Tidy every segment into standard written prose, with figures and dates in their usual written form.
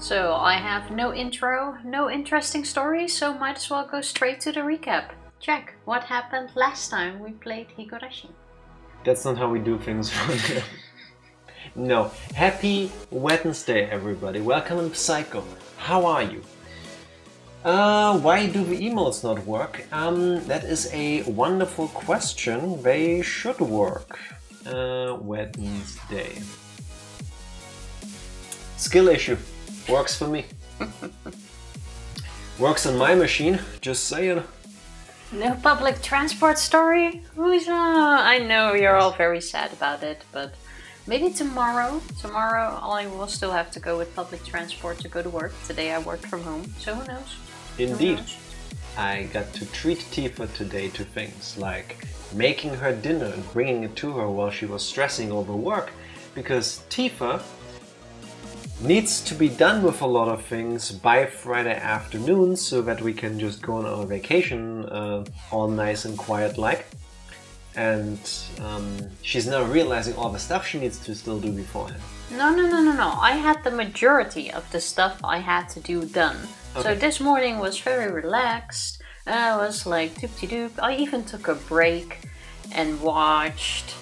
So I have no intro, no interesting story, so might as well go straight to the recap. Check, what happened last time we played Higurashi? That's not how we do things. No. Happy Wednesday, everybody. Welcome in Psycho. How are you? Why do the emails not work? That is a wonderful question. They should work. Wednesday. Skill issue. Works for me. Works on my machine, just saying. No public transport story? I know you're all very sad about it, but maybe tomorrow. Tomorrow I will still have to go with public transport to go to work. Today I worked from home, so who knows? Indeed. Who knows? I got to treat Tifa today to things like making her dinner and bringing it to her while she was stressing over work, because Tifa needs to be done with a lot of things by Friday afternoon so that we can just go on our vacation all nice and quiet like. And she's now realizing all the stuff she needs to still do beforehand. No. I had the majority of the stuff I had to do done. Okay. So this morning was very relaxed. I was like doop-de-doop. I even took a break and watched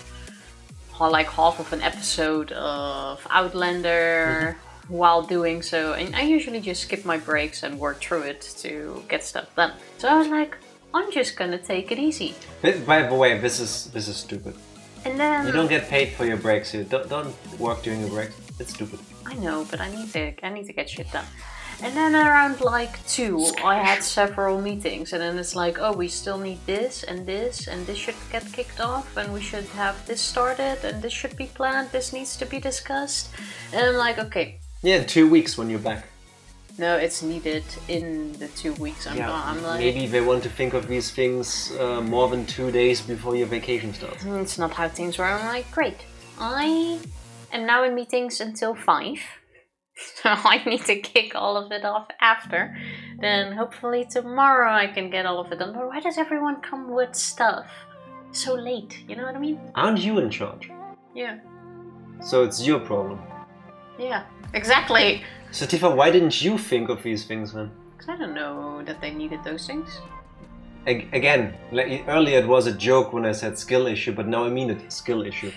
like half of an episode of Outlander while doing so. And I usually just skip my breaks and work through it to get stuff done. So I was like, I'm just gonna take it easy. By the way, this is stupid. And then you don't get paid for your breaks here. Don't work during your breaks. It's stupid. I know, but I need to get shit done. And then around like 2, I had several meetings, and then it's like, oh, we still need this, and this should get kicked off, and we should have this started, and this should be planned, this needs to be discussed. And I'm like, okay. Yeah, 2 weeks when you're back. No, it's needed in the 2 weeks I'm gone. I'm like, maybe they want to think of these things more than 2 days before your vacation starts. It's not how things work. I'm like, great. I am now in meetings until 5. So I need to kick all of it off after. Then hopefully tomorrow I can get all of it done. But why does everyone come with stuff so late? You know what I mean? Aren't you in charge? Yeah. So it's your problem. Yeah, exactly. So Tifa, why didn't you think of these things then? Because I don't know that they needed those things. Again, like earlier it was a joke when I said skill issue, but now I mean it, skill issue.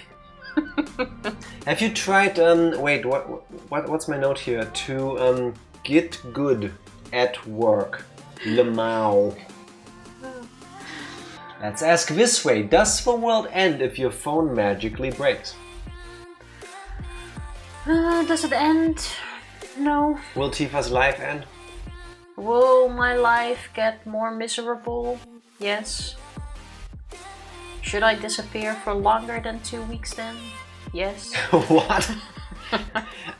Have you tried, wait, what's my note here? To get good at work. Lemao. Let's ask this way. Does the world end if your phone magically breaks? Does it end? No. Will Tifa's life end? Will my life get more miserable? Yes. Should I disappear for longer than 2 weeks then? Yes. What?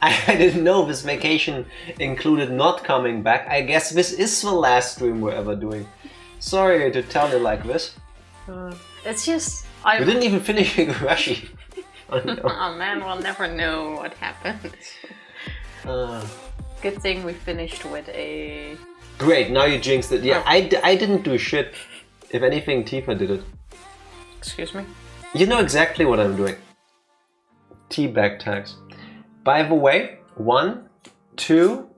I didn't know this vacation included not coming back. I guess this is the last stream we're ever doing. Sorry to tell you like this. It's just... We didn't even finish Higurashi. Oh, no. Oh man, we'll never know what happened. Good thing we finished with a... Great, now you jinxed it. Yeah, I didn't do shit. If anything, Tifa did it. Excuse me? You know exactly what I'm doing. Teabag tags. By the way, 1, 2,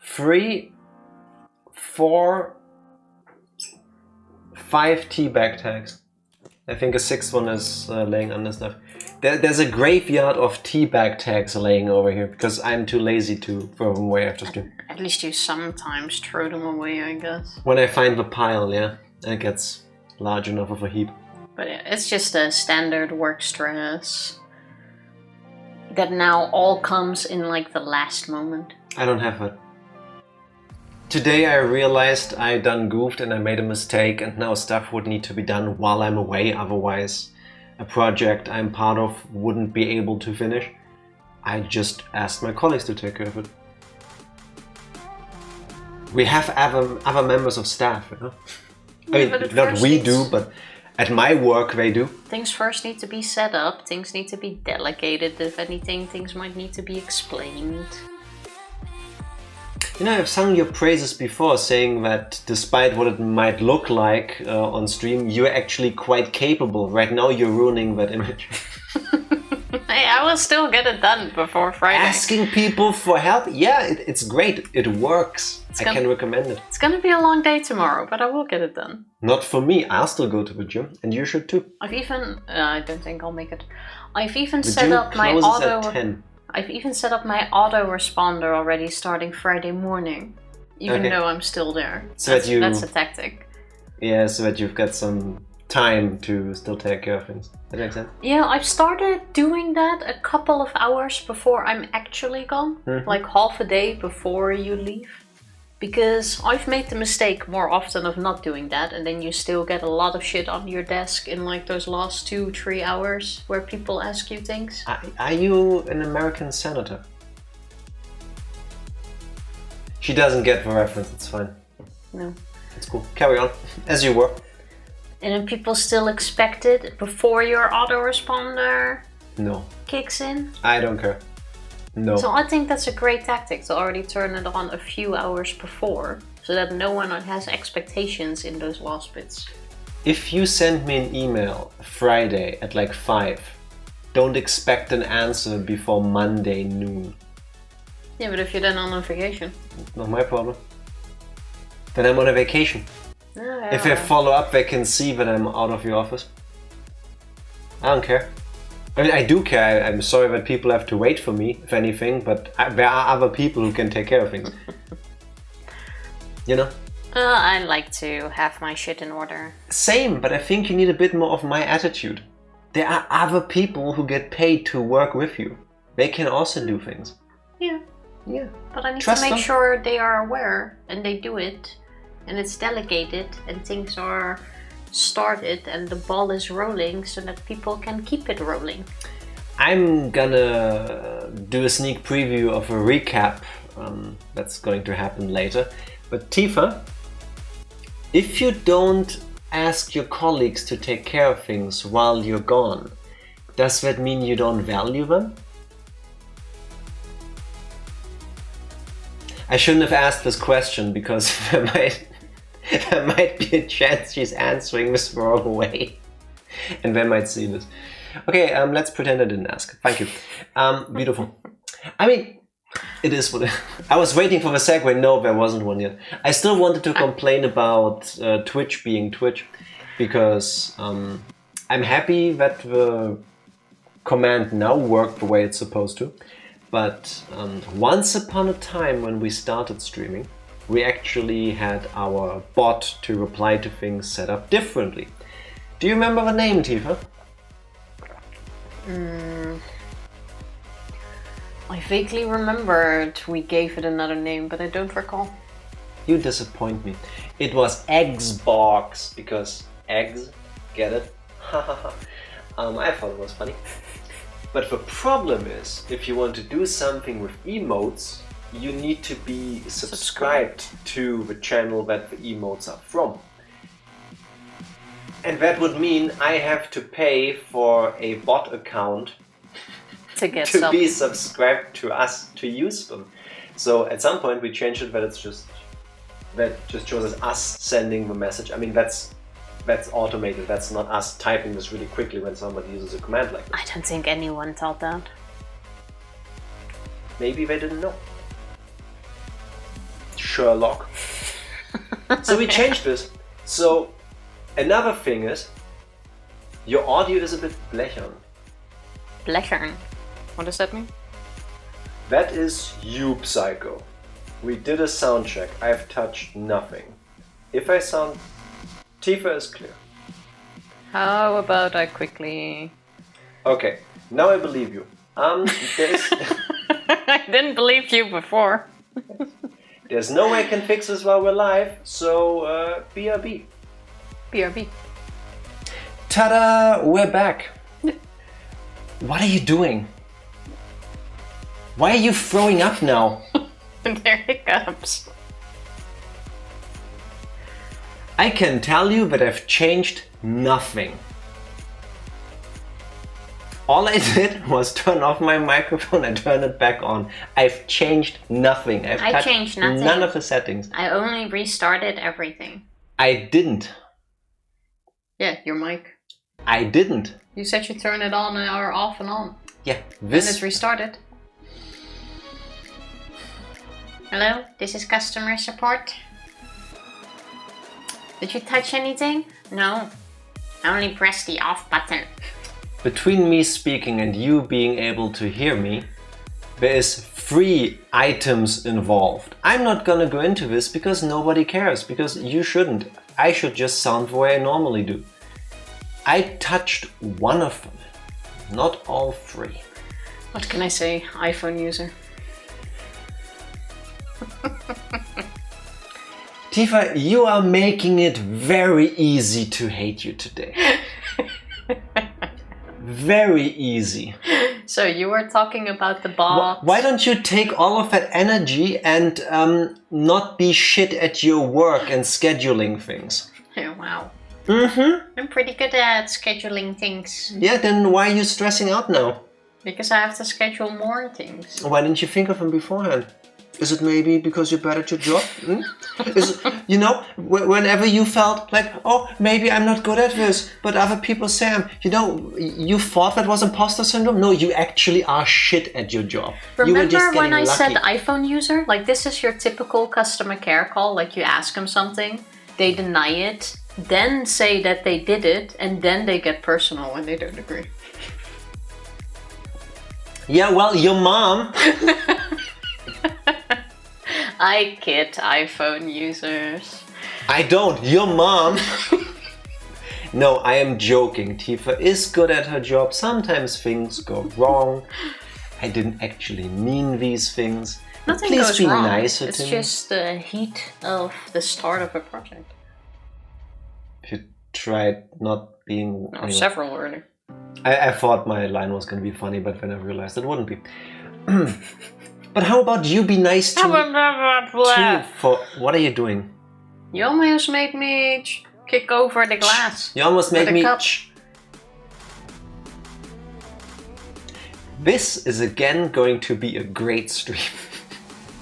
3, 4, 5 teabag tags. I think a 6th one is laying under stuff. There's a graveyard of teabag tags laying over here because I'm too lazy to throw them away after stream. At least you sometimes throw them away, I guess. When I find the pile, yeah, it gets large enough of a heap. But yeah, it's just a standard work stress that now all comes in like the last moment. I don't have that. Today I realized I done goofed and I made a mistake, and now stuff would need to be done while I'm away, otherwise a project I'm part of wouldn't be able to finish. I just asked my colleagues to take care of it. We have other members of staff, you know? I mean, not we do, but at my work they do. Things first need to be set up, things need to be delegated, if anything, things might need to be explained. You know, I've sung your praises before, saying that despite what it might look like on stream, you're actually quite capable. Right now you're ruining that image. Hey, I I will still get it done before Friday. Asking people for help? Yeah, it's great. It works. I can recommend it. It's gonna be a long day tomorrow, but I will get it done. Not for me. I'll still go to the gym, and you should too. I've even... I don't think I'll make it. I've even The set gym up my closes auto... at 10. I've even set up my autoresponder already starting Friday morning. Even though I'm still there. So that's a tactic. Yeah, so that you've got some time to still take care of things. That makes sense? Yeah, I've started doing that a couple of hours before I'm actually gone. Like half a day before you leave. Because I've made the mistake more often of not doing that, and then you still get a lot of shit on your desk in like those last 2-3 hours where people ask you things. Are you an American senator? She doesn't get the reference, it's fine. No. It's cool. Carry on, as you were. And then people still expect it before your autoresponder kicks in? I don't care. No. So I think that's a great tactic to already turn it on a few hours before, so that no one has expectations in those last bits. If you send me an email Friday at like 5, don't expect an answer before Monday noon. Yeah, but if you're then on vacation. Not my problem. Then I'm on a vacation. If I follow up, they can see that I'm out of your office. I don't care. I mean, I do care. I'm sorry that people have to wait for me, if anything, but there are other people who can take care of things. You know? I like to have my shit in order. Same, but I think you need a bit more of my attitude. There are other people who get paid to work with you. They can also do things. Yeah. Yeah. But I need to make sure they are aware and they do it. And it's delegated and things are started and the ball is rolling so that people can keep it rolling. I'm gonna do a sneak preview of a recap that's going to happen later. But Tifa, if you don't ask your colleagues to take care of things while you're gone, does that mean you don't value them? I shouldn't have asked this question because there might be a chance she's answering this the wrong way. And they might see this. Okay, let's pretend I didn't ask. Thank you. Beautiful. I mean, it is what I was waiting for the segue. No, there wasn't one yet. I still wanted to complain about Twitch being Twitch because I'm happy that the command now worked the way it's supposed to. But once upon a time when we started streaming, we actually had our bot to reply to things set up differently. Do you remember the name, Tifa? I vaguely remembered we gave it another name, but I don't recall. You disappoint me. It was Xbox, because eggs, get it? I thought it was funny. But the problem is, if you want to do something with emotes, you need to be subscribed to the channel that the emotes are from. And that would mean I have to pay for a bot account to be subscribed to us to use them. So at some point we changed it that just shows as us sending the message. I mean, that's automated. That's not us typing this really quickly when somebody uses a command like this. I don't think anyone thought that. Maybe they didn't know. Sherlock. So we changed this. So another thing is, your audio is a bit blechern. Blechern? What does that mean? That is you, Psycho. We did a sound check. I've touched nothing. If I sound... Tifa is clear. How about I quickly... Okay, now I believe you. There's... I didn't believe you before. There's no way I can fix this while we're live, so BRB. BRB. Ta-da! We're back. What are you doing? Why are you throwing up now? They're hiccups. I can tell you that I've changed nothing. All I did was turn off my microphone and turn it back on. I've changed nothing. I changed nothing. None of the settings. I only restarted everything. I didn't. Yeah, your mic. I didn't. You said you turn it on or off and on. Yeah, And it's restarted. Hello, this is customer support. Did you touch anything? No. I only pressed the off button. Between me speaking and you being able to hear me, there is 3 items involved. I'm not gonna go into this because nobody cares, because you shouldn't. I should just sound the way I normally do. I touched one of them, not all 3. What can I say, iPhone user? Tifa, you are making it very easy to hate you today. Very easy. So you were talking about the bot. Why don't you take all of that energy and not be shit at your work and scheduling things? Oh, wow. Mm-hmm. I'm pretty good at scheduling things. Yeah, then why are you stressing out now? Because I have to schedule more things. Why didn't you think of them beforehand? Is it maybe because you're bad at your job? Is it, you know, whenever you felt like, oh, maybe I'm not good at this, but other people say I'm, you know, you thought that was imposter syndrome? No, you actually are shit at your job. Remember when I said iPhone user? Like, this is your typical customer care call. Like, you ask them something, they deny it, then say that they did it, and then they get personal when they don't agree. Yeah, well, your mom... I kid iPhone users. I don't. Your mom. No, I am joking. Tifa is good at her job. Sometimes things go wrong. I didn't actually mean these things. Nothing Please goes be wrong. nicer It's to me. just the heat of the start of a project. You tried not being... No, several already. I thought my line was going to be funny, but then I realized it wouldn't be. But how about you be nice to me? For what are you doing? You almost made me kick over the glass. You almost made me... cup. This is again going to be a great stream.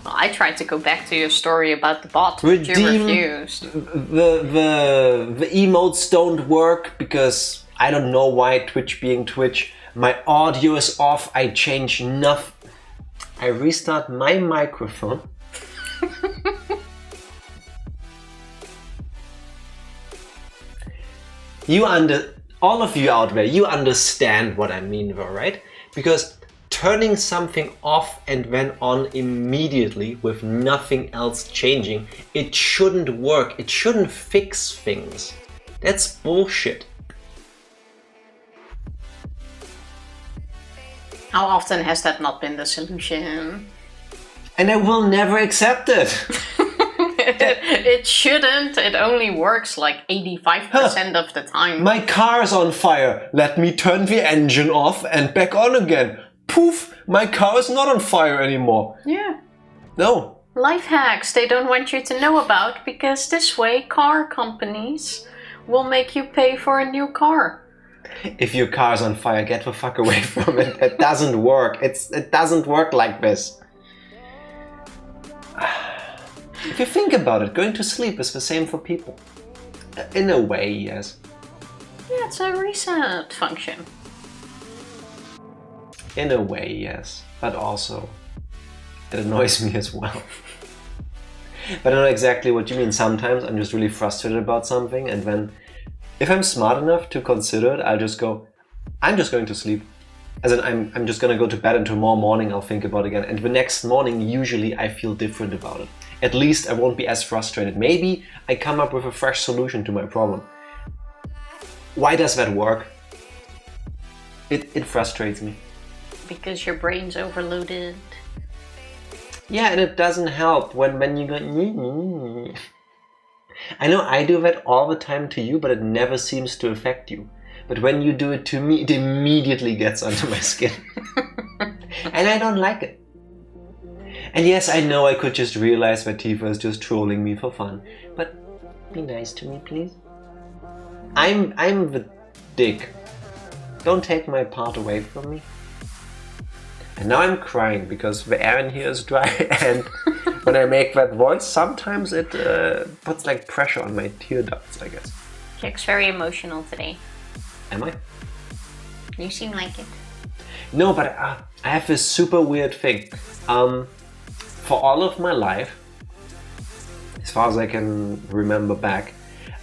I tried to go back to your story about the bot, but you refused. The emotes don't work because I don't know why, Twitch being Twitch. My audio is off, I change nothing. I restart my microphone. All of you out there, you understand what I mean though, right? Because turning something off and then on immediately with nothing else changing, it shouldn't work. It shouldn't fix things. That's bullshit. How often has that not been the solution? And I will never accept it. It shouldn't. It only works like 85% of the time. My car's on fire. Let me turn the engine off and back on again. Poof, my car is not on fire anymore. Yeah. No. Life hacks they don't want you to know about because this way car companies will make you pay for a new car. If your car's on fire, get the fuck away from it. It doesn't work. It doesn't work like this. If you think about it, going to sleep is the same for people. In a way, yes. Yeah, it's a reset function. In a way, yes. But also, it annoys me as well. But I know exactly what you mean. Sometimes I'm just really frustrated about something, and then if I'm smart enough to consider it, I'll just go, I'm just going to sleep. As in, I'm just going to go to bed and tomorrow morning I'll think about it again. And the next morning, usually I feel different about it. At least I won't be as frustrated. Maybe I come up with a fresh solution to my problem. Why does that work? It frustrates me. Because your brain's overloaded. Yeah, and it doesn't help when you go... I know I do that all the time to you, but it never seems to affect you. But when you do it to me, it immediately gets under my skin. And I don't like it. And yes, I know I could just realize that Tifa is just trolling me for fun. But be nice to me, please. I'm the dick. Don't take my part away from me. And now I'm crying because the air in here is dry, and when I make that voice, sometimes it puts like pressure on my tear ducts, I guess. Jack's very emotional today. Am I? You seem like it. No, but I have this super weird thing. For all of my life, as far as I can remember back,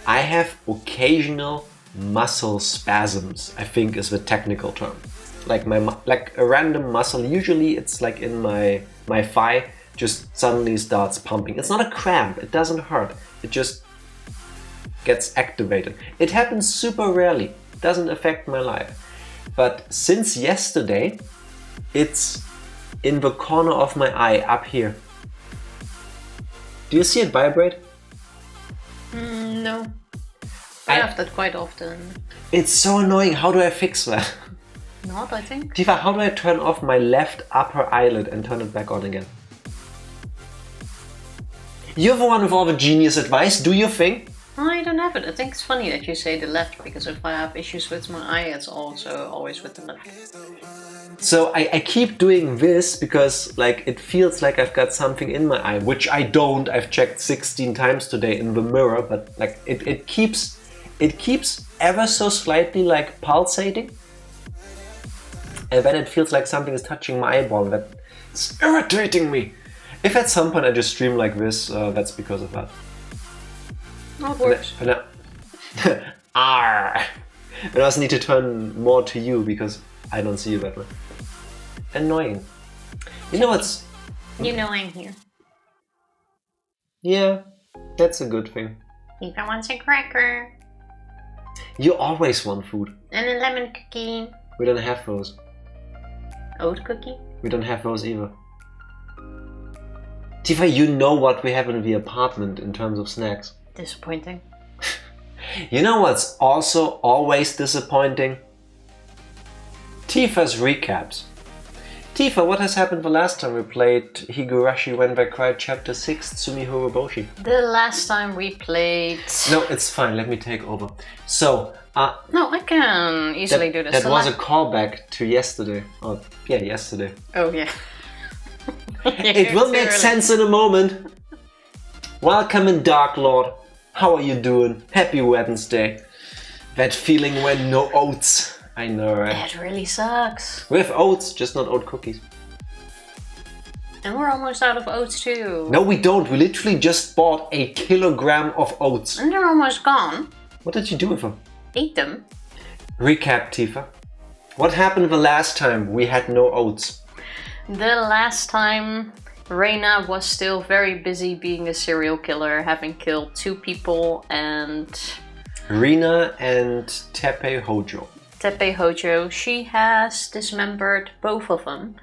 I have occasional muscle spasms, I think is the technical term. Like a random muscle, usually it's like in my thigh, just suddenly starts pumping. It's not a cramp, it doesn't hurt, it just gets activated. It happens super rarely, doesn't affect my life. But since yesterday, it's in the corner of my eye, up here. Do you see it vibrate? No. I have that quite often. It's so annoying. How do I fix that? Not, I think. Tifa, how do I turn off my left upper eyelid and turn it back on again? You're the one with all the genius advice. Do your thing. I don't have it. I think it's funny that you say the left, because if I have issues with my eye, it's also always with the left. So I keep doing this because like it feels like I've got something in my eye, which I don't. I've checked 16 times today in the mirror, but like it keeps ever so slightly like pulsating. And then it feels like something is touching my eyeball. That's irritating me. If at some point I just stream like this, that's because of that. Oh, it works. Arr. And I also need to turn more to you because I don't see you that way. Annoying. You know what's... You know I'm here. Yeah, that's a good thing. Eva wants a cracker. You always want food. And a lemon cookie. We don't have those. Oat cookie? We don't have those either. Tifa, you know what we have in the apartment in terms of snacks. Disappointing. You know what's also always disappointing? Tifa's recaps. Tifa, what has happened the last time we played Higurashi When They Cried Chapter 6 Tsumihoroboshi? The last time we played... No, it's fine, let me take over. So, no, I can easily do this. That was a callback to yesterday. Oh, yeah, yesterday. Oh, yeah. It will make sense in a moment. Welcome in, Dark Lord. How are you doing? Happy Wednesday. That feeling when no oats. I know, right? That really sucks. We have oats, just not oat cookies. And we're almost out of oats too. No, we don't. We literally just bought a kilogram of oats. And they're almost gone. What did you do with them? Ate them. Recap, Tifa. What happened the last time we had no oats? The last time Reina was still very busy being a serial killer, having killed 2 people and... Rina and Teppei Hojo. Teppei Hojo, she has dismembered both of them.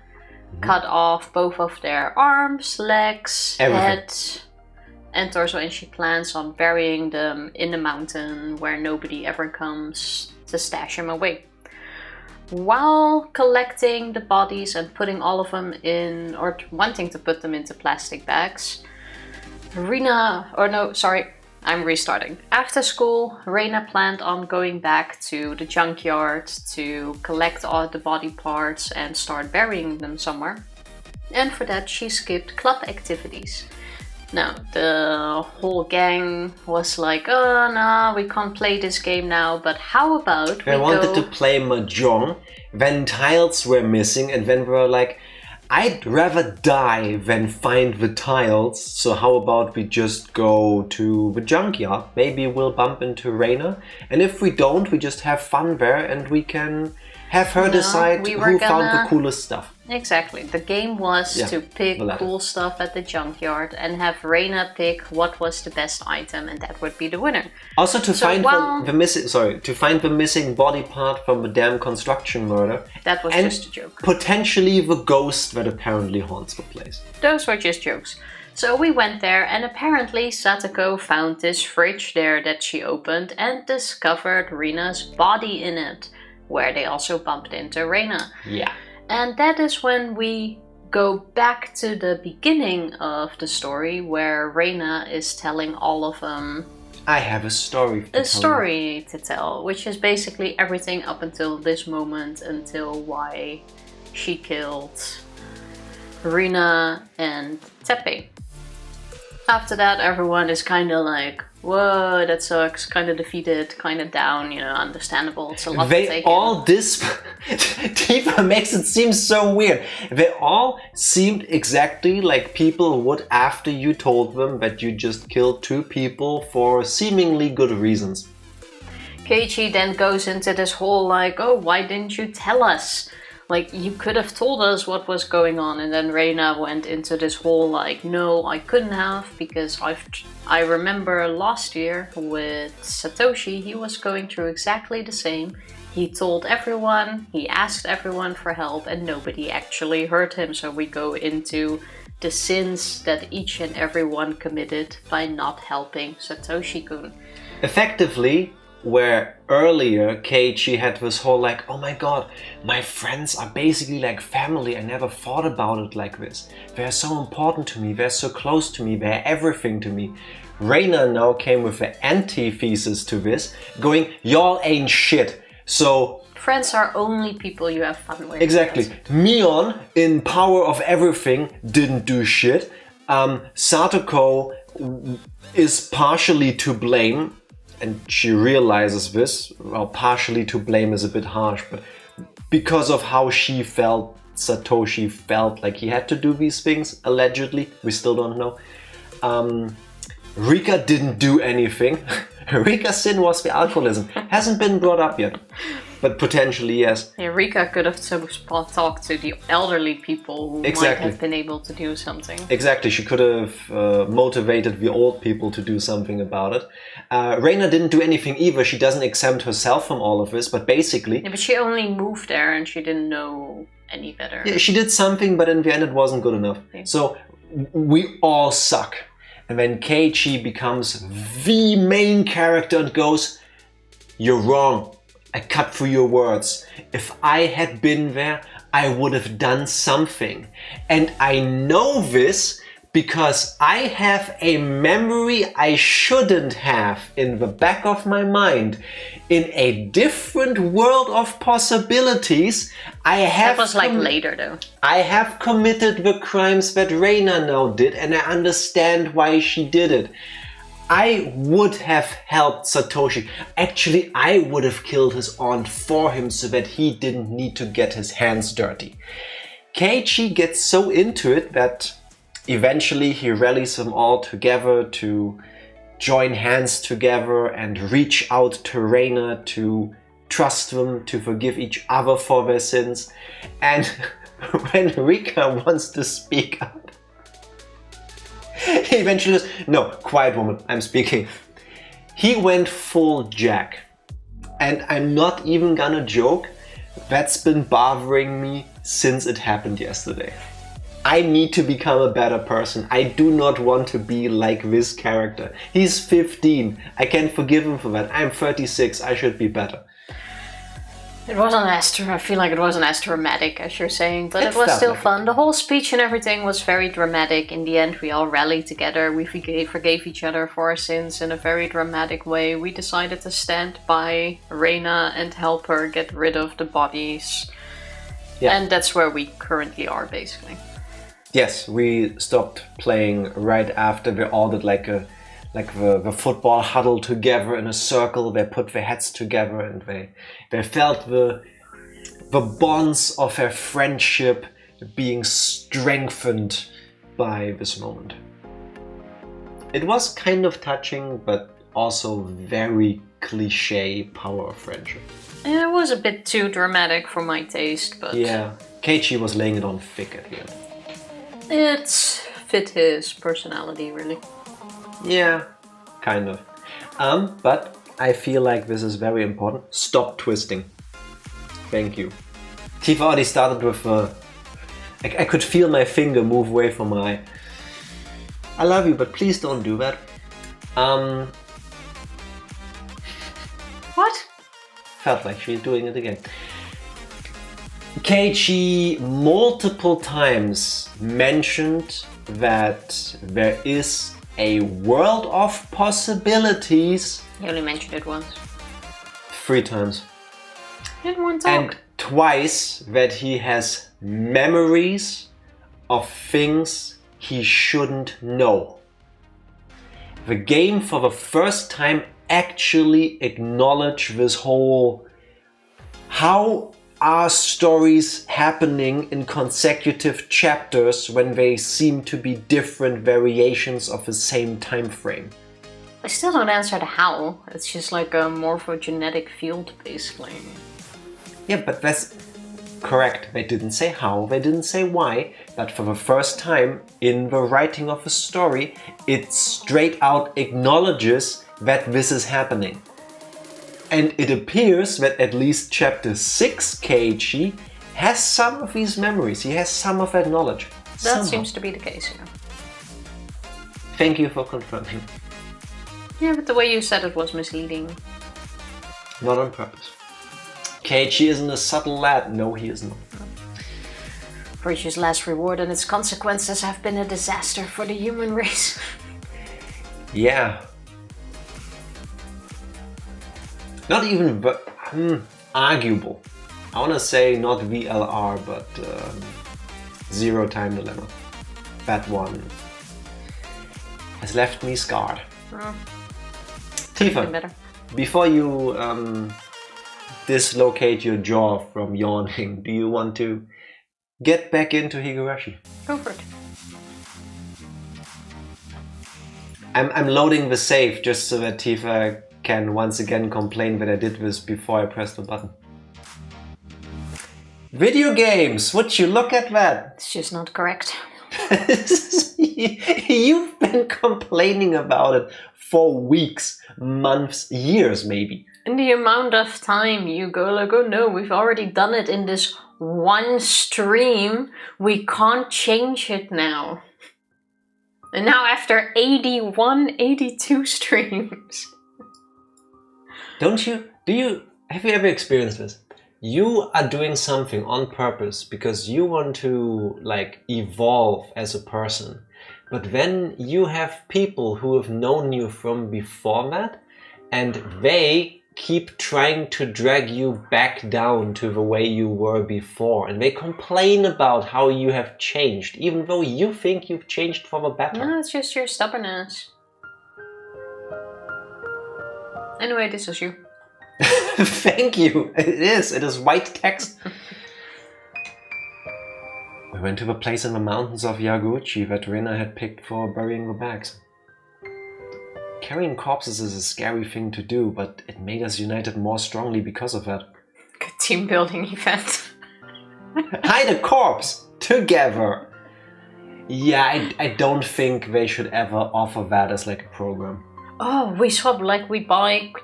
Cut off both of their arms, legs, head and torso, and she plans on burying them in the mountain where nobody ever comes to stash them away. While collecting the bodies and putting all of them in, or wanting to put them into plastic bags, I'm restarting. After school, Reina planned on going back to the junkyard to collect all the body parts and start burying them somewhere. And for that, she skipped club activities. Now, the whole gang was like, oh no, we can't play this game now, but how about I wanted to play Mahjong when tiles were missing, and then we were like, I'd rather die than find the tiles, so how about we just go to the junkyard? Maybe we'll bump into Reina, and if we don't, we just have fun there and we can have her decide who found the coolest stuff. Exactly. The game was to pick cool stuff at the junkyard and have Reina pick what was the best item, and that would be the winner. Also to find the missing body part from the damn construction murder. That was just a joke. Potentially the ghost that apparently haunts the place. Those were just jokes. So we went there, and apparently Satoko found this fridge there that she opened and discovered Reina's body in it, where they also bumped into Reina. Yeah. And that is when we go back to the beginning of the story, where Reina is telling all of them... I have a story to tell, which is basically everything up until this moment, until why she killed Reina and Teppei. After that, everyone is kind of like, whoa, that sucks, kind of defeated, kind of down, you know, understandable. It's a lot to They take all Tifa makes it seem so weird. They all seemed exactly like people would after you told them that you just killed 2 people for seemingly good reasons. Keiichi then goes into this whole like, oh, why didn't you tell us? Like, you could have told us what was going on. And then Reina went into this whole like, no, I couldn't have, because I remember last year with Satoshi, he was going through exactly the same. He told everyone, he asked everyone for help, and nobody actually heard him. So we go into the sins that each and every one committed by not helping Satoshi-kun. Effectively, where earlier Keiichi had this whole like, oh my god, my friends are basically like family, I never thought about it like this. They're so important to me, they're so close to me, they're everything to me. Reina now came with the antithesis to this, going, y'all ain't shit. So friends are only people you have fun with. Exactly. Mion, in Power of Everything, didn't do shit. Satoko is partially to blame, and she realizes this. Well, partially to blame is a bit harsh, but because of how she felt, Satoshi felt like he had to do these things, allegedly. We still don't know. Rika didn't do anything. Rika's sin was the alcoholism. Hasn't been brought up yet. But potentially, yes. Yeah, Rika could have talked to the elderly people who might have been able to do something. Exactly, she could have motivated the old people to do something about it. Reina didn't do anything either. She doesn't exempt herself from all of this, but basically... Yeah, but she only moved there and she didn't know any better. Yeah, she did something, but in the end it wasn't good enough. Okay. So, we all suck. And when Keiichi becomes the main character and goes, you're wrong. I cut through your words. If I had been there, I would have done something. And I know this because I have a memory I shouldn't have in the back of my mind. In a different world of possibilities, I have... That was like later though. I have committed the crimes that Reina now did, and I understand why she did it. I would have helped Satoshi. Actually, I would have killed his aunt for him so that he didn't need to get his hands dirty. Keiichi gets so into it that eventually he rallies them all together to join hands together and reach out to Reina to trust them, to forgive each other for their sins. And when Rika wants to speak up, he eventually goes, no, quiet woman, I'm speaking. He went full Jack. And I'm not even gonna joke, that's been bothering me since it happened yesterday. I need to become a better person. I do not want to be like this character. He's 15. I can forgive him for that. I'm 36. I should be better. It wasn't I feel like it wasn't as dramatic as you're saying, but it was still fun. The whole speech and everything was very dramatic. In the end, we all rallied together. We forgave each other for our sins in a very dramatic way. We decided to stand by Reina and help her get rid of the bodies. Yeah. And that's where we currently are, basically. Yes, we stopped playing right after we all did the football huddle together in a circle. They put their heads together and they felt the bonds of their friendship being strengthened by this moment. It was kind of touching, but also very cliche power of friendship. It was a bit too dramatic for my taste, but... Yeah, Keiichi was laying it on thick at the end. It fit his personality, really. Yeah, kind of. But I feel like this is very important. Stop twisting. Thank you. Tifa already started with I could feel my finger move away from my eye. I love you, but please don't do that. What? Felt like she's doing it again. Keiichi multiple times mentioned that there is a world of possibilities. He only mentioned it once. 3 times. In one talk. And twice that he has memories of things he shouldn't know. the game for the first time actually acknowledge this whole, how are stories happening in consecutive chapters when they seem to be different variations of the same time frame? I still don't answer the how. It's just like a morphogenetic field, basically. Yeah, but that's correct. They didn't say how, they didn't say why, but for the first time in the writing of the story, it straight out acknowledges that this is happening. And it appears that at least chapter 6 Keiichi has some of these memories, he has some of that knowledge. That seems to be the case, yeah. Thank you for confirming. Yeah, but the way you said it was misleading. Not on purpose. Keiichi isn't a subtle lad. No, he is not. Virtue's last reward and its consequences have been a disaster for the human race. Yeah. Not even arguable. I want to say not VLR, but Zero Time Dilemma. That one has left me scarred. Tifa, before you dislocate your jaw from yawning, do you want to get back into Higurashi? Go for it. I'm loading the save just so that Tifa can once again complain that I did this before I pressed the button. Video games! Would you look at that? It's just not correct. You've been complaining about it for weeks, months, years maybe. And the amount of time you go like, oh no, we've already done it in this one stream. We can't change it now. And now after 81, 82 streams. Have you ever experienced this? You are doing something on purpose because you want to evolve as a person. But then you have people who have known you from before that, and they keep trying to drag you back down to the way you were before. And they complain about how you have changed, even though you think you've changed for the better. No, it's just your stubbornness. Anyway, this is you. Thank you. It is white text. We went to the place in the mountains of Yaguchi that Rena had picked for burying the bags. Carrying corpses is a scary thing to do, but it made us united more strongly because of that. Good team building event. Hide a corpse! Together! Yeah, I don't think they should ever offer that as a program. Oh, we swap,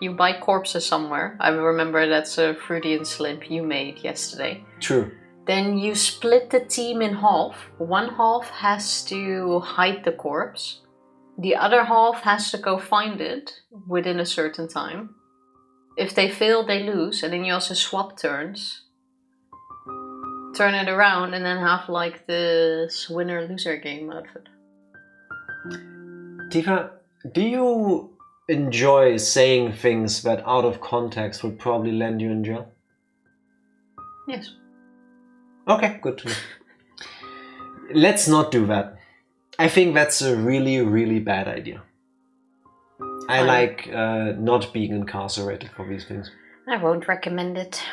you buy corpses somewhere. I remember that's a Freudian slip you made yesterday. True. Then you split the team in half. One half has to hide the corpse. The other half has to go find it within a certain time. If they fail, they lose. And then you also swap turns. Turn it around and then have this winner-loser game out of it. Tifa, do you enjoy saying things that out of context would probably land you in jail? Yes. Okay, good to know. Let's not do that. I think that's a really, really bad idea. I like not being incarcerated for these things. I won't recommend it.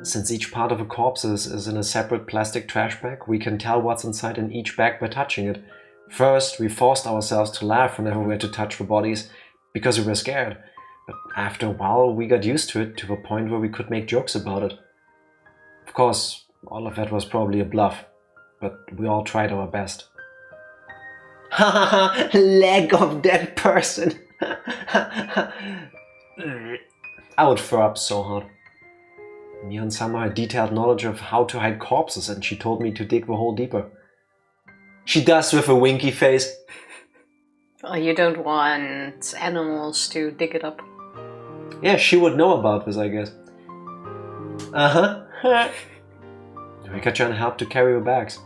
Since each part of a corpse is in a separate plastic trash bag, we can tell what's inside in each bag by touching it. First, we forced ourselves to laugh whenever we had to touch the bodies, because we were scared. But after a while, we got used to it, to the point where we could make jokes about it. Of course, all of that was probably a bluff, but we all tried our best. Ha ha ha! Leg of dead person! I would throw up so hard. Mion-sama had detailed knowledge of how to hide corpses, and she told me to dig the hole deeper. She does with a winky face. Oh, you don't want animals to dig it up. Yeah, she would know about this, I guess. Uh-huh. Rika-chan helped to carry her bags.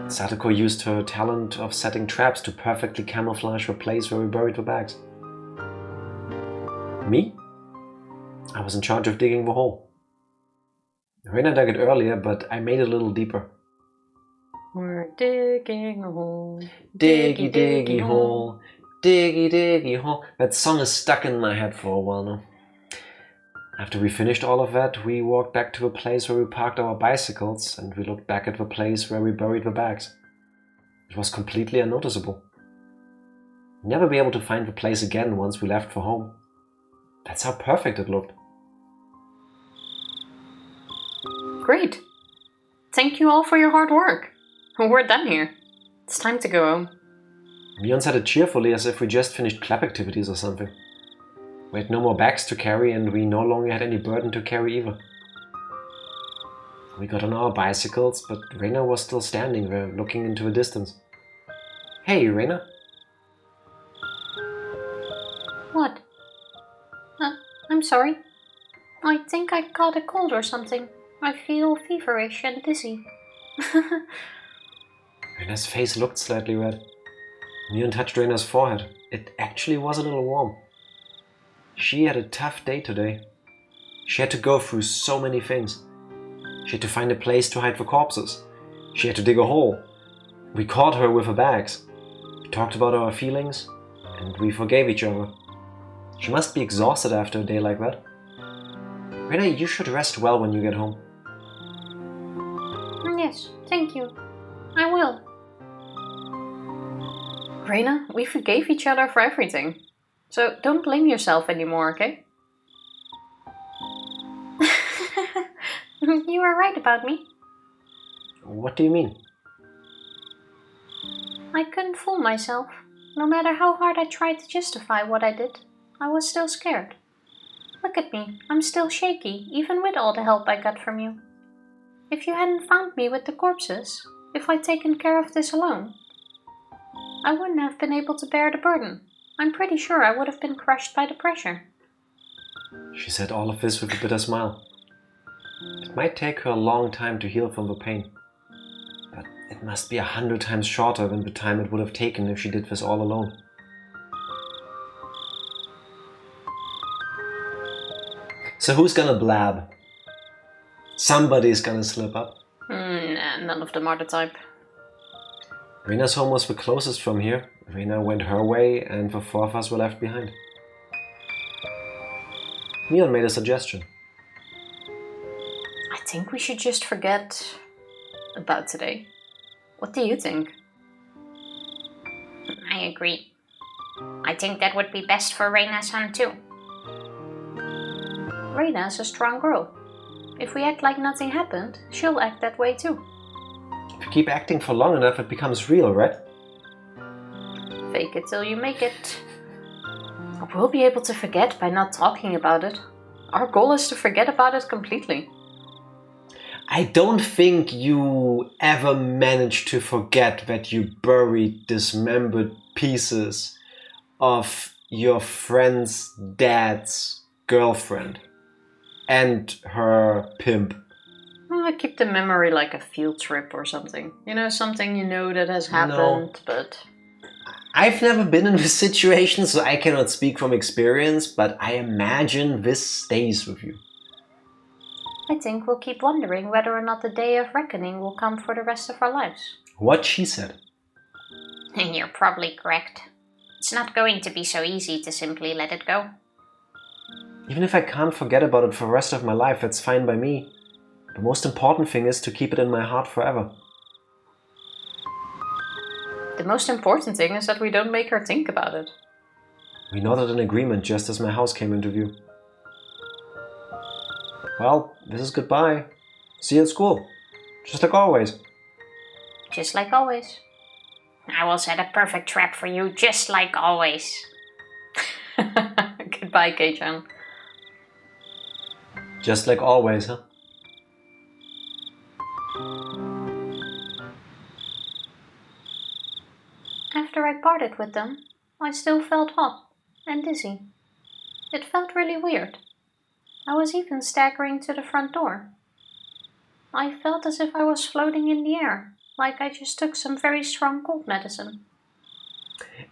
Satoko used her talent of setting traps to perfectly camouflage the place where we buried the bags. Me? I was in charge of digging the hole. Rena dug it earlier, but I made it a little deeper. We're digging a hole. Diggy, diggy hole. Diggy, diggy hole. That song is stuck in my head for a while now. After we finished all of that, we walked back to a place where we parked our bicycles and we looked back at the place where we buried the bags. It was completely unnoticeable. We'd never be able to find the place again once we left for home. That's how perfect it looked. Great. Thank you all for your hard work. We're done here. It's time to go home. Mion said it cheerfully as if we just finished club activities or something. We had no more bags to carry and we no longer had any burden to carry either. We got on our bicycles, but Reina was still standing there looking into the distance. Hey, Reina. What? I'm sorry. I think I caught a cold or something. I feel feverish and dizzy. Reina's face looked slightly red. Mion touched Reina's forehead. It actually was a little warm. She had a tough day today. She had to go through so many things. She had to find a place to hide the corpses. She had to dig a hole. We caught her with the bags. We talked about our feelings, and we forgave each other. She must be exhausted after a day like that. Reina, you should rest well when you get home. Yes, thank you. I will. Reina, we forgave each other for everything. So don't blame yourself anymore, okay? You were right about me. What do you mean? I couldn't fool myself. No matter how hard I tried to justify what I did, I was still scared. Look at me, I'm still shaky, even with all the help I got from you. If you hadn't found me with the corpses, if I'd taken care of this alone, I wouldn't have been able to bear the burden. I'm pretty sure I would have been crushed by the pressure. She said all of this with a bitter smile. It might take her a long time to heal from the pain, but it must be 100 times shorter than the time it would have taken if she did this all alone. So who's gonna blab? Somebody's gonna slip up. Nah, none of them are the type. Reina's home was the closest from here. Reina went her way and the four of us were left behind. Mion made a suggestion. I think we should just forget about today. What do you think? I agree. I think that would be best for Reina-san too. Reina's a strong girl. If we act like nothing happened, she'll act that way too. If you keep acting for long enough, it becomes real, right? Fake it till you make it. We'll be able to forget by not talking about it. Our goal is to forget about it completely. I don't think you ever managed to forget that you buried dismembered pieces of your friend's dad's girlfriend and her pimp. I keep the memory like a field trip or something. Something you know that has happened, but... I've never been in this situation, so I cannot speak from experience, but I imagine this stays with you. I think we'll keep wondering whether or not the day of reckoning will come for the rest of our lives. What she said. You're probably correct. It's not going to be so easy to simply let it go. Even if I can't forget about it for the rest of my life, that's fine by me. The most important thing is to keep it in my heart forever. The most important thing is that we don't make her think about it. We nodded in agreement just as my house came into view. Well, this is goodbye. See you at school. Just like always. Just like always. I will set a perfect trap for you, just like always. Goodbye, Kei-chan. Just like always, huh? After I parted with them, I still felt hot and dizzy. It felt really weird. I was even staggering to the front door. I felt as if I was floating in the air, like I just took some very strong cold medicine.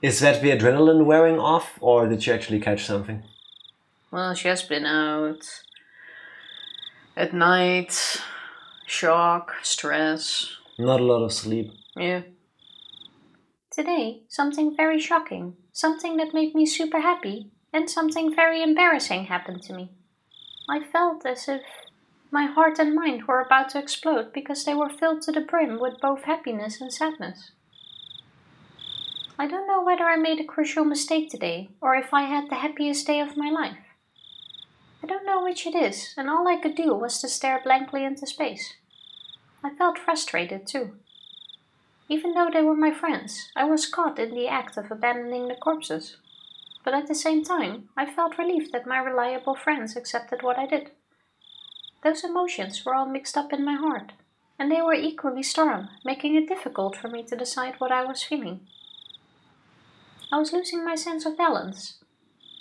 Is that the adrenaline wearing off, or did you actually catch something? Well, she has been out at night, shock, stress. Not a lot of sleep. Yeah. Today, something very shocking, something that made me super happy, and something very embarrassing happened to me. I felt as if my heart and mind were about to explode because they were filled to the brim with both happiness and sadness. I don't know whether I made a crucial mistake today or if I had the happiest day of my life. I don't know which it is, and all I could do was to stare blankly into space. I felt frustrated too. Even though they were my friends, I was caught in the act of abandoning the corpses. But at the same time, I felt relieved that my reliable friends accepted what I did. Those emotions were all mixed up in my heart, and they were equally strong, making it difficult for me to decide what I was feeling. I was losing my sense of balance.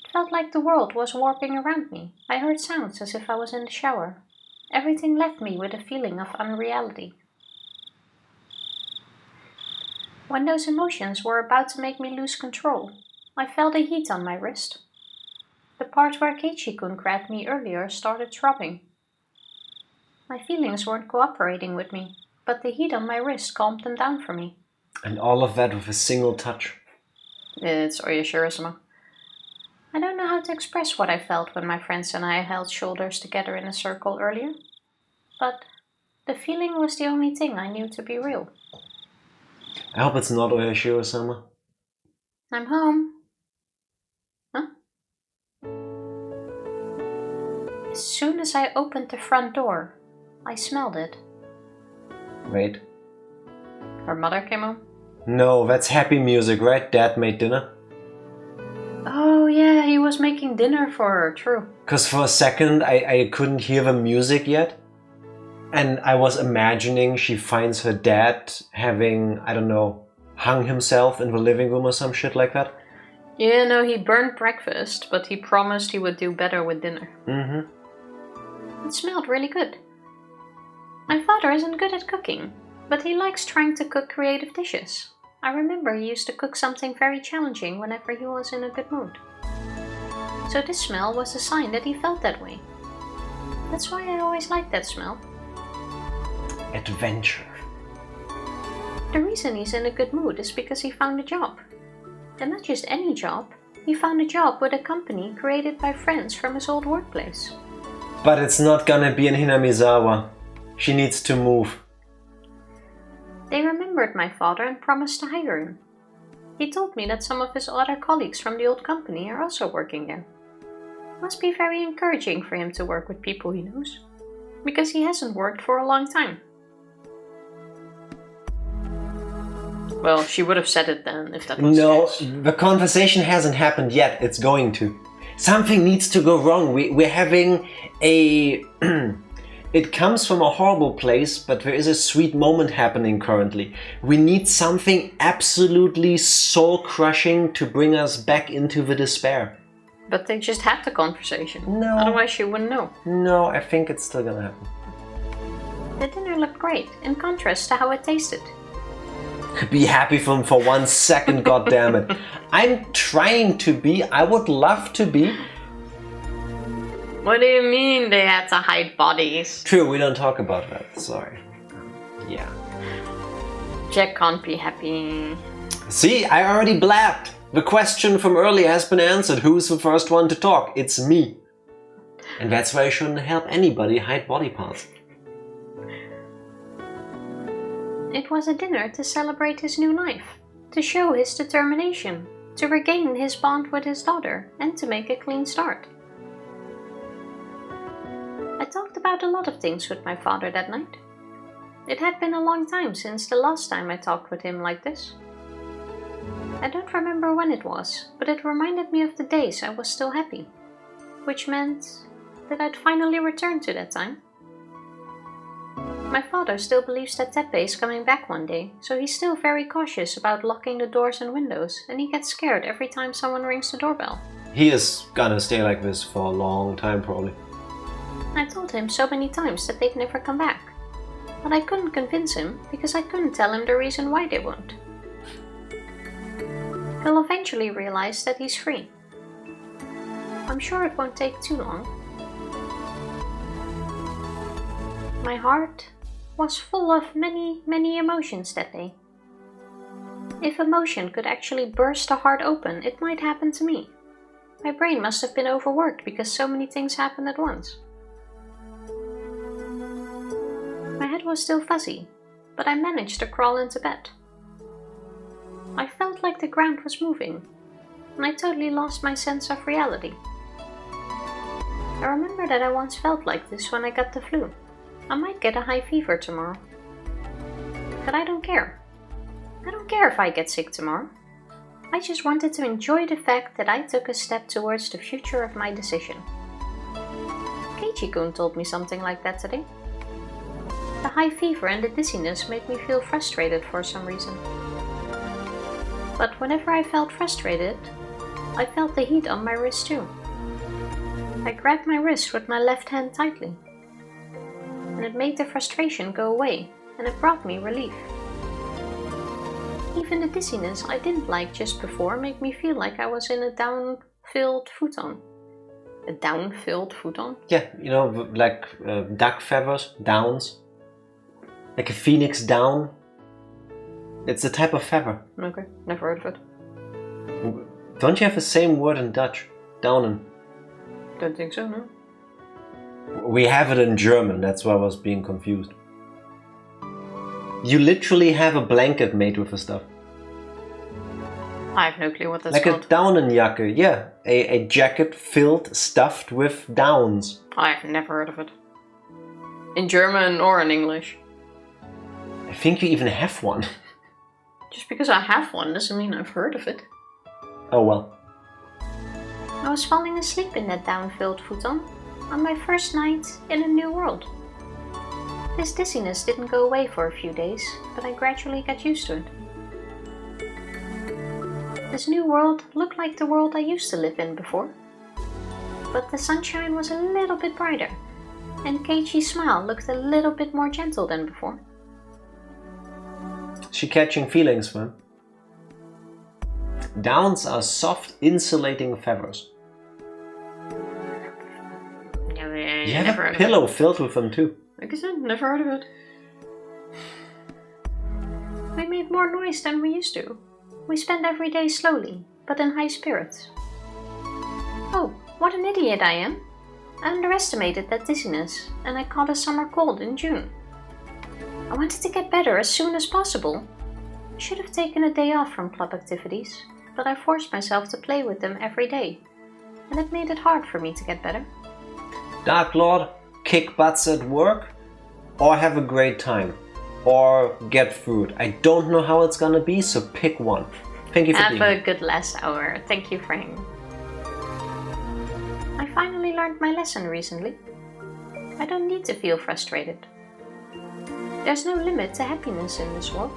It felt like the world was warping around me. I heard sounds as if I was in the shower. Everything left me with a feeling of unreality. When those emotions were about to make me lose control, I felt a heat on my wrist. The part where Keiichi-kun grabbed me earlier started throbbing. My feelings weren't cooperating with me, but the heat on my wrist calmed them down for me. And all of that with a single touch. It's oyashiro-sama. I don't know how to express what I felt when my friends and I held shoulders together in a circle earlier, but the feeling was the only thing I knew to be real. I hope it's not oyashiro-sama. I'm home. Huh? As soon as I opened the front door, I smelled it. Wait. Her mother came home? No, that's happy music, right? Dad made dinner. Oh yeah, he was making dinner for her, true. Because for a second I couldn't hear the music yet. And I was imagining she finds her dad having, I don't know, hung himself in the living room or some shit like that. Yeah, no, he burned breakfast, but he promised he would do better with dinner. Mm-hmm. It smelled really good. My father isn't good at cooking, but he likes trying to cook creative dishes. I remember he used to cook something very challenging whenever he was in a good mood. So this smell was a sign that he felt that way. That's why I always liked that smell. Adventure. The reason he's in a good mood is because he found a job. And not just any job, he found a job with a company created by friends from his old workplace. But it's not gonna be in Hinamizawa. She needs to move. They remembered my father and promised to hire him. He told me that some of his other colleagues from the old company are also working there. Must be very encouraging for him to work with people he knows, because he hasn't worked for a long time. Well, she would have said it then if that was No, the case. the conversation hasn't happened yet. It's going to. Something needs to go wrong. We're having a... It comes from a horrible place, but there is a sweet moment happening currently. We need something absolutely soul-crushing to bring us back into the despair. But they just had the conversation. No. Otherwise she wouldn't know. No, I think it's still gonna happen. The dinner looked great, in contrast to how it tasted. Be happy for him for 1 second, goddammit. I'm trying to be, I would love to be. What do you mean they had to hide bodies? True, we don't talk about that, sorry. Yeah. Jack can't be happy. See, I already blabbed. The question from earlier has been answered. Who's the first one to talk? It's me. And that's why I shouldn't help anybody hide body parts. It was a dinner to celebrate his new life, to show his determination, to regain his bond with his daughter, and to make a clean start. I talked about a lot of things with my father that night. It had been a long time since the last time I talked with him like this. I don't remember when it was, but it reminded me of the days I was still happy, which meant that I'd finally returned to that time. My father still believes that Teppei is coming back one day, so he's still very cautious about locking the doors and windows, and he gets scared every time someone rings the doorbell. He is gonna stay like this for a long time, probably. I told him so many times that they'd never come back, but I couldn't convince him because I couldn't tell him the reason why they won't. He'll eventually realize that he's free. I'm sure it won't take too long. My heart was full of many, many emotions that day. If emotion could actually burst a heart open, it might happen to me. My brain must have been overworked because so many things happened at once. My head was still fuzzy, but I managed to crawl into bed. I felt like the ground was moving, and I totally lost my sense of reality. I remember that I once felt like this when I got the flu. I might get a high fever tomorrow. But I don't care. I don't care if I get sick tomorrow. I just wanted to enjoy the fact that I took a step towards the future of my decision. Keiichi-kun told me something like that today. The high fever and the dizziness made me feel frustrated for some reason. But whenever I felt frustrated, I felt the heat on my wrist too. I grabbed my wrist with my left hand tightly, and it made the frustration go away, and it brought me relief. Even the dizziness I didn't like just before made me feel like I was in a down-filled futon. A down-filled futon? Yeah, you know, like duck feathers, downs. Like a phoenix down. It's a type of feather. Okay, never heard of it. Don't you have the same word in Dutch? Downen. Don't think so, no. We have it in German, that's why I was being confused. You literally have a blanket made with the stuff. I have no clue what that's like called. Like a Daunenjacke, yeah. A jacket stuffed with downs. I have never heard of it. In German or in English. I think you even have one. Just because I have one doesn't mean I've heard of it. Oh well. I was falling asleep in that down-filled futon on my first night in a new world. This dizziness didn't go away for a few days, but I gradually got used to it. This new world looked like the world I used to live in before. But the sunshine was a little bit brighter, and Keiichi's smile looked a little bit more gentle than before. She catching feelings, man. Downs are soft, insulating feathers. You have a pillow filled with them too. Like I said, never heard of it. We made more noise than we used to. We spent every day slowly, but in high spirits. Oh, what an idiot I am. I underestimated that dizziness, and I caught a summer cold in June. I wanted to get better as soon as possible. I should have taken a day off from club activities, but I forced myself to play with them every day, and it made it hard for me to get better. Dark Lord, kick butts at work, or have a great time, or get food. I don't know how it's gonna be, so pick one. Thank you for being here. Have a good last hour. Thank you for hanging. I finally learned my lesson recently. I don't need to feel frustrated. There's no limit to happiness in this world.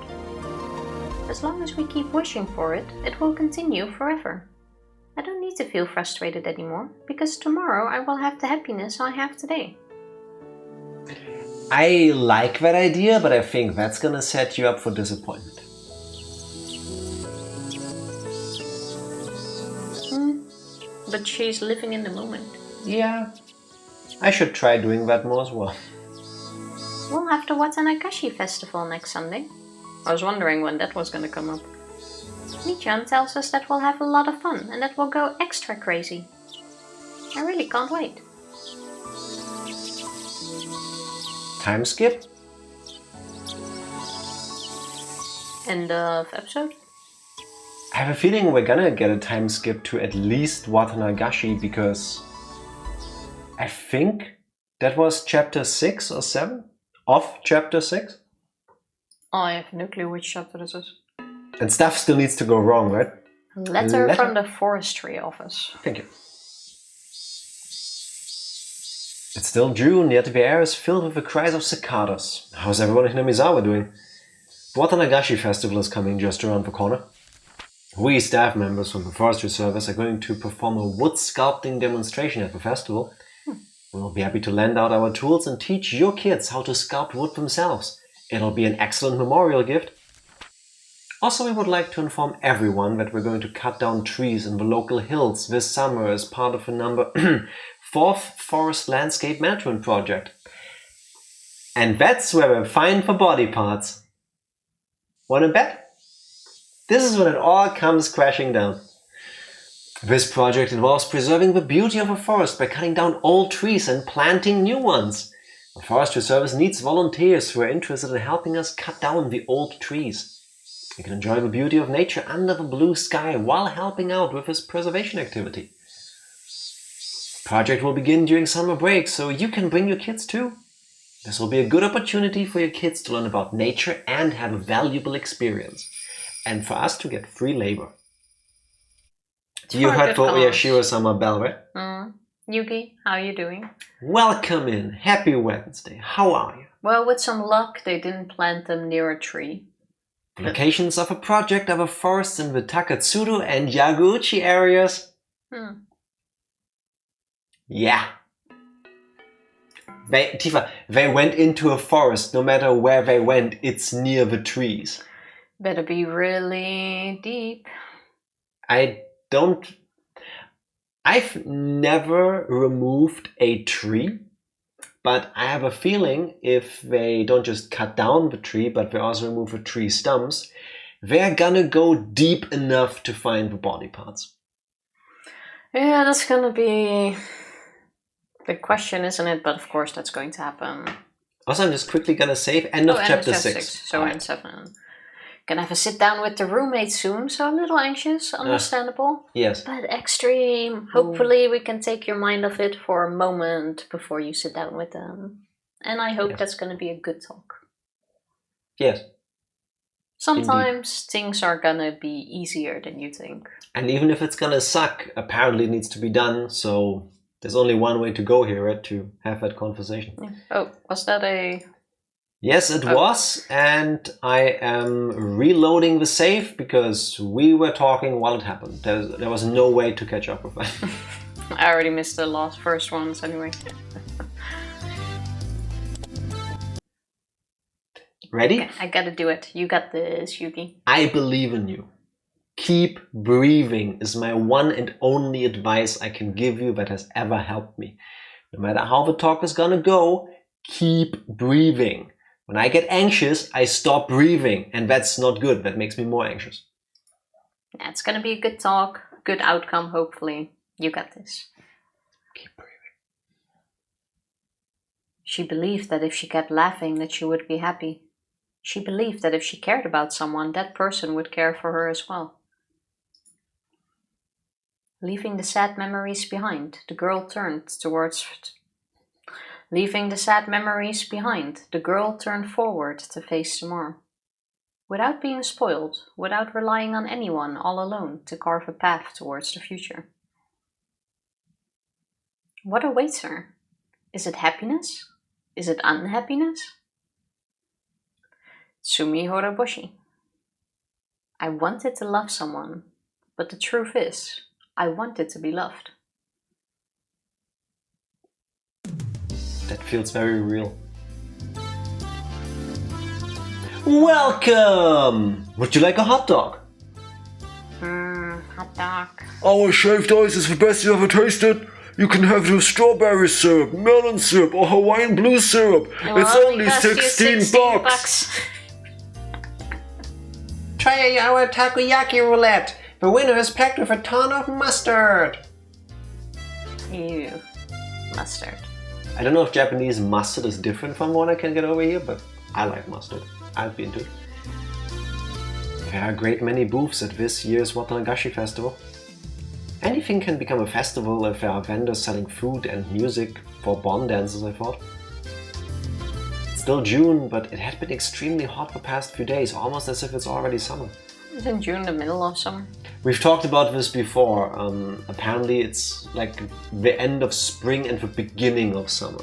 As long as we keep wishing for it, it will continue forever. I don't need to feel frustrated anymore, because tomorrow I will have the happiness I have today. I like that idea, but I think that's gonna set you up for disappointment. But she's living in the moment. Yeah. I should try doing that more as well. We'll have the Watanagashi festival next Sunday. I was wondering when that was gonna come up. Michan tells us that we'll have a lot of fun and that we'll go extra crazy. I really can't wait. Time skip? End of episode? I have a feeling we're gonna get a time skip to at least Watanagashi because I think that was chapter 6 or 7 of chapter 6. I have no clue which chapter this is. And stuff still needs to go wrong, right? Letter from the forestry office. Thank you. It's still June, yet the air is filled with the cries of cicadas. How's everyone in Hinamizawa doing? The Watanagashi festival is coming just around the corner. We staff members from the forestry service are going to perform a wood sculpting demonstration at the festival. We'll be happy to lend out our tools and teach your kids how to sculpt wood themselves. It'll be an excellent memorial gift. Also, we would like to inform everyone that we're going to cut down trees in the local hills this summer as part of a number 4th Forest Landscape Management Project. And that's where we're fine for body parts. Wanna bet? This is when it all comes crashing down. This project involves preserving the beauty of a forest by cutting down old trees and planting new ones. The Forestry Service needs volunteers who are interested in helping us cut down the old trees. You can enjoy the beauty of nature under the blue sky while helping out with this preservation activity. The project will begin during summer break, so you can bring your kids too. This will be a good opportunity for your kids to learn about nature and have a valuable experience. And for us to get free labor. You heard the oyashiro-sama bell, right? Yuki, how are you doing? Welcome in. Happy Wednesday. How are you? Well, with some luck, they didn't plant them near a tree. Locations of a project are the forests in the Takatsuru and Yaguchi areas. Yeah. They went into a forest. No matter where they went, it's near the trees. Better be really deep. I've never removed a tree, but I have a feeling if they don't just cut down the tree, but they also remove the tree stumps, they're gonna go deep enough to find the body parts. Yeah, that's gonna be the question, isn't it? But of course that's going to happen. Also, I'm just quickly gonna save end of chapter 6. So we're in 7. Gonna have a sit down with the roommate soon, so a little anxious, understandable. Yes. But extreme. Hopefully we can take your mind off it for a moment before you sit down with them. And I hope that's gonna be a good talk. Yes. Sometimes things are gonna be easier than you think. And even if it's gonna suck, apparently it needs to be done, so there's only one way to go here, right? To have that conversation. Yeah. Oh, was that a... Yes, it was, and I am reloading the save because we were talking while it happened. There was no way to catch up with that. I already missed the first ones anyway. Ready? Okay, I gotta do it. You got this, Yuki. I believe in you. Keep breathing is my one and only advice I can give you that has ever helped me. No matter how the talk is gonna go, keep breathing. When I get anxious, I stop breathing, and that's not good. That makes me more anxious. Yeah, it's gonna be a good talk, good outcome, hopefully. You got this. Keep breathing. She believed that if she kept laughing, that she would be happy. She believed that if she cared about someone, that person would care for her as well. Leaving the sad memories behind, the girl turned towards... Leaving the sad memories behind, the girl turned forward to face tomorrow. Without being spoiled, without relying on anyone, all alone, to carve a path towards the future. What awaits her? Is it happiness? Is it unhappiness? Tsumihoroboshi. I wanted to love someone, but the truth is, I wanted to be loved. That feels very real. Welcome! Would you like a hot dog? Hot dog. Our shaved ice is the best you ever tasted. You can have the strawberry syrup, melon syrup, or Hawaiian blue syrup. Well, it's only 16 bucks. Try our takoyaki roulette. The winner is packed with a ton of mustard. Ew. Mustard. I don't know if Japanese mustard is different from what I can get over here, but I like mustard. I'd be into it. There are a great many booths at this year's Watanagashi festival. Anything can become a festival if there are vendors selling food and music for bon dances, I thought. It's still June, but it had been extremely hot the past few days, almost as if it's already summer. Isn't June the middle of summer? We've talked about this before. Apparently it's like the end of spring and the beginning of summer.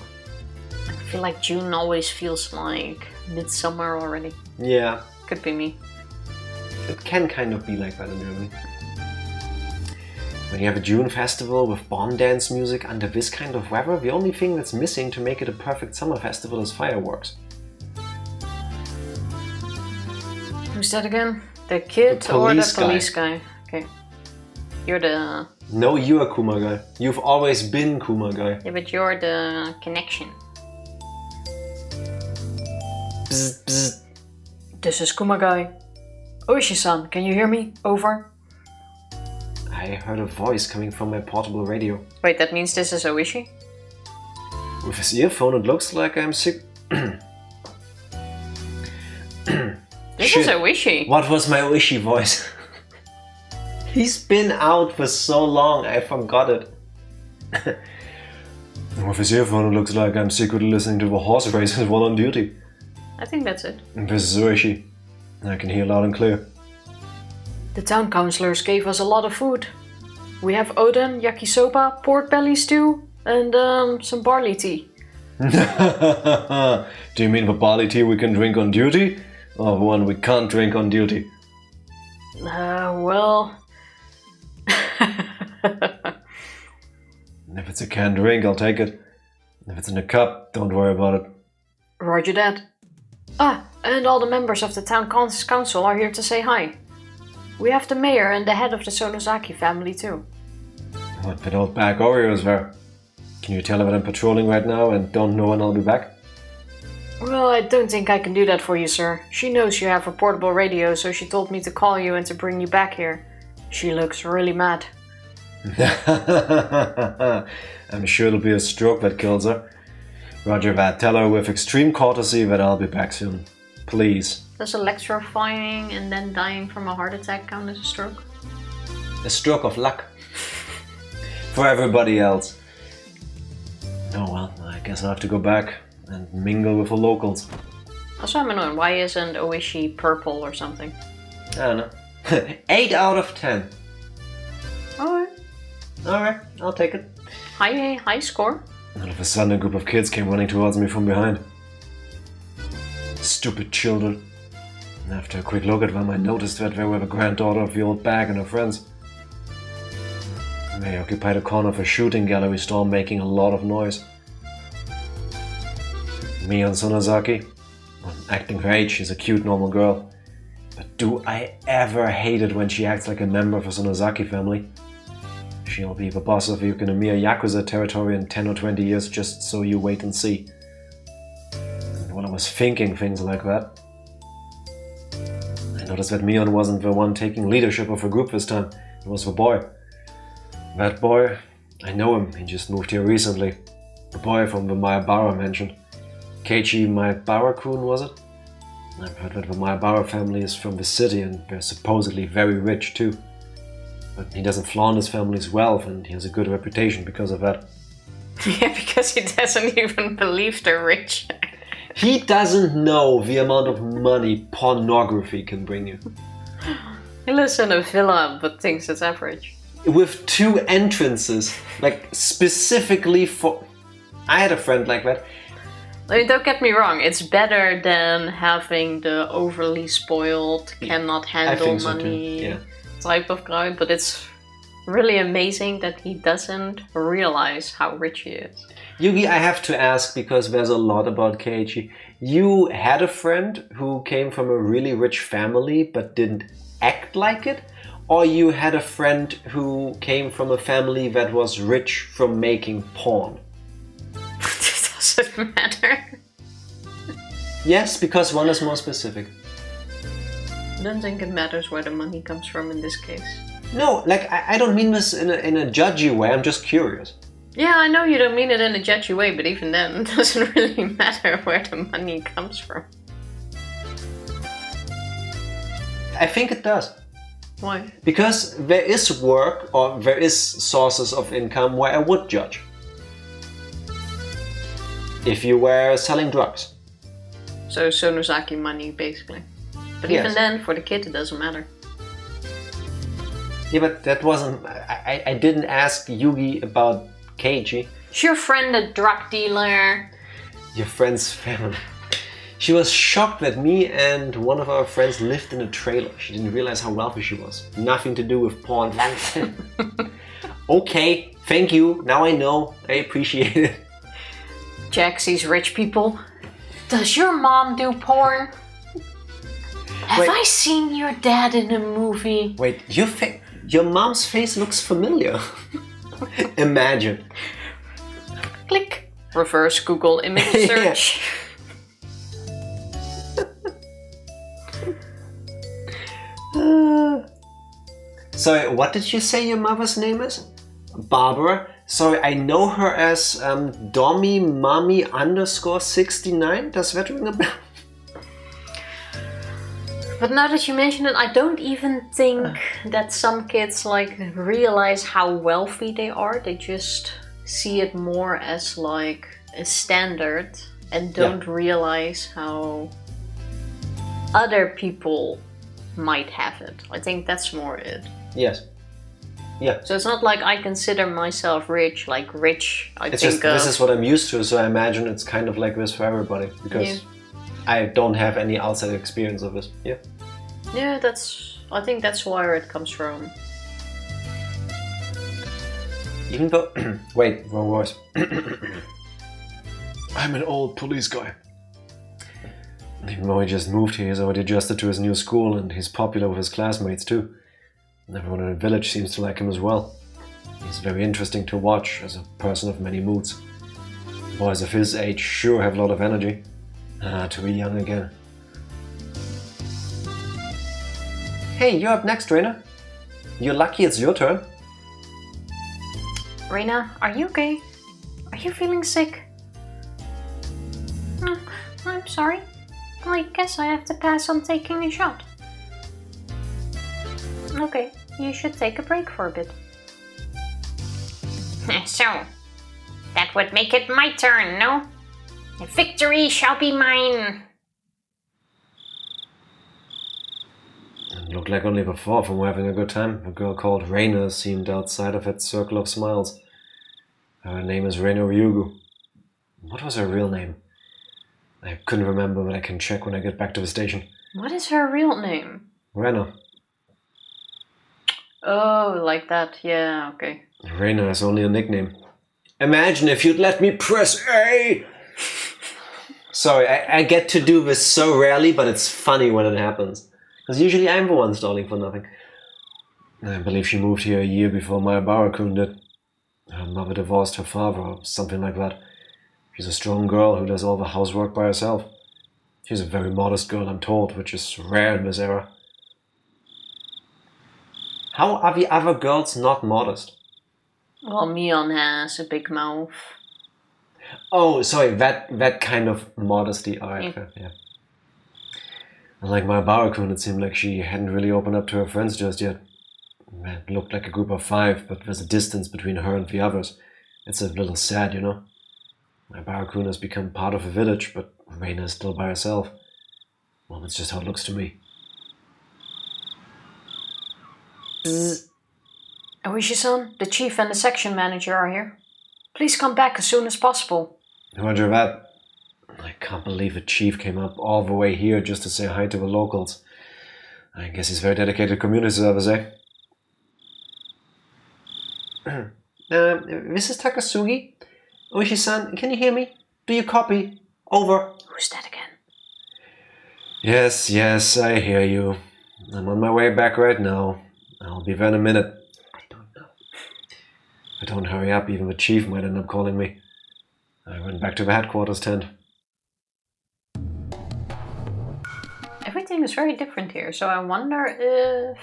I feel like June always feels like midsummer already. Yeah. Could be me. It can kind of be like that in Germany. When you have a June festival with bon dance music under this kind of weather, the only thing that's missing to make it a perfect summer festival is fireworks. Who's that again? The kid or the police guy? Okay. You're the... No, you're a Kuma guy. You've always been Kuma guy. Yeah, but you're the connection. bzz, bzz. This is Kumagai. Ooishi-san, can you hear me? Over. I heard a voice coming from my portable radio. Wait, that means this is Ooishi? With his earphone, it looks like I'm sick. This is Ooishi. What was my ooishi voice? He's been out for so long, I forgot it. With his earphone, it looks like I'm secretly listening to the horse races while on duty. I think that's it. This is Ooishi. I can hear loud and clear. The town councillors gave us a lot of food. We have oden, yakisoba, pork belly stew, and some barley tea. Do you mean the barley tea we can drink on duty? Or the one we can't drink on duty? Well... If it's a canned drink, I'll take it. If it's in a cup, don't worry about it. Roger that. Ah, and all the members of the town council are here to say hi. We have the mayor and the head of the Sonozaki family too. What, that old bag Oreo is there? Can you tell her that I'm patrolling right now and don't know when I'll be back? Well, I don't think I can do that for you, sir. She knows you have a portable radio, so she told me to call you and to bring you back here. She looks really mad. I'm sure it'll be a stroke that kills her. Roger that. Tell her with extreme courtesy that I'll be back soon. Please. Does electrifying and then dying from a heart attack count as a stroke? A stroke of luck. For everybody else. Oh well, I guess I'll have to go back and mingle with the locals. Also, I'm annoyed. Why isn't Ooishi purple or something? I don't know. 8 out of 10. Alright, I'll take it. High score. All of a sudden, a group of kids came running towards me from behind. Stupid children. And after a quick look at them, I noticed that they were the granddaughter of the old bag and her friends. They occupied a corner of a shooting gallery stall, making a lot of noise. Me on Sonozaki, acting her age, she's a cute normal girl. But do I ever hate it when she acts like a member of a Sonozaki family. She'll be the boss of Yukinomiya Yakuza territory in 10 or 20 years, just so you wait and see. And while I was thinking things like that, I noticed that Mion wasn't the one taking leadership of the group this time. It was the boy. That boy, I know him, he just moved here recently. The boy from the Maebara mentioned. Keiichi Maebara-kun, was it? I've heard that the Maebara family is from the city and they're supposedly very rich too. But he doesn't flaunt his family's wealth and he has a good reputation because of that. Yeah, because he doesn't even believe they're rich. He doesn't know the amount of money pornography can bring you. He lives in a villa but thinks it's average. With 2 entrances, like specifically for... I had a friend like that. I mean, don't get me wrong, it's better than having the overly spoiled, cannot handle money type of guy, but it's really amazing that he doesn't realize how rich he is. Yugi, I have to ask, because there's a lot about Keiichi. You had a friend who came from a really rich family but didn't act like it? Or you had a friend who came from a family that was rich from making porn? Does it matter? Yes, because one is more specific. I don't think it matters where the money comes from in this case. No, like, I don't mean this in a judgy way, I'm just curious. Yeah, I know you don't mean it in a judgy way, but even then, it doesn't really matter where the money comes from. I think it does. Why? Because there is work, or there is sources of income where I would judge. If you were selling drugs. So Sonozaki money, basically. But Yes. even then, for the kid, it doesn't matter. Yeah, but that wasn't... I didn't ask Yugi about Keiichi. Is your friend a drug dealer? Your friend's family. She was shocked that me and one of our friends lived in a trailer. She didn't realize how wealthy she was. Nothing to do with porn. Okay, thank you. Now I know. I appreciate it. Jack sees rich people. Does your mom do porn? Have I seen your dad in a movie? Wait, your mom's face looks familiar. Imagine. Click. Reverse Google image search. So, what did you say your mother's name is? Barbara. So I know her as Dommy Mommy _69. Does that ring a bell? But now that you mention it, I don't even think that some kids like realize how wealthy they are. They just see it more as like a standard and don't realize how other people might have it. I think that's more it. Yes. Yeah. So it's not like I consider myself rich, like rich. This is what I'm used to, so I imagine it's kind of like this for everybody because I don't have any outside experience of this. Yeah. Yeah, I think that's where it comes from. Even though, wait, wrong voice. I'm an old police guy. Even though he just moved here, he's already adjusted to his new school and he's popular with his classmates too. Everyone in the village seems to like him as well. He's very interesting to watch as a person of many moods. Boys of his age sure have a lot of energy. To be young again. Hey, you're up next, Reina. You're lucky it's your turn. Reina, are you okay? Are you feeling sick? I'm sorry. I guess I have to pass on taking a shot. Okay, you should take a break for a bit. So, that would make it my turn, no? Victory shall be mine! It looked like only before from having a good time. A girl called Reina seemed outside of that circle of smiles. Her name is Reina Ryugu. What was her real name? I couldn't remember, but I can check when I get back to the station. What is her real name? Reina. Oh, like that. Yeah, okay. Reina is only a nickname. Imagine if you'd let me press A! Sorry, I get to do this so rarely, but it's funny when it happens. Because usually I'm the one stalling for nothing. I believe she moved here a year before Maebara-kun did. Her mother divorced her father or something like that. She's a strong girl who does all the housework by herself. She's a very modest girl, I'm told, which is rare in this era. How are the other girls not modest? Well, Mion has a big mouth. Oh, sorry, that kind of modesty. Alright, yeah. Like Maebara-kun, it seemed like she hadn't really opened up to her friends just yet. It looked like a group of 5, but there's a distance between her and the others. It's a little sad, you know? Maebara-kun has become part of the village, but Reina is still by herself. Well, that's just how it looks to me. Ooishi-san, the chief and the section manager are here. Please come back as soon as possible. Roger that. I can't believe the chief came up all the way here just to say hi to the locals. I guess he's very dedicated to community service, eh? This is Takasugi. Ooishi-san, can you hear me? Do you copy? Over. Who's that again? Yes, I hear you. I'm on my way back right now. I'll be there in a minute. I don't know. If I don't hurry up, even the chief might end up calling me. I went back to the headquarters tent. Everything is very different here, so I wonder if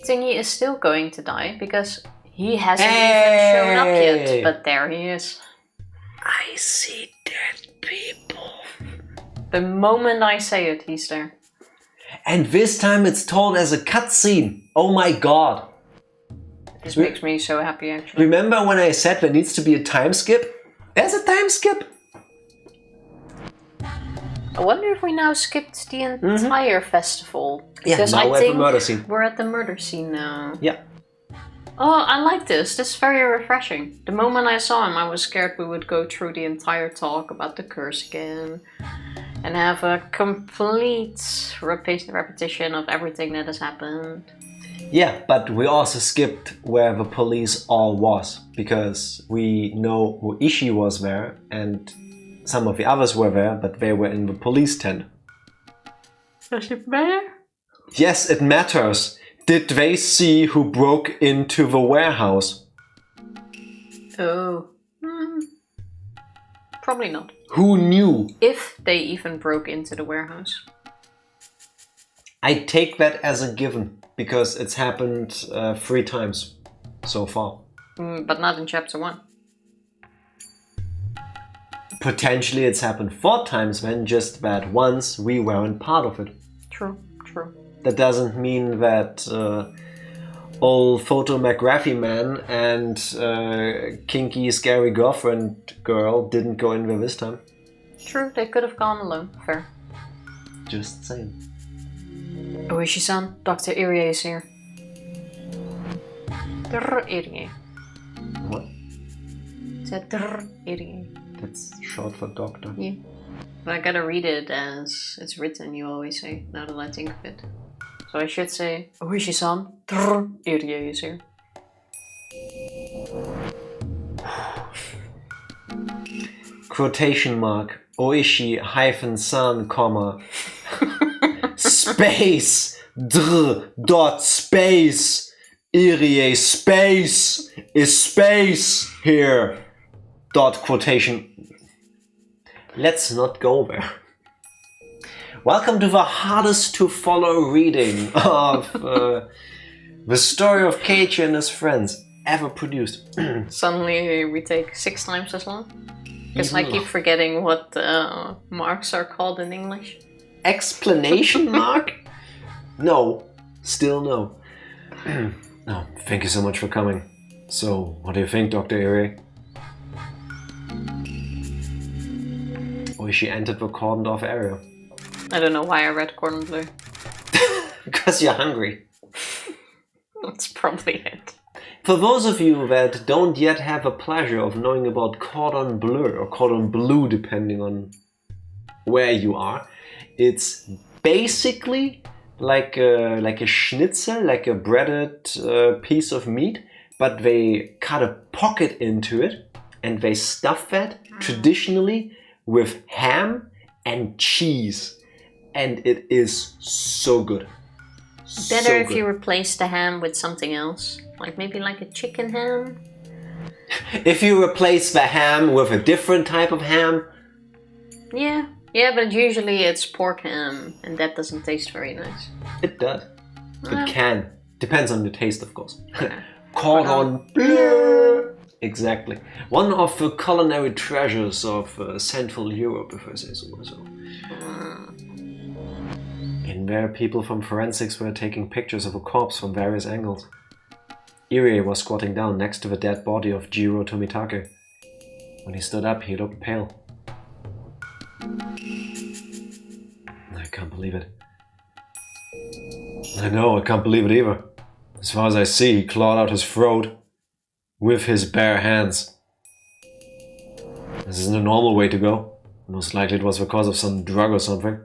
Thingy is still going to die, because he hasn't even shown up yet, but there he is. I see dead people. The moment I say it, he's there. And this time it's told as a cutscene. Oh my god. This makes me so happy, actually. Remember when I said there needs to be a time skip? There's a time skip. I wonder if we now skipped the entire festival. Because now we're at the murder scene. We're at the murder scene now. Yeah. Oh, I like this. This is very refreshing. The moment I saw him, I was scared we would go through the entire talk about the curse again. And have a complete repetition of everything that has happened. Yeah, but we also skipped where the police all was. Because we know ooishi was there and some of the others were there, but they were in the police tent. Does it matter? Yes, it matters. Did they see who broke into the warehouse? Oh. Probably not. Who knew? If they even broke into the warehouse. I take that as a given, because it's happened 3 times so far. But not in chapter 1. Potentially it's happened 4 times when just that once we weren't part of it. True. That doesn't mean that old photography man and kinky scary girlfriend girl didn't go in there this time. True, they could have gone alone. Fair. Just saying. Ooishi-san, Dr. Irie is here. Dr. Irie. What? Said Dr. Irie. That's short for doctor. Yeah. But I gotta read it as it's written, you always say, now that I think of it. So I should say, Ooishi-san, Dr. Irie is here. Quotation mark. Oishi-san, comma. Space. Dot space. Irie space. Is space here. Dot quotation. Let's not go there. Welcome to the hardest to follow reading of the story of Keiichi and his friends ever produced. Suddenly we take 6 times as long. Because I keep forgetting what marks are called in English. Explanation mark? No. Still no. No, thank you so much for coming. So, what do you think, Dr. Irie? Oishi entered the cordoned off area. I don't know why I read cordon bleu. Because you're hungry. That's probably it. For those of you that don't yet have the pleasure of knowing about cordon bleu, or cordon bleu depending on where you are, it's basically like a schnitzel, like a breaded piece of meat, but they cut a pocket into it and they stuff that traditionally with ham and cheese, and it is so good. Better if you replace the ham with something else, like maybe like a chicken ham. If you replace the ham with a different type of ham. Yeah, but usually it's pork ham, and that doesn't taste very nice. It does. It can. Depends on the taste, of course. Yeah. Cordon bleu. Exactly. One of the culinary treasures of Central Europe, if I say so myself. In there, people from forensics were taking pictures of a corpse from various angles. Irie was squatting down next to the dead body of Jiro Tomitake. When he stood up, he looked pale. I can't believe it. I know, I can't believe it either. As far as I see, he clawed out his throat with his bare hands. This isn't a normal way to go. Most likely it was because of some drug or something.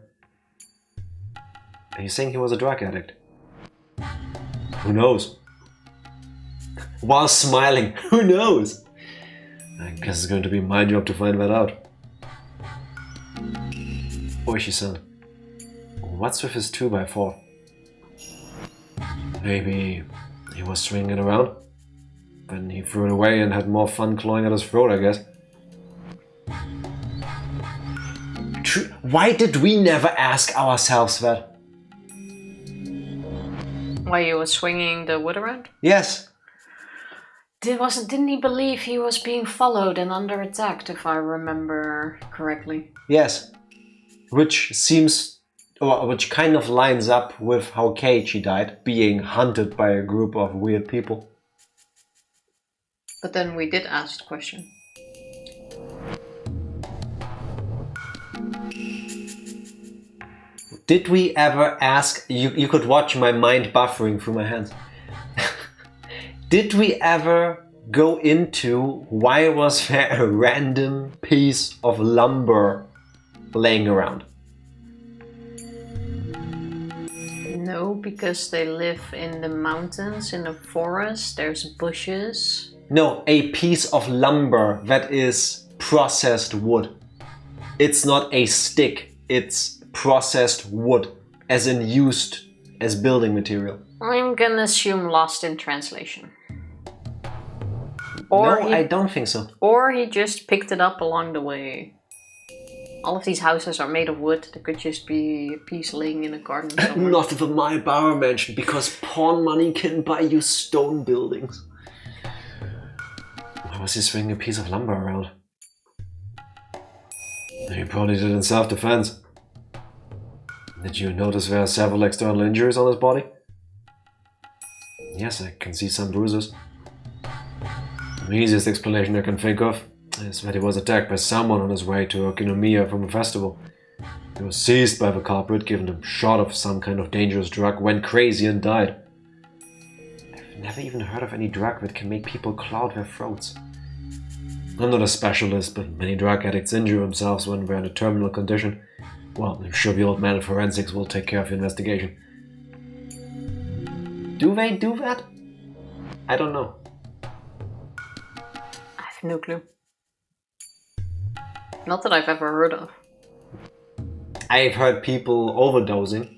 Are you saying he was a drug addict? Who knows? While smiling, who knows? I guess it's going to be my job to find that out. Oyashiro-sama, what's with his 2x4? Maybe he was swinging it around? Then he threw it away and had more fun clawing at his throat, I guess. Why did we never ask ourselves that? Why he was swinging the wood around? Yes. Didn't he believe he was being followed and under attack, if I remember correctly? Yes. Which kind of lines up with how Keiichi died, being hunted by a group of weird people. But then we did ask the question. Did we ever ask... You could watch my mind buffering through my hands. Did we ever go into why was there a random piece of lumber laying around? No, because they live in the mountains, in the forest, there's bushes. No, a piece of lumber that is processed wood. It's not a stick, it's processed wood, as in used as building material. I'm gonna assume lost in translation. I don't think so. Or he just picked it up along the way. All of these houses are made of wood. There could just be a piece laying in a garden somewhere. Not the Maebara mansion, because pawn money can buy you stone buildings. Why was he swinging a piece of lumber around? He probably did it in self-defense. Did you notice there are several external injuries on his body? Yes, I can see some bruises. The easiest explanation I can think of is that he was attacked by someone on his way to Okinonomiya from a festival. He was seized by the culprit, given a shot of some kind of dangerous drug, went crazy and died. I've never even heard of any drug that can make people cloud their throats. I'm not a specialist, but many drug addicts injure themselves when they're in a terminal condition. Well, I'm sure the old man of forensics will take care of the investigation. Do they do that? I don't know. I have no clue. Not that I've ever heard of. I've heard people overdosing,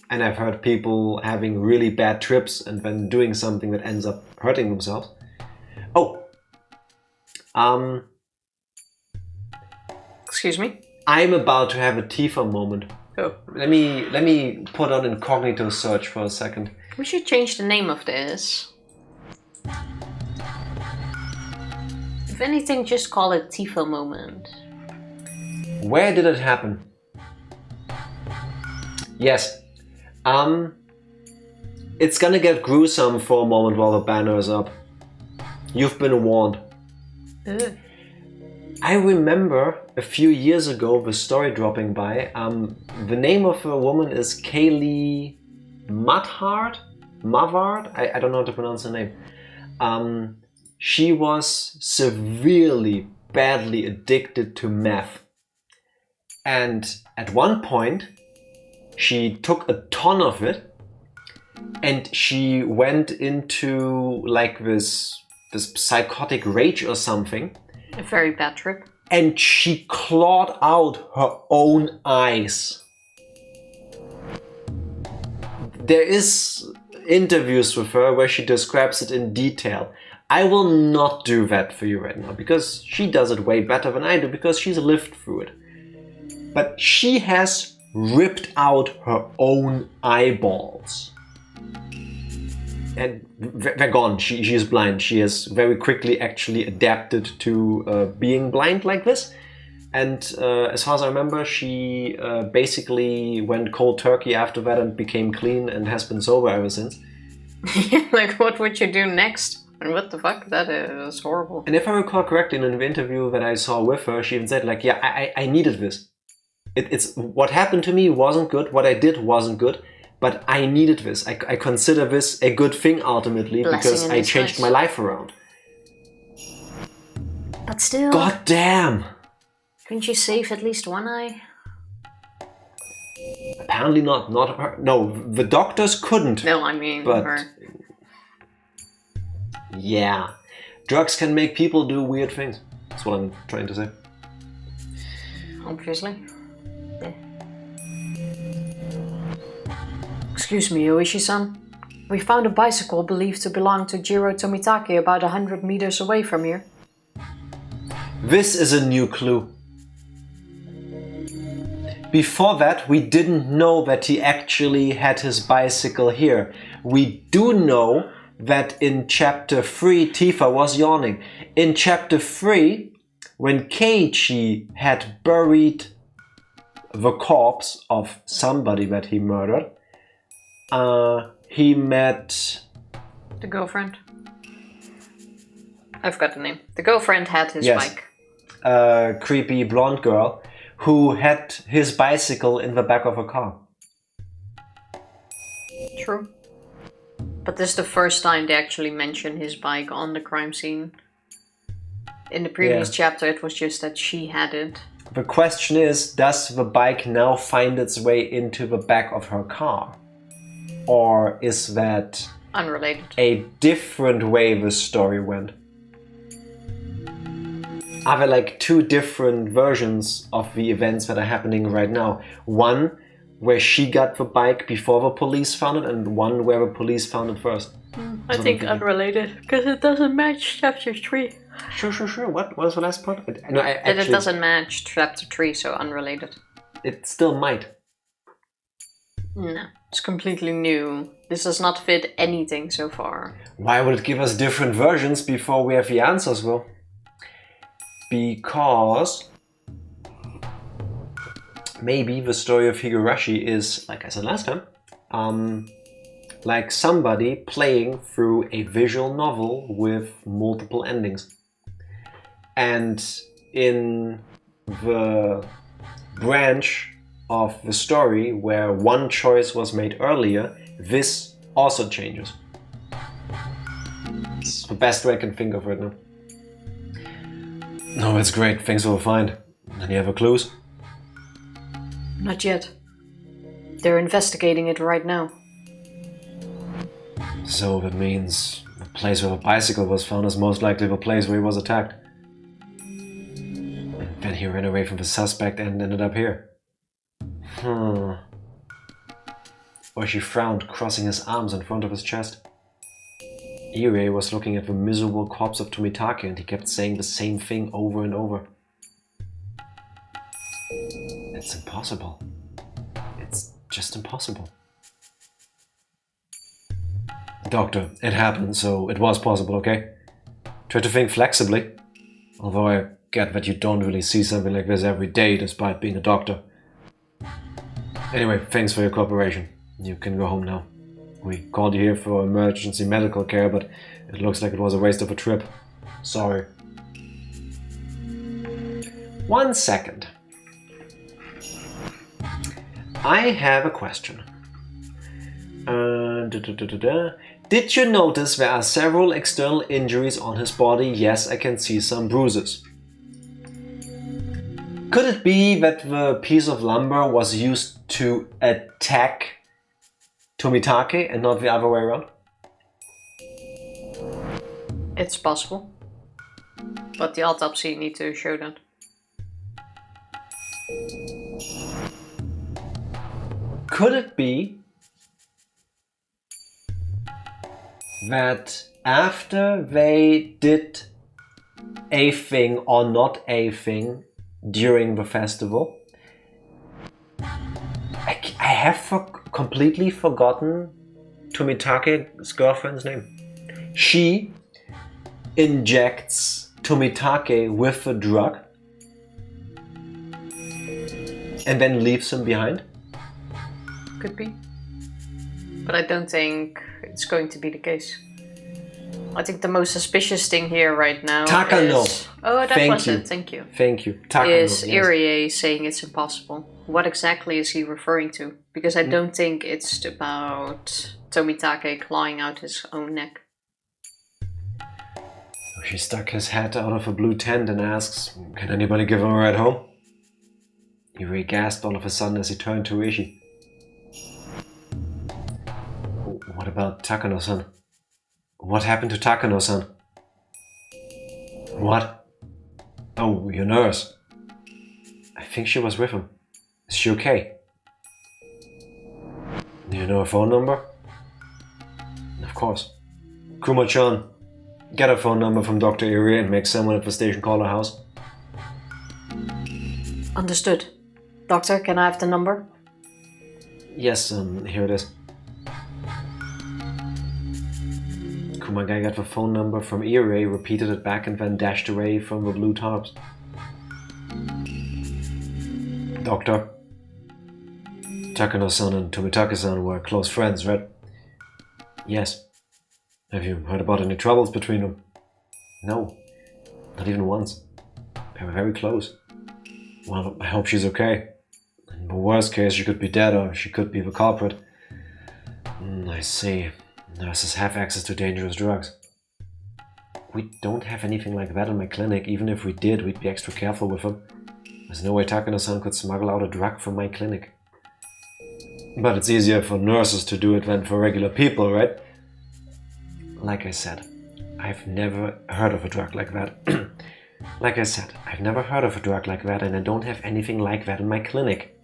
and I've heard people having really bad trips and then doing something that ends up hurting themselves. Oh! Excuse me? I'm about to have a Tifa moment. Oh. Let me put on incognito search for a second. We should change the name of this. If anything, just call it Tifa moment. Where did it happen? Yes. It's gonna get gruesome for a moment while the banner is up. You've been warned. Ugh. I remember a few years ago the story dropping by. The name of the woman is Keiichi Maebara? I don't know how to pronounce her name. She was severely, badly addicted to meth. And at one point, she took a ton of it and she went into like this psychotic rage or something. A very bad trip. And she clawed out her own eyes. There is interviews with her where she describes it in detail. I will not do that for you right now because she does it way better than I do because she's lived through it. But she has ripped out her own eyeballs. And they're gone. She is blind. She has very quickly actually adapted to being blind like this. And as far as I remember, she basically went cold turkey after that and became clean and has been sober ever since. Like, what would you do next? And what the fuck? That is horrible. And if I recall correctly, in the interview that I saw with her, she even said, like, yeah, I needed this. It's what happened to me wasn't good. What I did wasn't good. But I needed this. I consider this a good thing ultimately because I changed my life around. But still... God damn! Couldn't you save at least one eye? Apparently not. Not her. No, the doctors couldn't. No, I mean but her. Yeah. Drugs can make people do weird things. That's what I'm trying to say. Obviously. Yeah. Excuse me, ooishi-san. We found a bicycle believed to belong to Jiro Tomitake about 100 meters away from here. This is a new clue. Before that, we didn't know that he actually had his bicycle here. We do know that in chapter 3, Tifa was yawning. In chapter 3, when Keiichi had buried the corpse of somebody that he murdered, he met... The girlfriend. I've got the name. The girlfriend had his bike. A creepy blonde girl who had his bicycle in the back of a car. True. But this is the first time they actually mention his bike on the crime scene. In the previous chapter it was just that she had it. The question is, does the bike now find its way into the back of her car? Or is that unrelated? A different way the story went? Are there like two different versions of the events that are happening right now? One where she got the bike before the police found it, and one where the police found it first. I think unrelated, because it doesn't match chapter 3. Sure. What was the last part? No, It doesn't match chapter 3, so unrelated. It still might. No, it's completely new. This does not fit anything so far. Why would it give us different versions before we have the answers, Will? Because maybe the story of Higurashi is, like I said last time, like somebody playing through a visual novel with multiple endings. And in the branch of the story where one choice was made earlier, this also changes. It's the best way I can think of right now. No, it's great. Things will find. Any other clues? Not yet. They're investigating it right now. So that means the place where the bicycle was found is most likely the place where he was attacked. And then he ran away from the suspect and ended up here. Or she frowned, crossing his arms in front of his chest. Irie was looking at the miserable corpse of Tomitake and he kept saying the same thing over and over. It's impossible. It's just impossible. Doctor, it happened, so it was possible, okay? Try to think flexibly. Although I get that you don't really see something like this every day despite being a doctor. Anyway, thanks for your cooperation. You can go home now. We called you here for emergency medical care, but it looks like it was a waste of a trip. Sorry. 1 second. I have a question. Did you notice there are several external injuries on his body? Yes, I can see some bruises. Could it be that the piece of lumber was used to attack Tomitake and not the other way around? It's possible. But the autopsy need to show that. Could it be that after they did a thing or not a thing during the festival, I have completely forgotten Tomitake's girlfriend's name. She injects Tomitake with the drug and then leaves him behind? Could be. But I don't think it's going to be the case. I think the most suspicious thing here right now Takano. is... Oh, that was it. Thank you. Thank you. Takano, Is Irie saying it's impossible. What exactly is he referring to? Because I don't think it's about Tomitake clawing out his own neck. She stuck his head out of a blue tent and asks, "Can anybody give him a ride home?" Irie gasped all of a sudden as he turned to Ooishi. What about Takano-san? What happened to Takano-san? What? Oh, your nurse. I think she was with him. Is she okay? Do you know her phone number? Of course. Kuma-chan, get a phone number from Dr. Irie and make someone at the station call her house. Understood. Doctor, can I have the number? Yes, here it is. Kumagai got the phone number from Irie, repeated it back, and then dashed away from the blue tarps. Doctor, Takano-san and Tomitake-san were close friends, right? Yes. Have you heard about any troubles between them? No, not even once. They were very close. Well, I hope she's okay. In the worst case, she could be dead or she could be the culprit. I see. Nurses have access to dangerous drugs. We don't have anything like that in my clinic. Even if we did, we'd be extra careful with them. There's no way Takano-san could smuggle out a drug from my clinic. But it's easier for nurses to do it than for regular people, right? Like I said, I've never heard of a drug like that. Like I said, I've never heard of a drug like that, and I don't have anything like that in my clinic.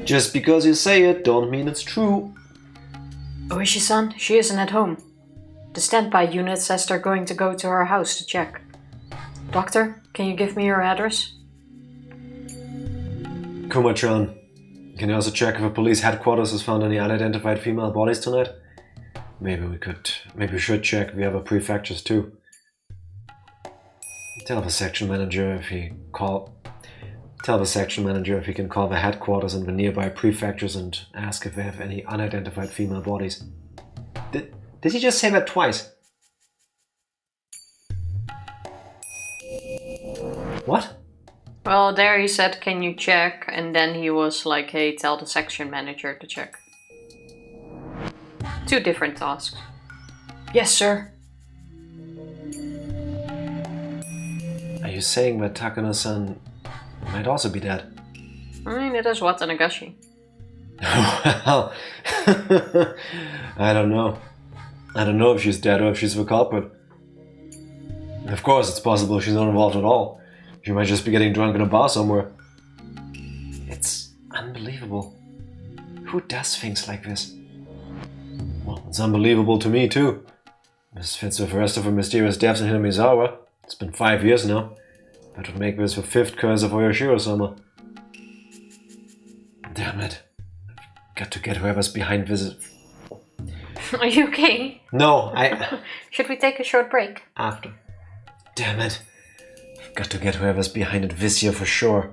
Just because you say it, don't mean it's true. Ooishi-san, she isn't at home. The standby unit says they're going to go to her house to check. Doctor, can you give me her address? Kuma-chan, can you also check if a police headquarters has found any unidentified female bodies tonight? Maybe we should check the other prefectures too. Tell the section manager if he can call the headquarters in the nearby prefectures and ask if they have any unidentified female bodies. Did he just say that twice? What? Well, there he said, can you check? And then he was like, hey, tell the section manager to check. 2 different tasks. Yes, sir. Are you saying that Takano-san might also be dead? I mean, it is Watanagashi. Well, I don't know. I don't know if she's dead or if she's the culprit. Of course, it's possible she's not involved at all. She might just be getting drunk in a bar somewhere. It's unbelievable. Who does things like this? Well, it's unbelievable to me too. This fits with the rest of the mysterious deaths in Hinamizawa. It's been 5 years now. That would make this the 5th curse of oyashiro-sama. Damn it. I've got to get whoever's behind this. Are you okay? No, Should we take a short break? After. Damn it. I've got to get whoever's behind it this year for sure.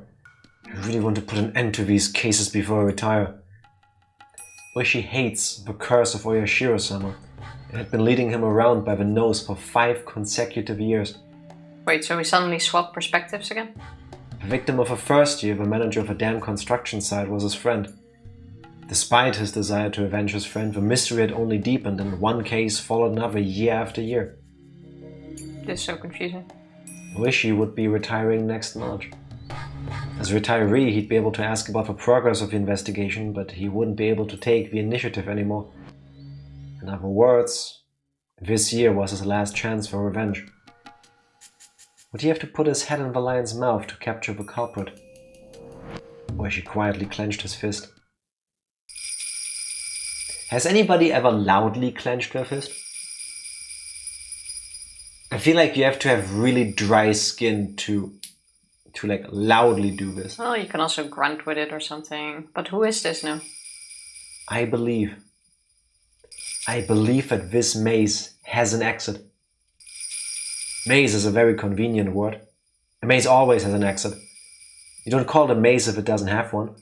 I really want to put an end to these cases before I retire. Oishi hates the curse of oyashiro-sama. It had been leading him around by the nose for 5 consecutive years. Wait, so we suddenly swap perspectives again? The victim of a first year, the manager of a dam construction site, was his friend. Despite his desire to avenge his friend, the mystery had only deepened and one case followed another year after year. This is so confusing. Oishi would be retiring next March. As a retiree, he'd be able to ask about the progress of the investigation, but he wouldn't be able to take the initiative anymore. In other words, this year was his last chance for revenge. Would he have to put his head in the lion's mouth to capture the culprit? Oishi quietly clenched his fist. Has anybody ever loudly clenched their fist? I feel like you have to have really dry skin to like loudly do this. Well, you can also grunt with it or something. But who is this now? I believe that this maze has an exit. Maze is a very convenient word. A maze always has an exit. You don't call it a maze if it doesn't have one.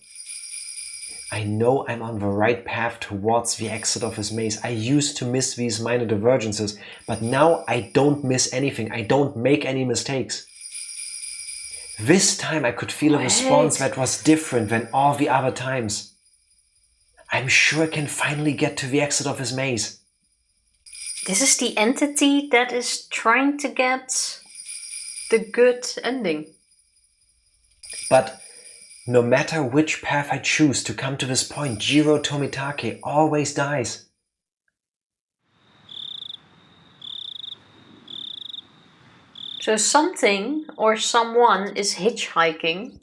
I know I'm on the right path towards the exit of this maze. I used to miss these minor divergences, but now I don't miss anything. I don't make any mistakes. This time I could feel a response that was different than all the other times. I'm sure I can finally get to the exit of this maze. This is the entity that is trying to get the good ending. But no matter which path I choose to come to this point, Jiro Tomitake always dies. So something or someone is hitchhiking.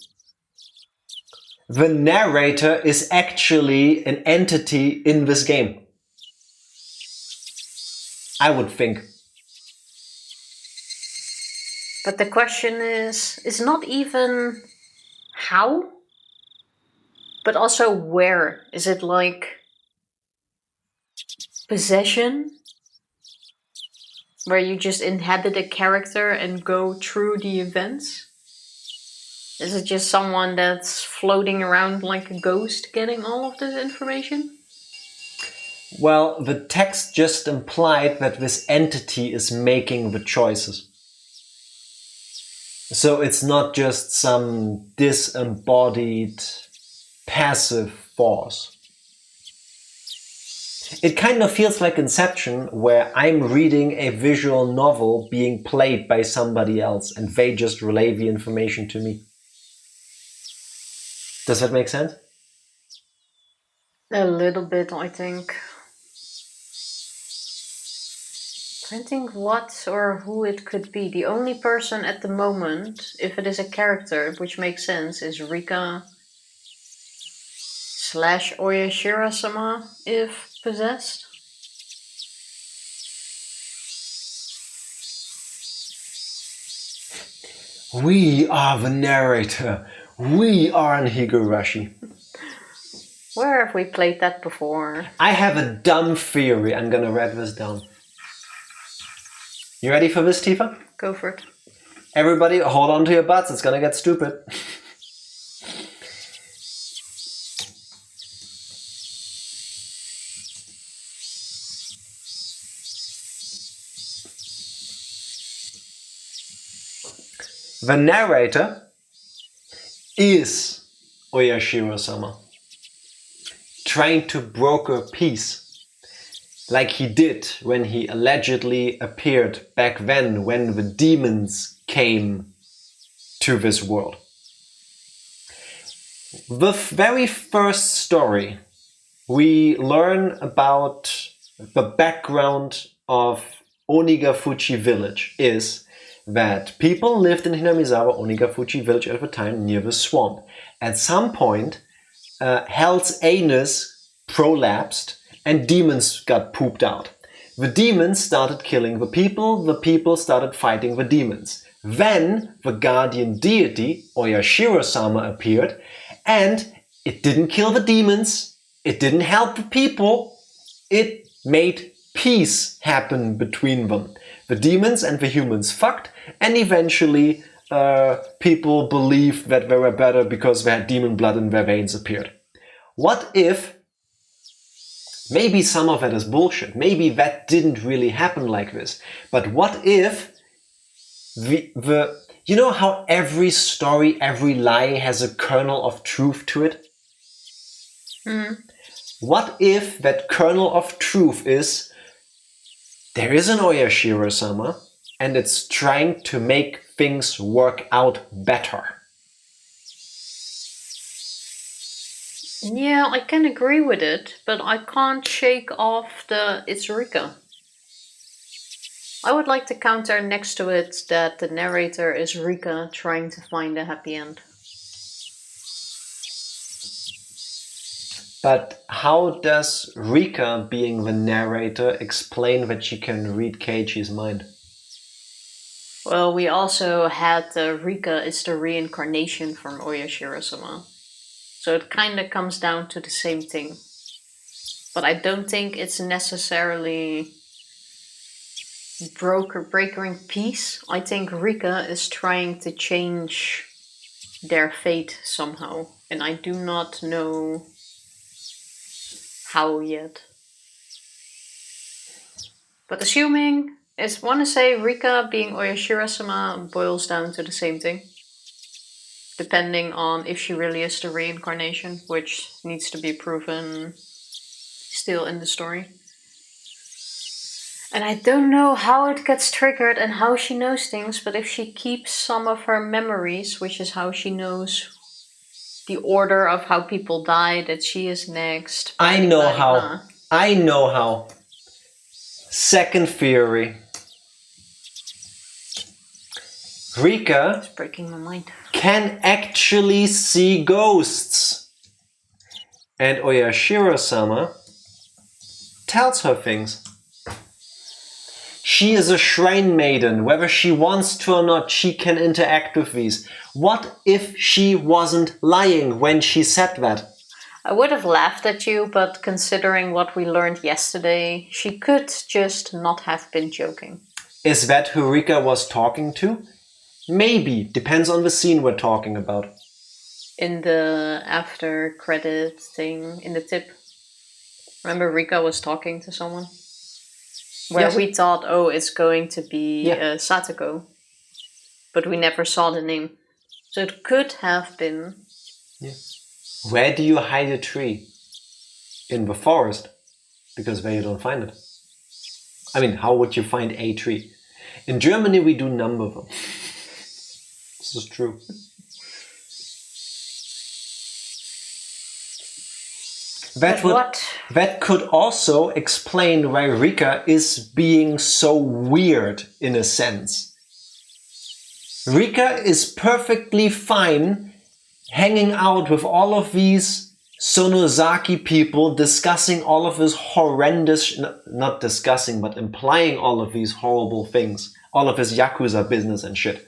The narrator is actually an entity in this game. I would think. But the question is not even how, but also where. Is it like possession? Where you just inhabit a character and go through the events? Is it just someone that's floating around like a ghost getting all of this information? Well, the text just implied that this entity is making the choices. So it's not just some disembodied passive force. It kind of feels like Inception, where I'm reading a visual novel being played by somebody else and they just relay the information to me. Does that make sense? A little bit, I think. I think what or who it could be. The only person at the moment, if it is a character, which makes sense, is Rika Slash oyashiro-sama if possessed. We are the narrator. We are an Higurashi. Where have we played that before? I have a dumb theory. I'm gonna write this down. You ready for this, Tifa? Go for it. Everybody, hold on to your butts. It's gonna get stupid. The narrator is Oyashiro-sama, trying to broker peace, like he did when he allegedly appeared back then when the demons came to this world. The very first story, we learn about the background of Onigafuchi village is that people lived in Hinamizawa, Onigafuchi village at the time, near the swamp. At some point, Hell's anus prolapsed and demons got pooped out. The demons started killing the people started fighting the demons. Then the guardian deity, Oyashiro-sama, appeared, and it didn't kill the demons, it didn't help the people, it made peace happen between them. The demons and the humans fucked, and eventually people believed that they were better because they had demon blood in their veins appeared. What if, maybe some of that is bullshit, maybe that didn't really happen like this, but what if you know how every story, every lie has a kernel of truth to it? What if that kernel of truth is there is an Oyashiro-sama and it's trying to make things work out better? Yeah, I can agree with it, but I can't shake off the it's Rika. I would like to counter next to it that the narrator is Rika trying to find a happy end. But how does Rika, being the narrator, explain that she can read Keiichi's mind? Well, we also had Rika is the reincarnation from Oyashiro-sama. So it kind of comes down to the same thing. But I don't think it's necessarily breaking peace. I think Rika is trying to change their fate somehow. And I do not know how yet. But assuming, I want to say Rika being Oyashiro-sama boils down to the same thing. Depending on if she really is the reincarnation, which needs to be proven still in the story. And I don't know how it gets triggered and how she knows things, but if she keeps some of her memories, which is how she knows the order of how people die, that she is next. I know how. I know how. Second theory. Rika It's breaking my mind. can actually see ghosts. And Oyashiro-sama tells her things. She is a shrine maiden. Whether she wants to or not, she can interact with these. What if she wasn't lying when she said that? I would have laughed at you, but considering what we learned yesterday, she could just not have been joking. Is that who Rika was talking to? Maybe. Depends on the scene we're talking about. In the after credit thing, in the tip, remember Rika was talking to someone? Where Yes. we thought, oh, it's going to be Yeah. Satoko. But we never saw the name. So it could have been. Where do you hide a tree? In the forest. Because there you don't find it. I mean, how would you find a tree? In Germany we do number them. This is true. That could also explain why Rika is being so weird in a sense. Rika is perfectly fine hanging out with all of these Sonozaki people discussing all of this horrendous, not discussing, but implying all of these horrible things, all of this Yakuza business and shit.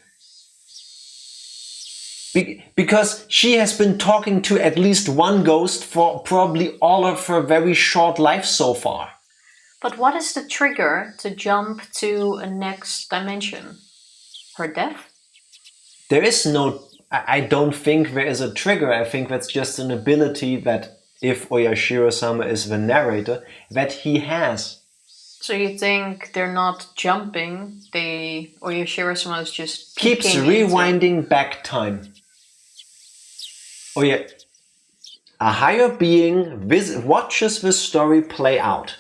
Because she has been talking to at least one ghost for probably all of her very short life so far. But what is the trigger to jump to a next dimension? Her death? There is no... I don't think there is a trigger. I think that's just an ability that, if Oyashiro-sama is the narrator, that he has. So you think they're not jumping, Oyashiro-sama is just... Keeps rewinding back time. Oh yeah. A higher being watches the story play out.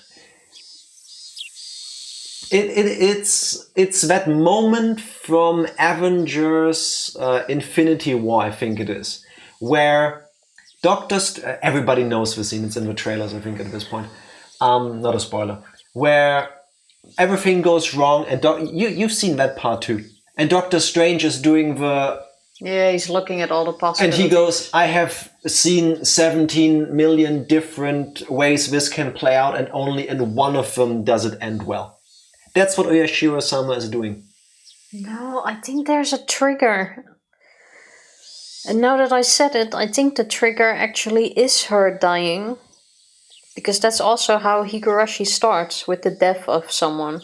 It's that moment from Avengers Infinity War, I think it is, where everybody knows the scene, it's in the trailers, I think, at this point. Not a spoiler. Where everything goes wrong, and you've seen that part too. And Doctor Strange is doing the... Yeah, he's looking at all the possibilities. And he goes, I have seen 17 million different ways this can play out, and only in one of them does it end well. That's what Oyashiro-sama is doing. No, I think there's a trigger. And now that I said it, I think the trigger actually is her dying. Because that's also how Higurashi starts, with the death of someone.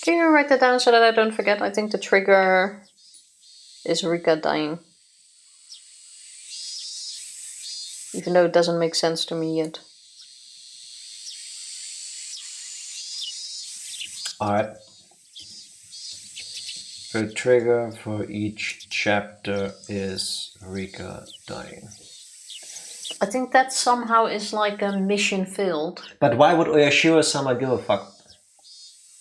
Can you write that down so that I don't forget? I think the trigger is Rika dying. Even though it doesn't make sense to me yet. Alright. The trigger for each chapter is Rika dying. I think that somehow is like a mission failed. But why would Oyashiro-sama give a fuck?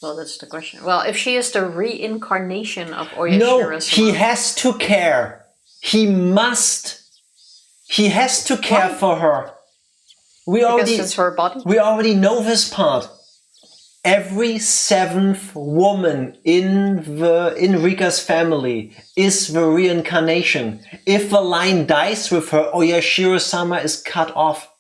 Well, that's the question. Well, if she is the reincarnation of Oyashiro-sama... No, he has to care. He must. He has to care for her. Because it's her body? We already know this part. Every seventh woman in Rika's family is the reincarnation. If the line dies with her, Oyashiro-sama is cut off.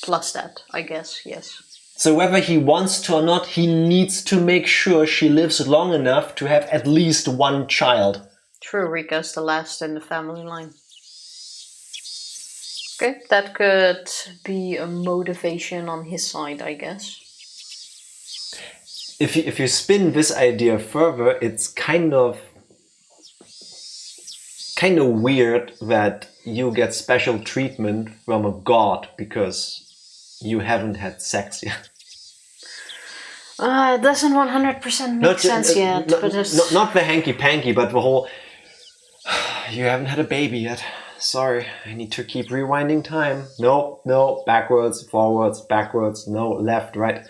Plus that, I guess, yes. So whether he wants to or not, he needs to make sure she lives long enough to have at least one child. True, Rika's the last in the family line. Okay, that could be a motivation on his side, I guess. If you spin this idea further, it's kind of weird that you get special treatment from a god because you haven't had sex yet. It doesn't 100% make sense yet. Not the hanky-panky, but the whole... You haven't had a baby yet. Sorry, I need to keep rewinding time. No, backwards, forwards, backwards, no, left, right.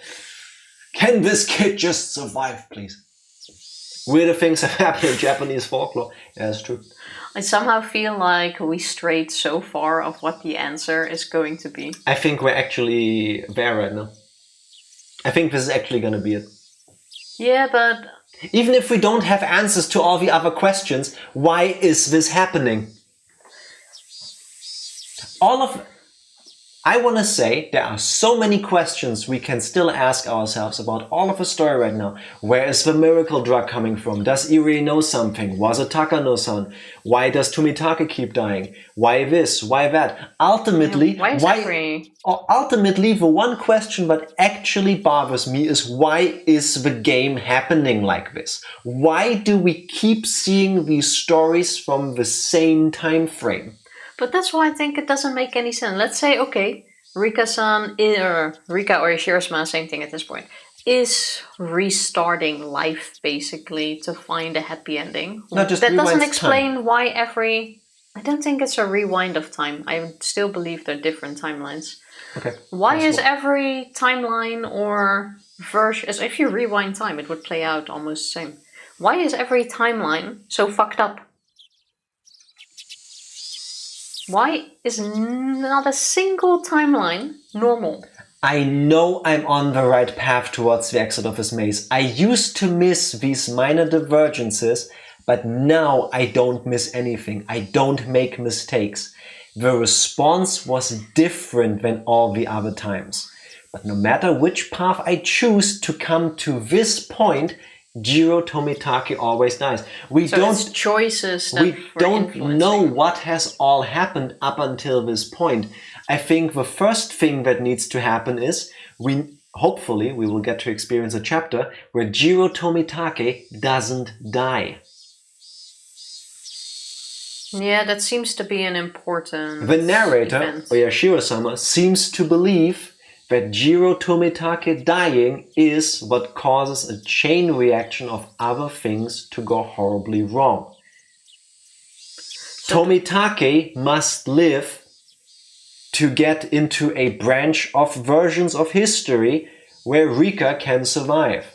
Can this kid just survive, please? Weirder things have happened in Japanese folklore. Yeah, that's true. I somehow feel like we strayed so far of what the answer is going to be. I think we're actually there right now. I think this is actually going to be it. Yeah, but... Even if we don't have answers to all the other questions, why is this happening? I want to say there are so many questions we can still ask ourselves about all of the story right now. Where is the miracle drug coming from? Does Irie know something? Was it Takano-san? Why does Tumitake keep dying? Why this? Why that? Ultimately, the one question that actually bothers me is, why is the game happening like this? Why do we keep seeing these stories from the same time frame? But that's why I think it doesn't make any sense. Let's say, okay, Rika-san, Rika or Shirosama, same thing at this point, is restarting life, basically, to find a happy ending. That doesn't explain why every... I don't think it's a rewind of time. I still believe they're different timelines. Okay. Why is every timeline or version... If you rewind time, it would play out almost the same. Why is every timeline so fucked up? Why is not a single timeline normal? I know I'm on the right path towards the exit of this maze. I used to miss these minor divergences but now I don't miss anything. I don't make mistakes. The response was different than all the other times. But no matter which path I choose to come to this point, Jiro Tomitake always dies. It's choices that we don't know what has all happened up until this point. I think the first thing that needs to happen is hopefully we will get to experience a chapter where Jiro Tomitake doesn't die. Yeah, that seems to be an important The narrator, event. Oyashiro-sama, seems to believe that Jiro Tomitake dying is what causes a chain reaction of other things to go horribly wrong. Tomitake must live to get into a branch of versions of history where Rika can survive.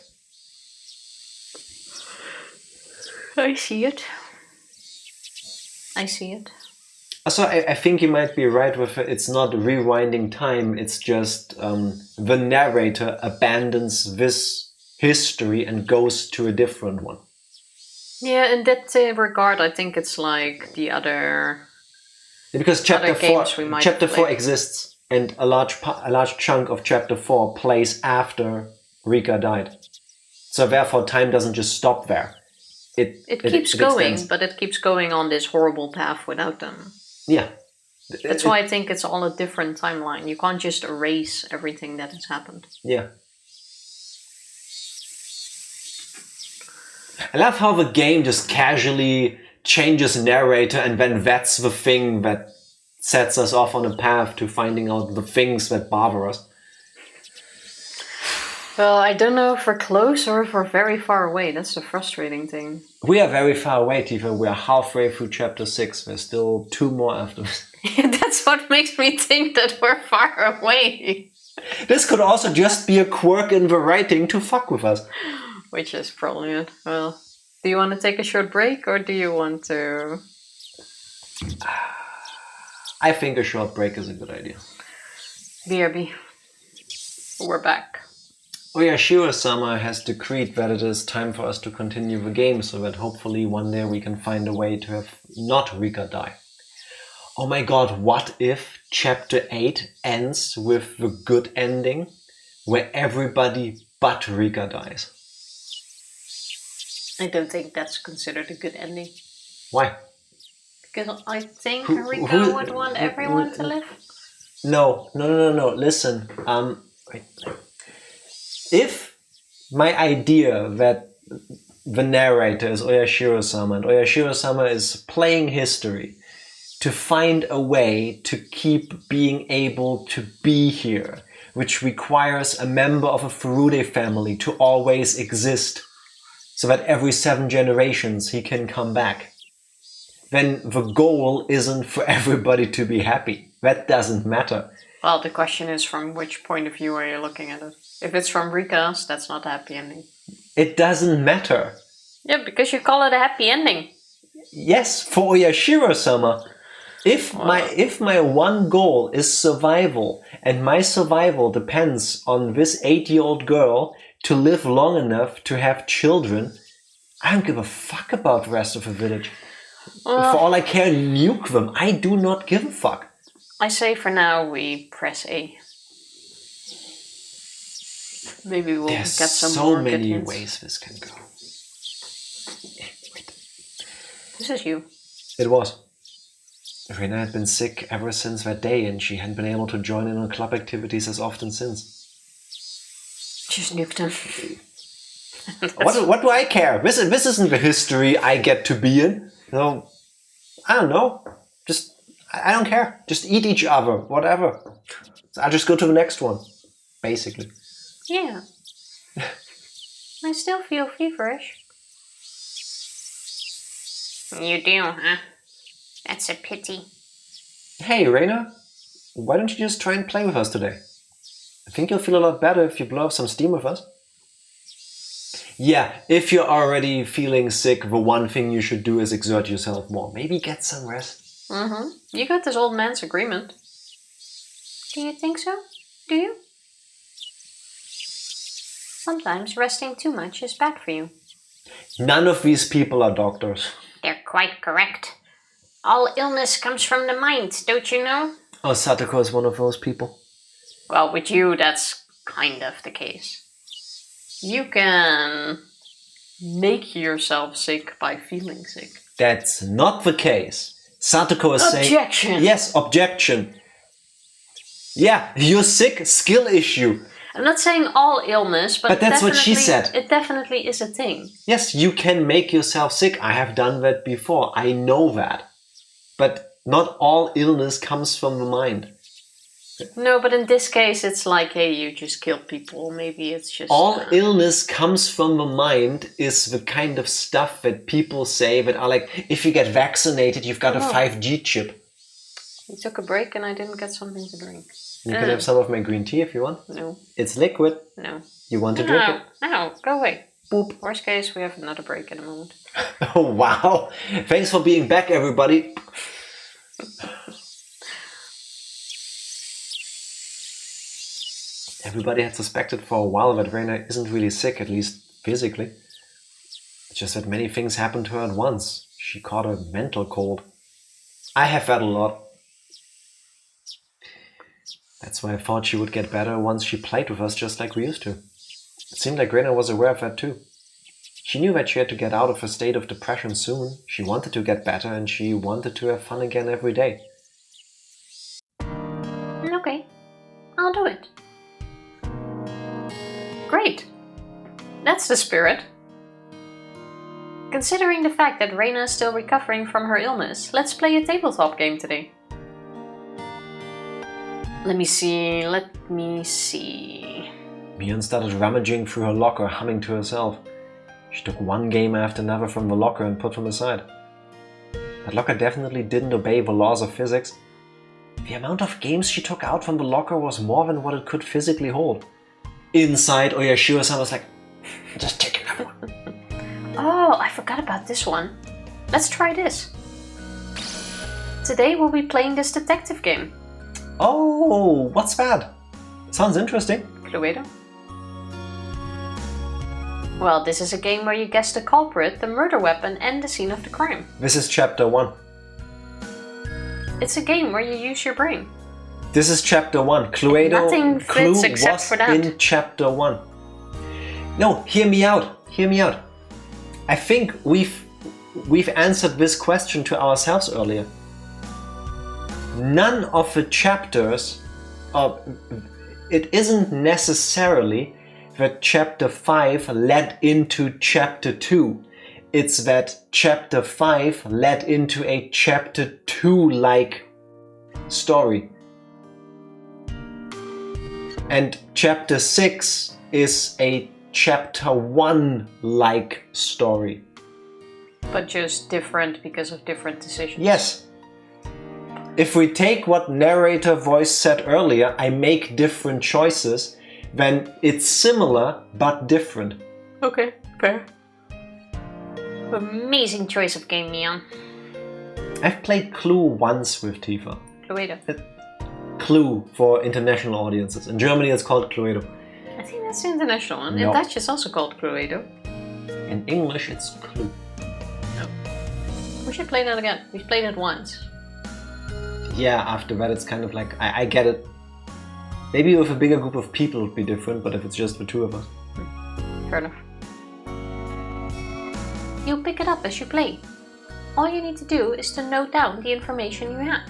I see it. I see it. So I think you might be right with it. It's not rewinding time. It's just the narrator abandons this history and goes to a different one. Yeah, in that regard, I think it's like the other. Because chapter four exists, and a large chunk of chapter 4 plays after Rika died. So therefore, time doesn't just stop there. It keeps going, but it keeps going on this horrible path without them. Yeah. That's why I think it's all a different timeline. You can't just erase everything that has happened. Yeah. I love how the game just casually changes narrator, and then that's the thing that sets us off on a path to finding out the things that bother us. Well, I don't know if we're close or if we're very far away. That's the frustrating thing. We are very far away, Tifa. We are halfway through chapter 6. There's still 2 more after this. That's what makes me think that we're far away. This could also just be a quirk in the writing to fuck with us. Which is probably it. Well, do you want to take a short break or do you want to... I think a short break is a good idea. BRB. We're back. Oyashiro-sama has decreed that it is time for us to continue the game, so that hopefully one day we can find a way to have not Rika die. Oh my god, what if chapter 8 ends with the good ending, where everybody but Rika dies? I don't think that's considered a good ending. Why? Because I think Rika would want everyone to live. No. Listen, wait. If my idea that the narrator is Oyashiro-sama and Oyashiro-sama is playing history to find a way to keep being able to be here, which requires a member of a Furude family to always exist, so that every 7 generations he can come back, then the goal isn't for everybody to be happy. That doesn't matter. Well, the question is from which point of view are you looking at it? If it's from Rika's, that's not a happy ending. It doesn't matter. Yeah, because you call it a happy ending. Yes, for Oyashiro-sama. If my one goal is survival, and my survival depends on this 8-year-old girl to live long enough to have children, I don't give a fuck about the rest of the village. For all I care, nuke them. I do not give a fuck. I say for now we press A. Maybe we'll get some more so many hints. ways this can go. Wait. This is you. It was. Rena had been sick ever since that day, and she hadn't been able to join in on club activities as often since. Just nuked him. What do I care? This isn't the history I get to be in. No, I don't know. I don't care. Just eat each other, whatever. I'll just go to the next one, basically. Yeah. I still feel feverish. You do, huh? That's a pity. Hey, Reina. Why don't you just try and play with us today? I think you'll feel a lot better if you blow off some steam with us. Yeah, if you're already feeling sick, the one thing you should do is exert yourself more. Maybe get some rest. Mm-hmm. You got this old man's agreement. Do you think so? Do you? Sometimes resting too much is bad for you. None of these people are doctors. They're quite correct. All illness comes from the mind, don't you know? Oh, Satoko is one of those people. Well, with you, that's kind of the case. You can make yourself sick by feeling sick. That's not the case. Satoko is saying... Objection! Yes, objection. Yeah, you're sick, skill issue. I'm not saying all illness, but that's what she said. It definitely is a thing. Yes, you can make yourself sick. I have done that before. I know that. But not all illness comes from the mind. No, but in this case, it's like, hey, you just killed people. Maybe it's just... All illness comes from the mind is the kind of stuff that people say that are like, if you get vaccinated, you've got a 5G chip. We took a break and I didn't get something to drink. You can have some of my green tea if you want. No. It's liquid. No. You want to drink it? No, go away. Boop. Worst case, we have another break in a moment. Oh, wow. Thanks for being back, everybody. Everybody had suspected for a while that Reina isn't really sick, at least physically. It's just that many things happened to her at once. She caught a mental cold. I have that a lot. That's why I thought she would get better once she played with us just like we used to. It seemed like Reina was aware of that too. She knew that she had to get out of her state of depression soon. She wanted to get better and she wanted to have fun again every day. Okay, I'll do it. Great. That's the spirit. Considering the fact that Reina is still recovering from her illness, let's play a tabletop game today. Let me see. Mion started rummaging through her locker, humming to herself. She took one game after another from the locker and put them aside. That locker definitely didn't obey the laws of physics. The amount of games she took out from the locker was more than what it could physically hold. Inside, oyashiro-sama was like, just take another one. Oh, I forgot about this one. Let's try this. Today we'll be playing this detective game. Oh, what's that? Sounds interesting. Cluedo? Well, this is a game where you guess the culprit, the murder weapon, and the scene of the crime. This is chapter 1. It's a game where you use your brain. This is chapter 1. Cluedo. Nothing fits Clue except was for that. in chapter 1. No, hear me out. Hear me out. I think we've answered this question to ourselves earlier. None of the chapters, it isn't necessarily that chapter 5 led into chapter 2. It's that chapter 5 led into a chapter 2-like story. And chapter 6 is a chapter 1-like story. But just different because of different decisions. Yes. If we take what narrator voice said earlier, I make different choices, then it's similar but different. Okay, fair. Amazing choice of game, Mion. I've played Clue once with Tifa. Cluedo. Clue for international audiences. In Germany it's called Cluedo. I think that's the international one. No. In Dutch it's also called Cluedo. In English it's Clue. We should play that again. We've played it once. Yeah, after that it's kind of like, I get it. Maybe with a bigger group of people it would be different, but if it's just the two of us. Fair enough. You'll pick it up as you play. All you need to do is to note down the information you have.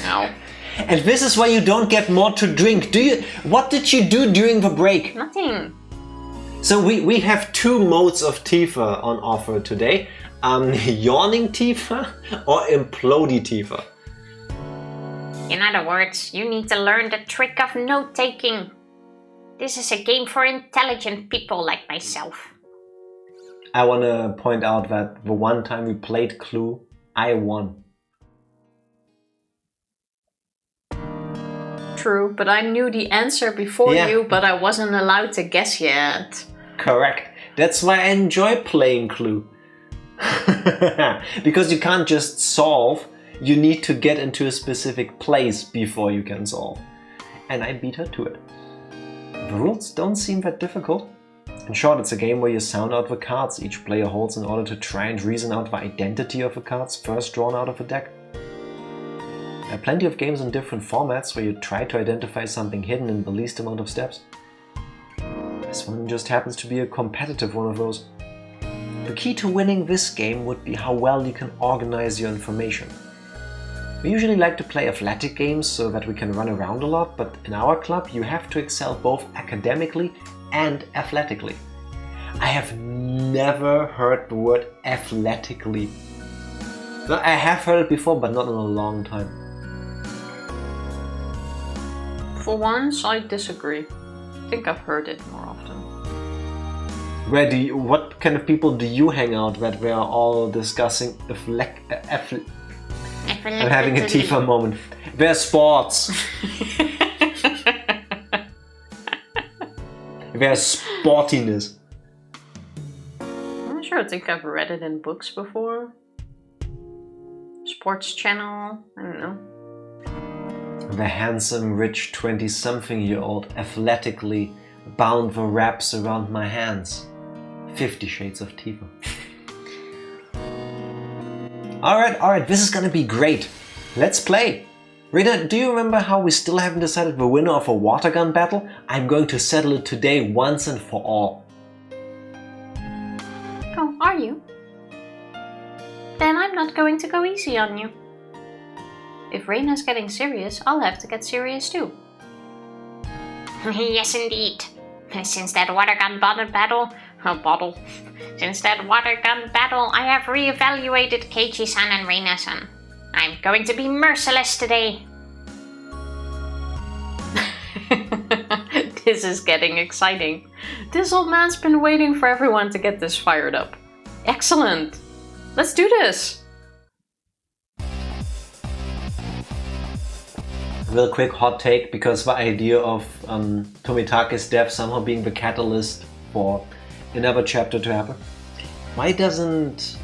No. And this is why you don't get more to drink. What did you do during the break? Nothing. So we have two modes of Tifa on offer today. Yawning Tifa or implodey Tifa. In other words, you need to learn the trick of note-taking. This is a game for intelligent people like myself. I want to point out that the one time we played Clue, I won. True, but I knew the answer before you, but I wasn't allowed to guess yet. Correct. That's why I enjoy playing Clue. Because you can't just solve, you need to get into a specific place before you can solve. And I beat her to it. The rules don't seem that difficult. In short, it's a game where you sound out the cards each player holds in order to try and reason out the identity of the cards first drawn out of a deck. There are plenty of games in different formats where you try to identify something hidden in the least amount of steps. This one just happens to be a competitive one of those. The key to winning this game would be how well you can organize your information. We usually like to play athletic games so that we can run around a lot, but in our club you have to excel both academically and athletically. I have never heard the word athletically. I have heard it before, but not in a long time. For once, I disagree. I think I've heard it more often. What kind of people do you hang out that we are all discussing I'm having a Tifa moment. They're sports. They're sportiness. I'm not sure, I think I've read it in books before. Sports channel, I don't know. The handsome, rich 20-something-year-old athletically bound the wraps around my hands. 50 Shades of Tifa. Alright, this is gonna be great. Let's play. Rita, do you remember how we still haven't decided the winner of a water gun battle? I'm going to settle it today once and for all. Oh, are you? Then I'm not going to go easy on you. If Reina's getting serious, I'll have to get serious too. Yes, indeed. Since that water gun battle, I have re-evaluated Keiichi-san and Reina-san. I'm going to be merciless today. This is getting exciting. This old man's been waiting for everyone to get this fired up. Excellent! Let's do this! Real quick hot take, because the idea of Tomitake's death somehow being the catalyst for another chapter to happen. Why doesn't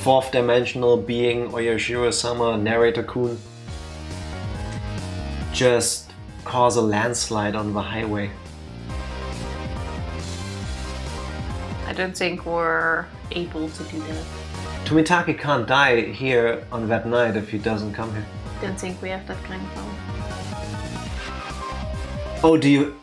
fourth dimensional being Oyashiro-sama, narrator-kun, just cause a landslide on the highway? I don't think we're able to do that. Tomitake can't die here on that night if he doesn't come here. Don't think we have that kind of power. Oh, do you...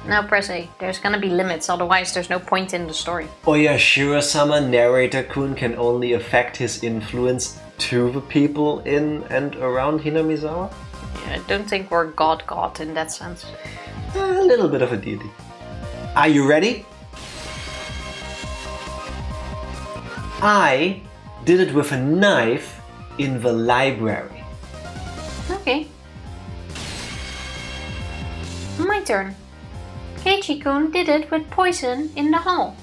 No, press A. There's gonna be limits, otherwise there's no point in the story. Oyashiro-sama, narrator-kun, can only affect his influence to the people in and around Hinamizawa? Yeah, I don't think we're God in that sense. A little bit of a deity. Are you ready? I did it with a knife in the library. Okay. My turn. Keiichi-kun did it with poison in the hall.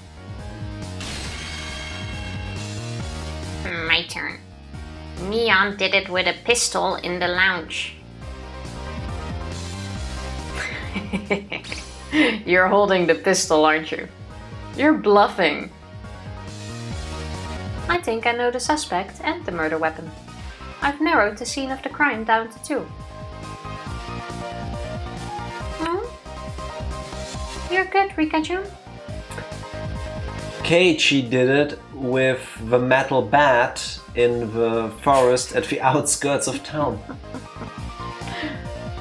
My turn. Neon did it with a pistol in the lounge. You're holding the pistol, aren't you? You're bluffing. I think I know the suspect and the murder weapon. I've narrowed the scene of the crime down to 2. You're good, Rika-jun. Keiichi did it with the metal bat in the forest at the outskirts of town.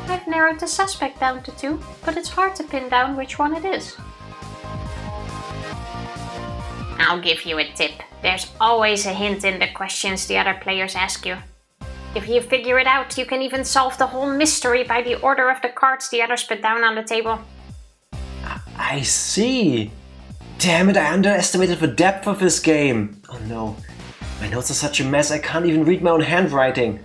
I've narrowed the suspect down to 2, but it's hard to pin down which one it is. I'll give you a tip. There's always a hint in the questions the other players ask you. If you figure it out, you can even solve the whole mystery by the order of the cards the others put down on the table. I see. Damn it, I underestimated the depth of this game. Oh no, my notes are such a mess, I can't even read my own handwriting.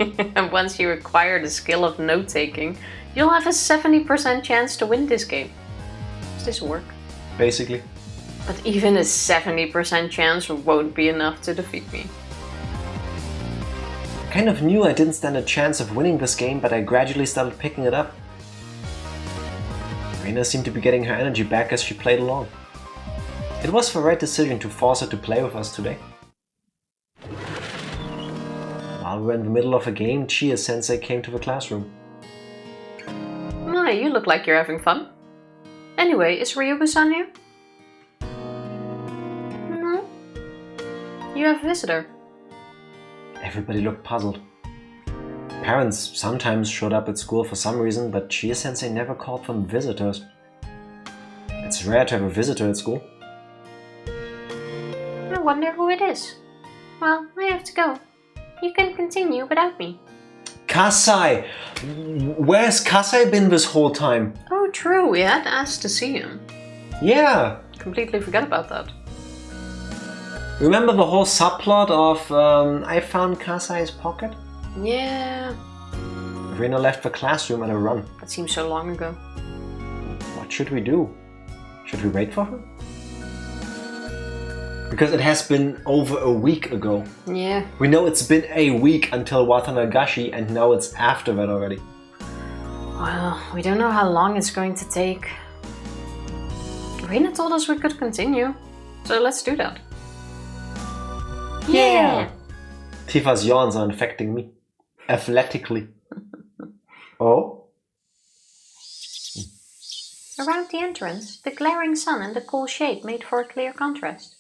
And once you acquire the skill of note-taking, you'll have a 70% chance to win this game. Does this work? Basically. But even a 70% chance won't be enough to defeat me. I kind of knew I didn't stand a chance of winning this game, but I gradually started picking it up. Reina seemed to be getting her energy back as she played along. It was the right decision to force her to play with us today. While we were in the middle of a game, Chie-sensei came to the classroom. Hi, you look like you're having fun. Anyway, is Ryugu-san here? No. You have a visitor. Everybody looked puzzled. Parents sometimes showed up at school for some reason, but Chie-sensei never called them visitors. It's rare to have a visitor at school. I wonder who it is. Well, I have to go. You can continue without me. Kasai! Where's Kasai been this whole time? Oh, true, we had asked to see him. Yeah! Completely forgot about that. Remember the whole subplot of I found Kasai's pocket? Yeah. Rena left the classroom at a run. That seems so long ago. What should we do? Should we wait for her? Because it has been over a week ago. Yeah. We know it's been a week until Watanagashi, and now it's after that already. Well, we don't know how long it's going to take. Rena told us we could continue, so let's do that. Yeah! Tifa's yawns are infecting me. Athletically. Oh? Around the entrance, the glaring sun and the cool shade made for a clear contrast.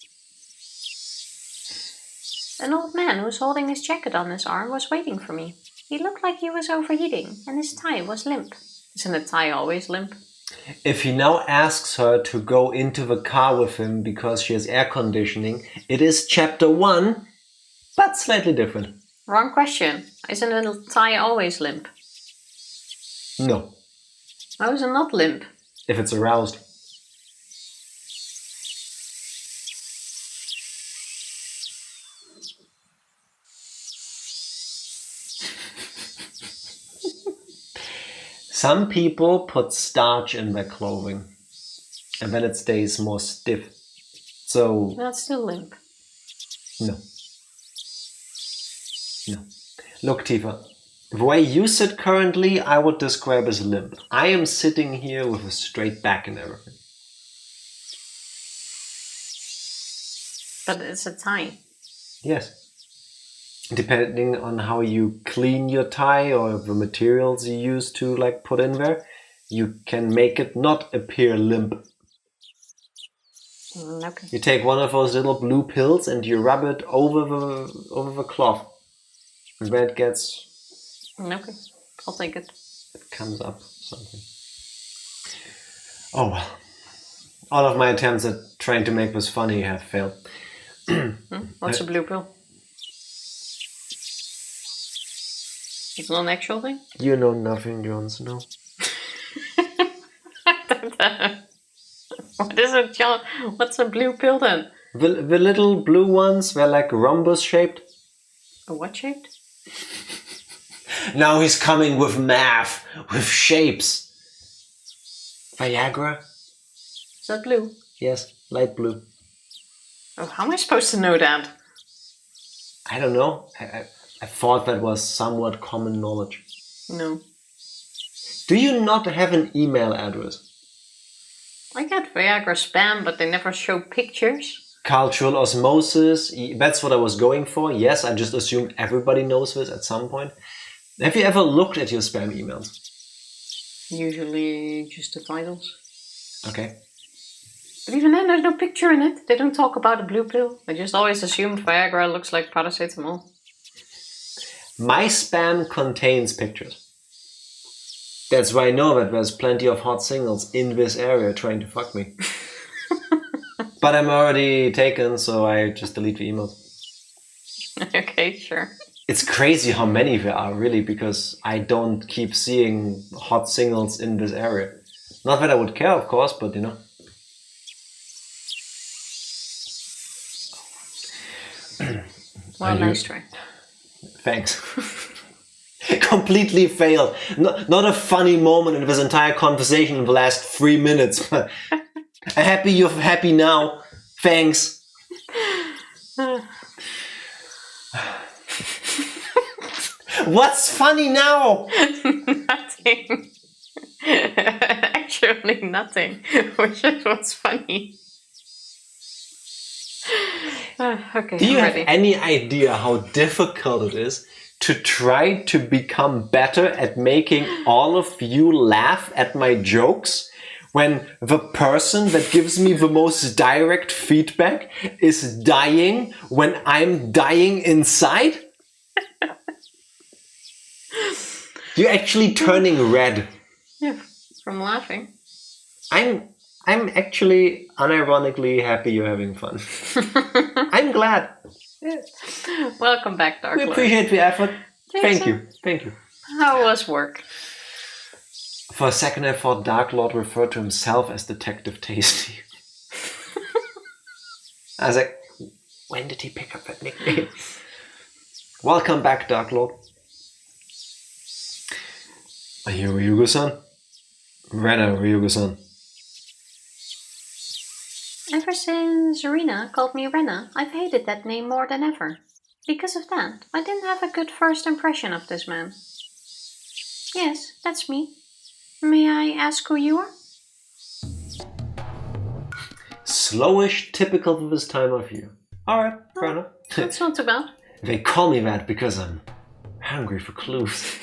An old man who was holding his jacket on his arm was waiting for me. He looked like he was overheating, and his tie was limp. Isn't a tie always limp? If he now asks her to go into the car with him because she has air conditioning, it is chapter 1, but slightly different. Wrong question. Isn't a tie always limp? No, How is it not limp? if it's aroused. Some people put starch in their clothing, and then it stays more stiff. So, That's still limp. no. No. Look, Tifa, the way you sit currently, I would describe as limp. I am sitting here with a straight back and everything. But it's a tie. Yes. Depending on how you clean your tie or the materials you use to put in there, you can make it not appear limp. Okay. You take one of those little blue pills and you rub it over the cloth. And then it gets... Okay. I'll take it. It comes up something. Oh well. All of my attempts at trying to make this funny have failed. What's a blue pill? It's not an actual thing? You know nothing, Jon Snow. What is it, John? What's a blue pill then? The little blue ones, they're like rhombus shaped. A what shaped? Now he's coming with math, with shapes. Viagra? Is that blue? Yes, light blue. Oh, how am I supposed to know that? I don't know. I thought that was somewhat common knowledge. No. Do you not have an email address? I get Viagra spam, but they never show pictures. Cultural osmosis, that's what I was going for. Yes, I just assumed everybody knows this at some point. Have you ever looked at your spam emails? Usually just the titles. Okay. But even then, there's no picture in it. They don't talk about a blue pill. I just always assumed Viagra looks like paracetamol. My spam contains pictures. That's why I know that there's plenty of hot singles in this area trying to fuck me. But I'm already taken, so I just delete the emails. Okay, sure. It's crazy how many there are, really, because I don't keep seeing hot singles in this area. Not that I would care, of course, but you know. Well, nice try. Thanks. Completely failed. Not a funny moment in this entire conversation in the last 3 minutes. But I'm happy you're happy now. Thanks. What's funny now? Nothing. Actually, nothing. Which is what's funny. Okay, Do you I'm have ready. any idea how difficult it is to try to become better at making all of you laugh at my jokes when the person that gives me the most direct feedback is dying when I'm dying inside? You're actually turning red. Yeah, from laughing. I'm actually unironically happy you're having fun. I'm glad. Yeah. Welcome back, Dark We Lord. appreciate the effort. Thank Jason. you. How was work? For a second I thought Dark Lord referred to himself as Detective Tasty. I was like, when did he pick up that nickname? Welcome back, Dark Lord. Are you Ryugu-san? Rena Ryugu-san. Ever since Rena called me Rena, I've hated that name more than ever. Because of that, I didn't have a good first impression of this man. Yes, that's me. May I ask who you are? Slowish, typical of this time of year. Alright, fair enough. That's not too bad. They call me that because I'm hungry for clues.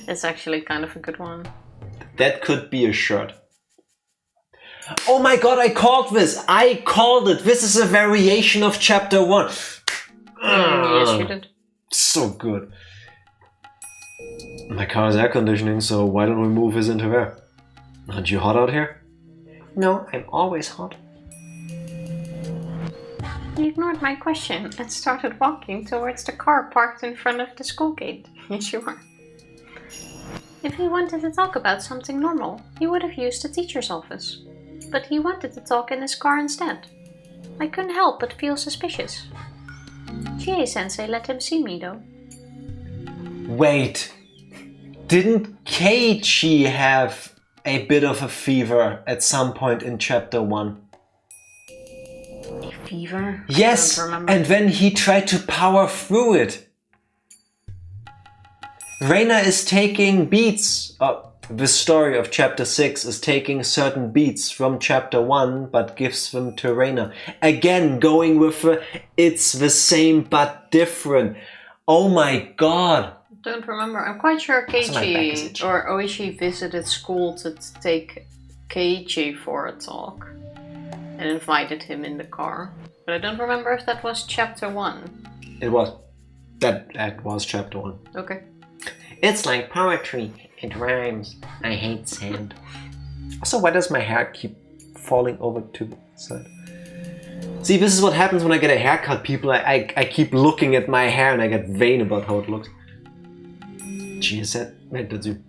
It's actually kind of a good one. That could be a shirt. Oh my god, I called this! I called it! This is a variation of chapter 1. Yes, you did. So good. My car has air conditioning, so why don't we move this into there? Aren't you hot out here? No, I'm always hot. He ignored my question and started walking towards the car parked in front of the school gate. Yes, you are. If he wanted to talk about something normal, he would have used the teacher's office. But he wanted to talk in his car instead. I couldn't help but feel suspicious. Chie-sensei let him see me though. Wait, didn't Keiichi have a bit of a fever at some point in chapter 1? A fever? Yes, I don't remember. and then he tried to power through it. Reina is taking beats. The story of chapter 6 is taking certain beats from chapter 1 but gives them to Reina. Again, going with it's the same but different. Oh my god. Don't remember. I'm quite sure my back is Keiichi itchy. or Oishi visited school to take Keiichi for a talk and invited him in the car. But I don't remember if that was chapter 1. It was. That was chapter 1. Okay. It's like poetry. It rhymes. I hate sand. Also, why does my hair keep falling over to the side? See, this is what happens when I get a haircut, people. I keep looking at my hair and I get vain about how it looks. Gee, that's you.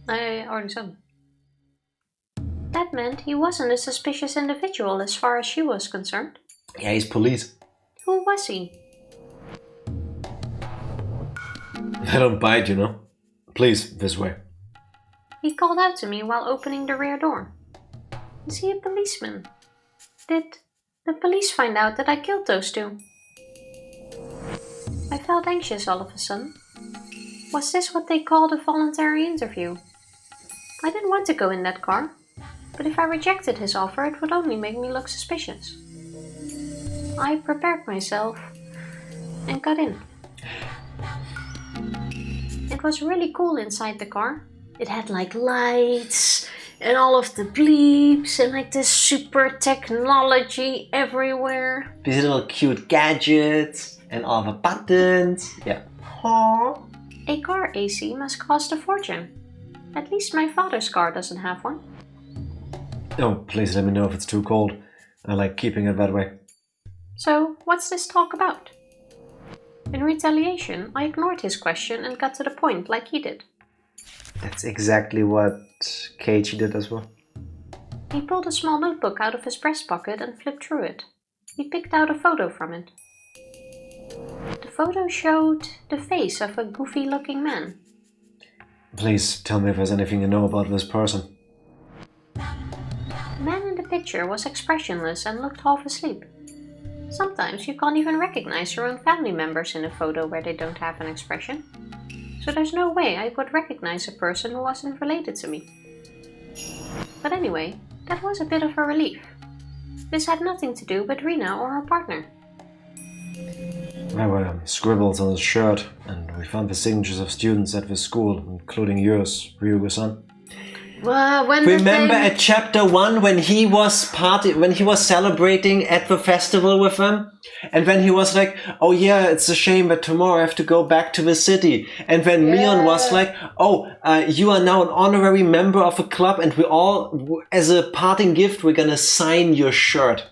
I already said. That meant he wasn't a suspicious individual as far as she was concerned. Yeah, he's police. Who was he? I don't bite, you know. Please, this way. He called out to me while opening the rear door. Is he a policeman? Did the police find out that I killed those two? I felt anxious all of a sudden. Was this what they called a voluntary interview? I didn't want to go in that car, but if I rejected his offer, it would only make me look suspicious. I prepared myself and got in. It was really cool inside the car. It had like lights and all of the bleeps and like this super technology everywhere. These little cute gadgets and all the buttons. Yeah. Aww. A car AC must cost a fortune. At least my father's car doesn't have one. Oh, please let me know if it's too cold. I like keeping it that way. So, what's this talk about? In retaliation, I ignored his question and got to the point like he did. That's exactly what Keiichi did as well. He pulled a small notebook out of his breast pocket and flipped through it. He picked out a photo from it. The photo showed the face of a goofy-looking man. Please tell me if there's anything you know about this person. The man in the picture was expressionless and looked half asleep. Sometimes you can't even recognize your own family members in a photo where they don't have an expression. So there's no way I would recognize a person who wasn't related to me. But anyway, that was a bit of a relief. This had nothing to do with Rena or her partner. There were scribbles on his shirt, and we found the signatures of students at the school, including yours, Ryuga-san. Remember at chapter 1 when he was celebrating at the festival with them? And then he was like, oh yeah, it's a shame that tomorrow I have to go back to the city. And then Mion was like, you are now an honorary member of a club, and we all, as a parting gift, we're gonna sign your shirt.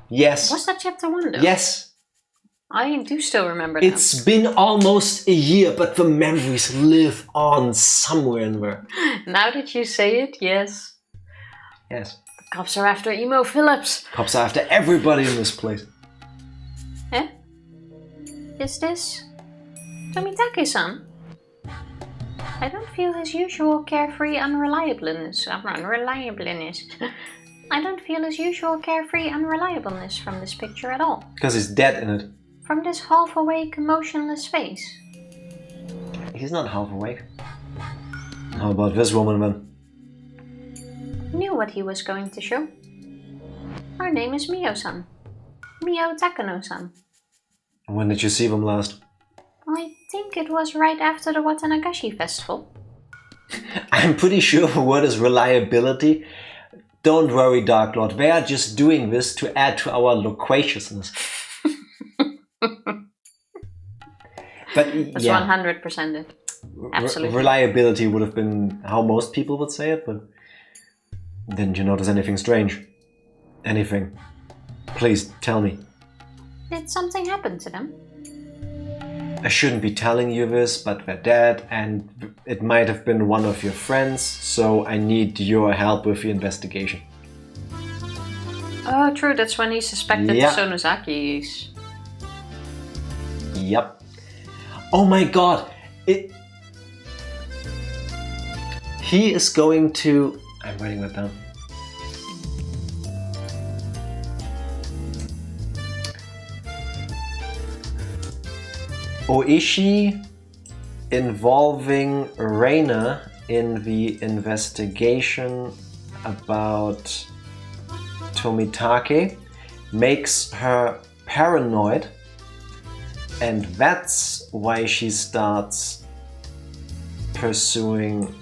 Yes. Was that chapter 1 though? Yes. I do still remember that. It's been almost a year, but the memories live on somewhere in there. Now that you say it, yes. Yes. The cops are after Emo Phillips. Cops are after everybody in this place. Eh? Is this Tomitake-san? I don't feel his usual carefree unreliableness. I don't feel his usual carefree unreliableness from this picture at all. Because he's dead in it. From this half-awake, emotionless face. He's not half awake. How about this woman then? Knew what he was going to show. Her name is Mio-san. Mio Takano-san. When did you see them last? I think it was right after the Watanagashi festival. I'm pretty sure the word is reliability. Don't worry, Dark Lord. They are just doing this to add to our loquaciousness. But That's 100% it. Absolutely. Reliability would have been how most people would say it, but didn't you notice anything strange? Anything? Please tell me. Did something happen to them? I shouldn't be telling you this, but they're dead, and it might have been one of your friends, so I need your help with the investigation. Oh, true, that's when he suspected the Sonozakis. Yep. Oh my god! He is going to... I'm writing that down. Ooishi involving Reina in the investigation about Tomitake makes her paranoid, and that's why she starts pursuing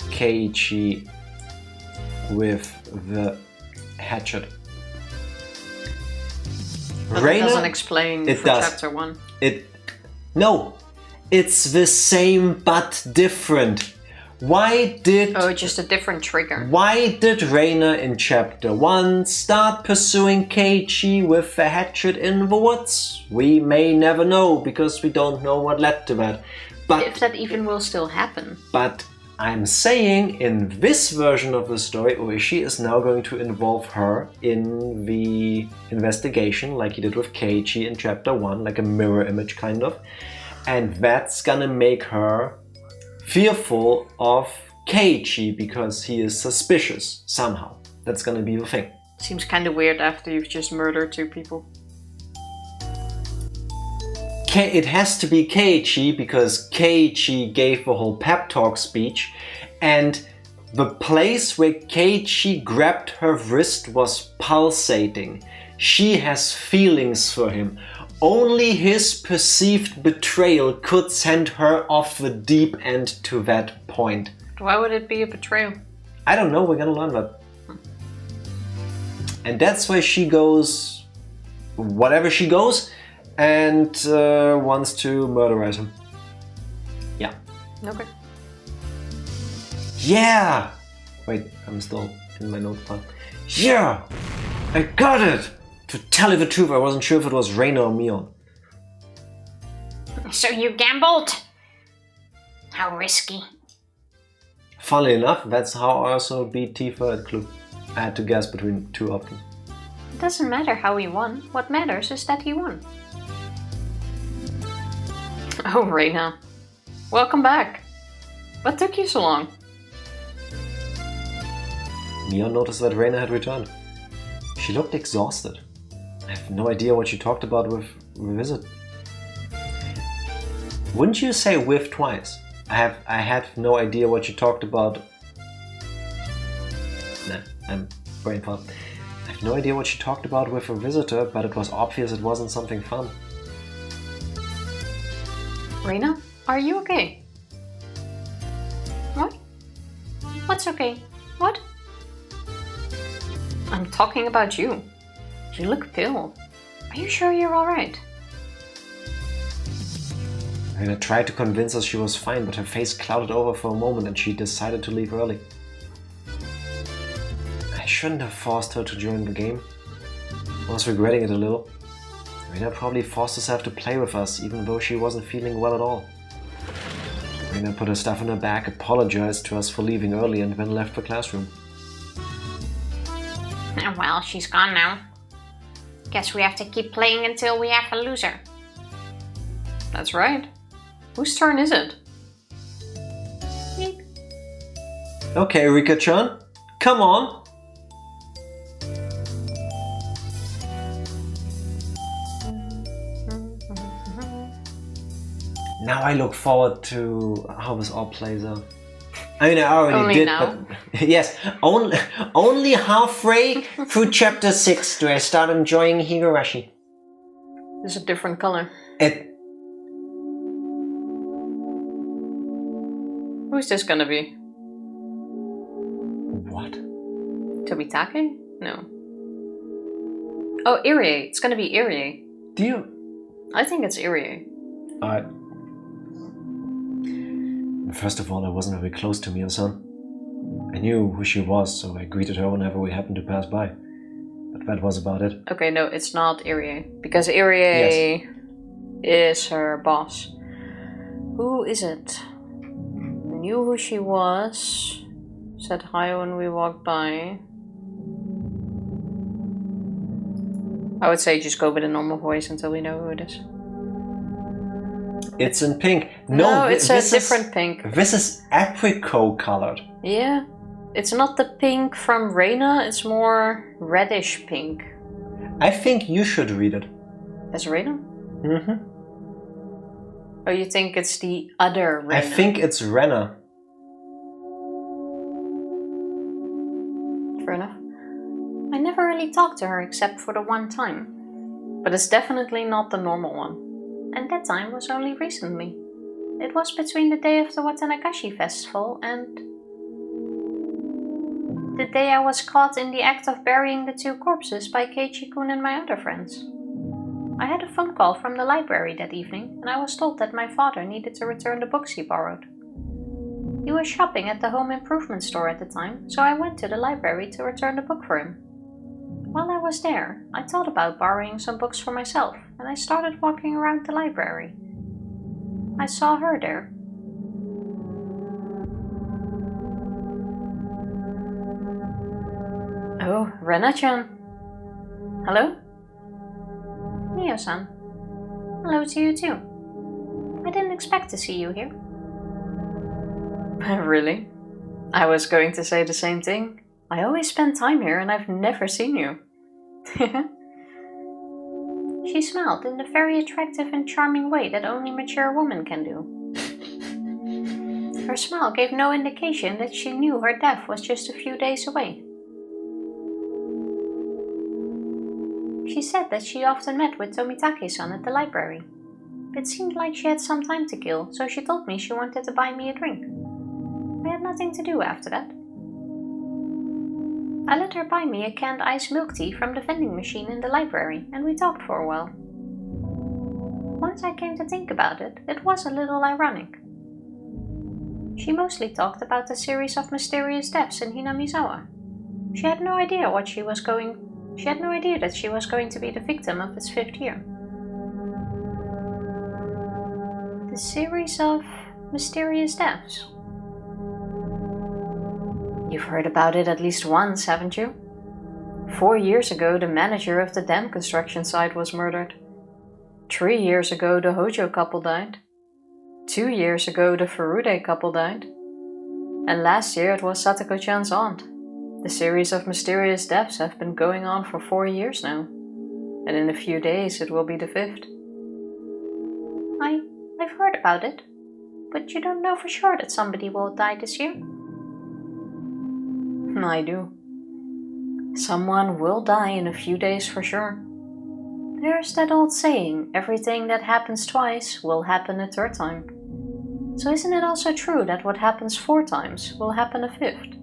Keiichi with the hatchet. But it doesn't explain for chapter 1. No, it's the same but different. Why did... Oh, just a different trigger. Why did Reina in chapter 1 start pursuing Keiichi with the hatchet in the woods? We may never know, because we don't know what led to that. But if that even will still happen. But I'm saying in this version of the story, Ooishi is now going to involve her in the investigation, like he did with Keiichi in chapter 1, like a mirror image kind of. And that's gonna make her fearful of Keiichi because he is suspicious somehow. That's gonna be the thing. Seems kind of weird after you've just murdered 2 people. It has to be Keiichi because Keiichi gave the whole pep talk speech, and the place where Keiichi grabbed her wrist was pulsating. She has feelings for him. Only his perceived betrayal could send her off the deep end to that point. Why would it be a betrayal? I don't know, we're gonna learn that. And that's why she goes, whatever she goes, and wants to murderize him. Yeah. Okay. Yeah! Wait, I'm still in my notepad. Yeah! I got it! To tell you the truth, I wasn't sure if it was Reina or Mion. So you gambled? How risky. Funnily enough, that's how I also beat Tifa at Clue. I had to guess between 2 options. It doesn't matter how he won. What matters is that he won. Oh, Reina. Welcome back. What took you so long? Mion noticed that Reina had returned. She looked exhausted. I have no idea what she talked about with Revisit. Wouldn't you say with twice? I had no idea what you talked about. Nah, I'm brain fart. I have have no idea what she talked about with her visitor, but it was obvious it wasn't something fun. Reina, are you okay? What? What's okay? What? I'm talking about you. You look pale. Are you sure you're alright? Reina tried to convince us she was fine, but her face clouded over for a moment and she decided to leave early. I shouldn't have forced her to join the game. I was regretting it a little. Reina probably forced herself to play with us, even though she wasn't feeling well at all. Reina put her stuff in her bag, apologized to us for leaving early, and then left the classroom. Well, she's gone now. Guess we have to keep playing until we have a loser. That's right. Whose turn is it? Me. Okay, Rika-chan, come on! Now I look forward to how this all plays out. I mean, I already Only did, now? but yes, only halfway through chapter 6 do I start enjoying Higurashi. It's a different color. Who's this gonna be? What? Tobitake? No. Oh, Irie. It's gonna be Irie. Do you? I think it's Irie. First of all, I wasn't very close to Mio-san. I knew who she was, so I greeted her whenever we happened to pass by. But that was about it. Okay, no, it's not Irie. Because Irie is her boss. Who is it? Knew who she was. Said hi when we walked by. I would say just go with a normal voice until we know who it is. It's in pink. No, it's a different pink. This is apricot colored. Yeah. It's not the pink from Reina, it's more reddish pink. I think you should read it. As Reina? Mm-hmm. Oh, you think it's the other Reina? I think it's Rena. Fair enough. I never really talked to her except for the one time. But it's definitely not the normal one. And that time was only recently. It was between the day of the Watanagashi festival and the day I was caught in the act of burying the two corpses by Keiichi-kun and my other friends. I had a phone call from the library that evening, and I was told that my father needed to return the books he borrowed. He was shopping at the home improvement store at the time, so I went to the library to return the book for him. While I was there, I thought about borrowing some books for myself, and I started walking around the library. I saw her there. Oh, Rena-chan. Hello? Mio-san. Hello to you too. I didn't expect to see you here. Really? I was going to say the same thing. I always spend time here and I've never seen you. She smiled in the very attractive and charming way that only mature women can do. Her smile gave no indication that she knew her death was just a few days away. She said that she often met with Tomitake-san at the library. It seemed like she had some time to kill, so she told me she wanted to buy me a drink. I had nothing to do after that. I let her buy me a canned iced milk tea from the vending machine in the library, and we talked for a while. Once I came to think about it, it was a little ironic. She mostly talked about the series of mysterious deaths in Hinamizawa. She had no idea that she was going to be the victim of its 5th year. The series of mysterious deaths. You've heard about it at least once, haven't you? 4 years ago, the manager of the dam construction site was murdered. 3 years ago, the Hojo couple died. 2 years ago, the Furude couple died. And last year, it was Satoko-chan's aunt. The series of mysterious deaths have been going on for 4 years now. And in a few days, it will be the 5th. I've heard about it. But you don't know for sure that somebody will die this year? I do. Someone will die in a few days for sure. There's that old saying, everything that happens twice will happen a third time. So isn't it also true that what happens 4 times will happen a 5th?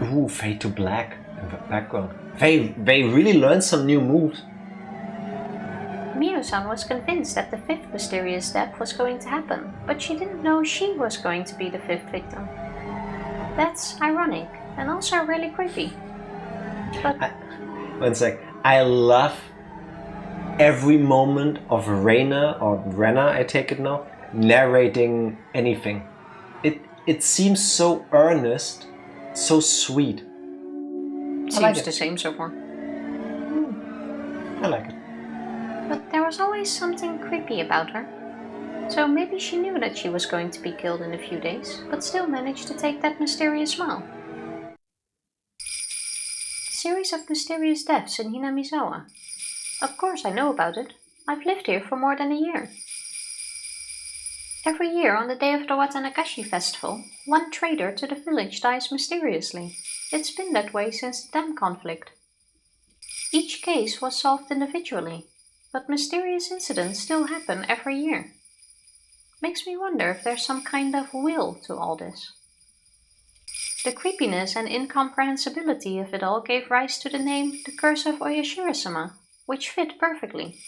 Ooh, fade to black in the background. They really learned some new moves. Mio-san was convinced that the 5th mysterious death was going to happen, but she didn't know she was going to be the 5th victim. That's ironic and also really creepy. But one sec. I love every moment of Rena, I take it now, narrating anything. It seems so earnest, so sweet. seems the same so far. I like it. But there was always something creepy about her. So maybe she knew that she was going to be killed in a few days, but still managed to take that mysterious smile. Series of mysterious deaths in Hinamizawa. Of course I know about it. I've lived here for more than a year. Every year on the day of the Watanagashi festival, one trader to the village dies mysteriously. It's been that way since the dam conflict. Each case was solved individually, but mysterious incidents still happen every year. Makes me wonder if there's some kind of will to all this. The creepiness and incomprehensibility of it all gave rise to the name The Curse of Oyashiro-sama, which fit perfectly.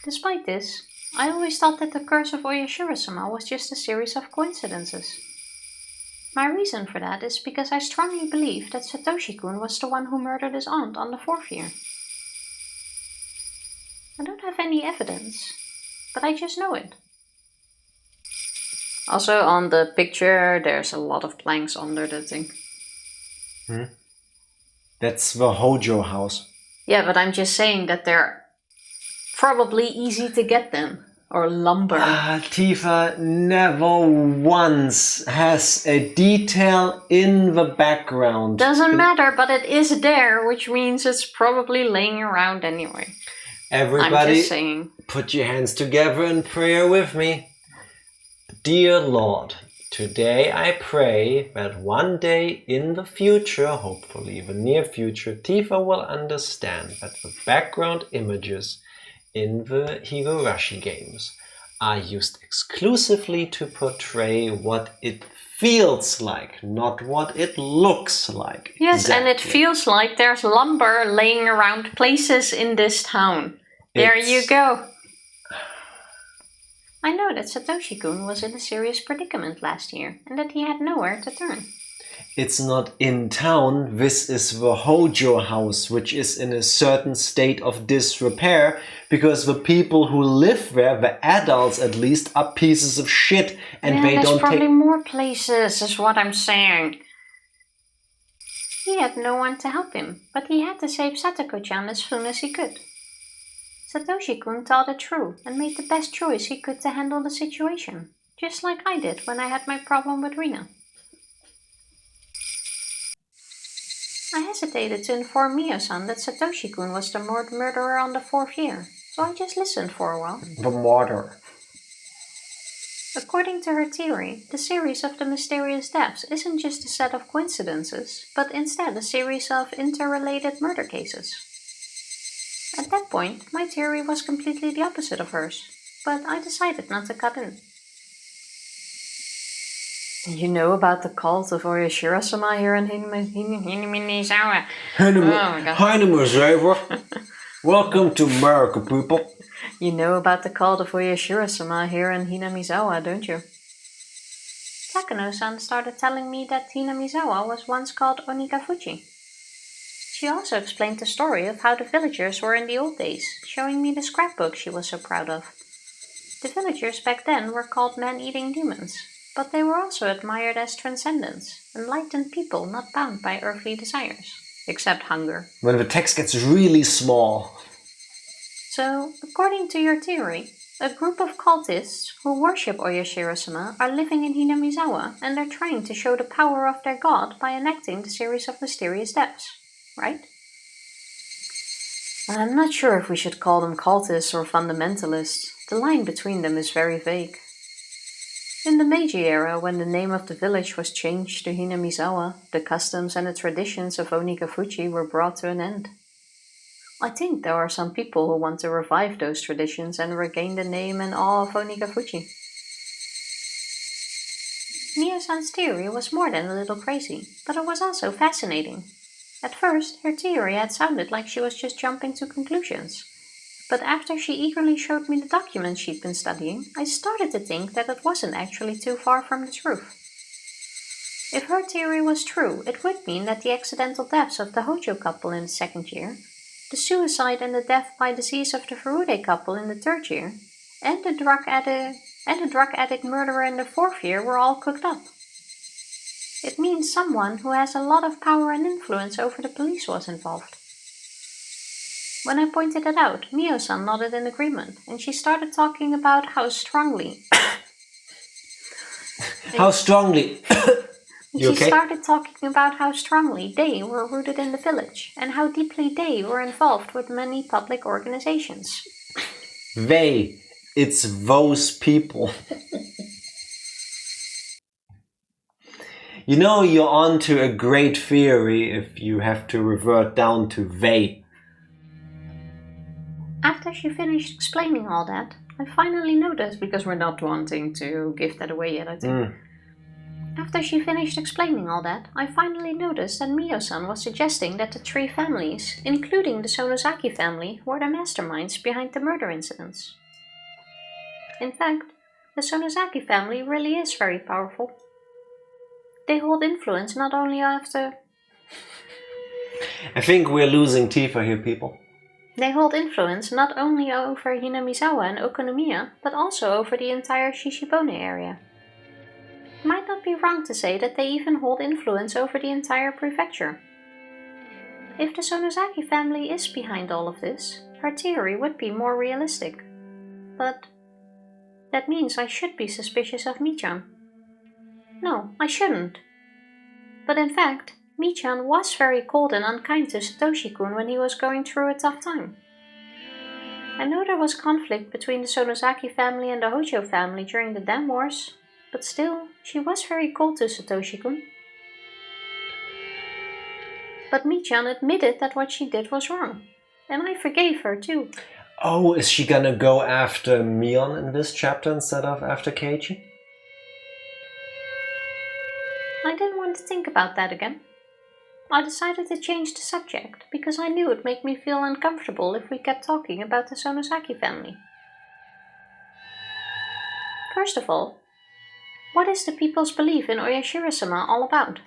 Despite this, I always thought that The Curse of Oyashiro-sama was just a series of coincidences. My reason for that is because I strongly believe that Satoshi-kun was the one who murdered his aunt on the 4th year. I don't have any evidence, but I just know it. Also, on the picture, there's a lot of planks under the thing. That's the Hojo house. Yeah, but I'm just saying that they're probably easy to get them. Or lumber. Tifa never once has a detail in the background. Doesn't matter, but it is there, which means it's probably laying around anyway. Everybody, I'm just saying. Put your hands together in prayer with me. Dear Lord, today I pray that one day in the future, hopefully the near future, Tifa will understand that the background images in the Higurashi games are used exclusively to portray what it feels like, not what it looks like. Yes, exactly. And it feels like there's lumber laying around places in this town. There you go. I know that Satoshi-kun was in a serious predicament last year and that he had nowhere to turn. It's not in town, this is the Hojo house, which is in a certain state of disrepair because the people who live there, the adults at least, are pieces of shit and they don't take... There's probably more places, is what I'm saying. He had no one to help him, but he had to save Satoko-chan as soon as he could. Satoshi-kun thought it through and made the best choice he could to handle the situation, just like I did when I had my problem with Rina. I hesitated to inform Mio-san that Satoshi-kun was the murderer on the 4th year, so I just listened for a while. The murder. According to her theory, the series of the mysterious deaths isn't just a set of coincidences, but instead a series of interrelated murder cases. At that point, my theory was completely the opposite of hers, but I decided not to cut in. You know about the cult of oyashiro-sama here in Hinamizawa. Hinamizawa. Welcome to America, people. You know about the cult of oyashiro-sama here in Hinamizawa, don't you? Takano-san started telling me that Hinamizawa was once called Onikafuji. She also explained the story of how the villagers were in the old days, showing me the scrapbook she was so proud of. The villagers back then were called man-eating demons, but they were also admired as transcendents, enlightened people not bound by earthly desires, except hunger. When the text gets really small. So, according to your theory, a group of cultists who worship Oyashiro-sama are living in Hinamizawa and are trying to show the power of their god by enacting the series of mysterious deaths, right? I'm not sure if we should call them cultists or fundamentalists. The line between them is very vague. In the Meiji era, when the name of the village was changed to Hinamizawa, the customs and the traditions of Onikafuchi were brought to an end. I think there are some people who want to revive those traditions and regain the name and awe of Onikafuchi. Mio-san's theory was more than a little crazy, but it was also fascinating. At first, her theory had sounded like she was just jumping to conclusions. But after she eagerly showed me the documents she'd been studying, I started to think that it wasn't actually too far from the truth. If her theory was true, it would mean that the accidental deaths of the Hojo couple in the second year, the suicide and the death by disease of the Furude couple in the third year, and the drug addict murderer in the fourth year were all cooked up. It means someone who has a lot of power and influence over the police was involved. When I pointed it out, Mio-san nodded in agreement, and she started talking about how strongly... How strongly? You okay? She started talking about how strongly they were rooted in the village, and how deeply they were involved with many public organizations. They. It's those people. You know you're on to a great theory if you have to revert down to they. After she finished explaining all that, I finally noticed, because we're not wanting to give that away yet, I think. After she finished explaining all that, I finally noticed that Mio-san was suggesting that the three families, including the Sonozaki family, were the masterminds behind the murder incidents. In fact, the Sonozaki family really is very powerful. They hold influence not only after... I think we're losing Tifa here, people. They hold influence not only over Hinamizawa and Okonomiya, but also over the entire Shishibone area. It might not be wrong to say that they even hold influence over the entire prefecture. If the Sonozaki family is behind all of this, her theory would be more realistic. But that means I should be suspicious of Michan. No, I shouldn't. But in fact, Michan was very cold and unkind to Satoshi-kun when he was going through a tough time. I know there was conflict between the Sonozaki family and the Hojo family during the Dam Wars, but still, she was very cold to Satoshi-kun. But Michan admitted that what she did was wrong, and I forgave her too. Oh, is she gonna go after Mion in this chapter instead of after Keiichi? I didn't want to think about that again. I decided to change the subject because I knew it'd make me feel uncomfortable if we kept talking about the Sonozaki family. First of all, what is the people's belief in Oyashiro-sama all about?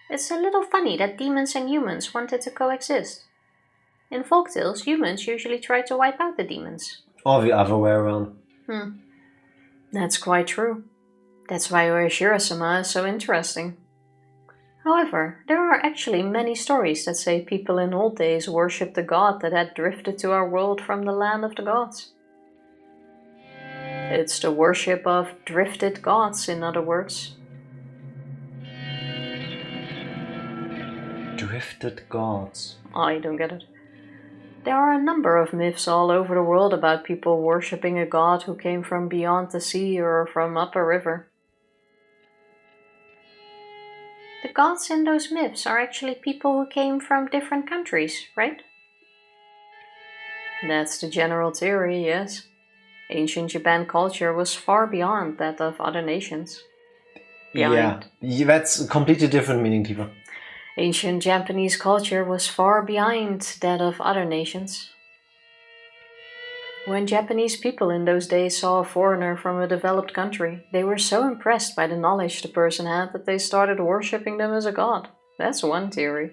It's a little funny that demons and humans wanted to coexist. In folktales, humans usually try to wipe out the demons. Or the other way around. That's quite true. That's why Oyashiro-sama is so interesting. However, there are actually many stories that say people in old days worshipped a god that had drifted to our world from the land of the gods. It's the worship of drifted gods, in other words. Drifted gods. I don't get it. There are a number of myths all over the world about people worshipping a god who came from beyond the sea or from up a river. The gods in those myths are actually people who came from different countries, right? That's the general theory, yes. Ancient Japan culture was far beyond that of other nations. Yeah, that's a completely different meaning, Tifa. Ancient Japanese culture was far behind that of other nations. When Japanese people in those days saw a foreigner from a developed country, they were so impressed by the knowledge the person had that they started worshipping them as a god. That's one theory.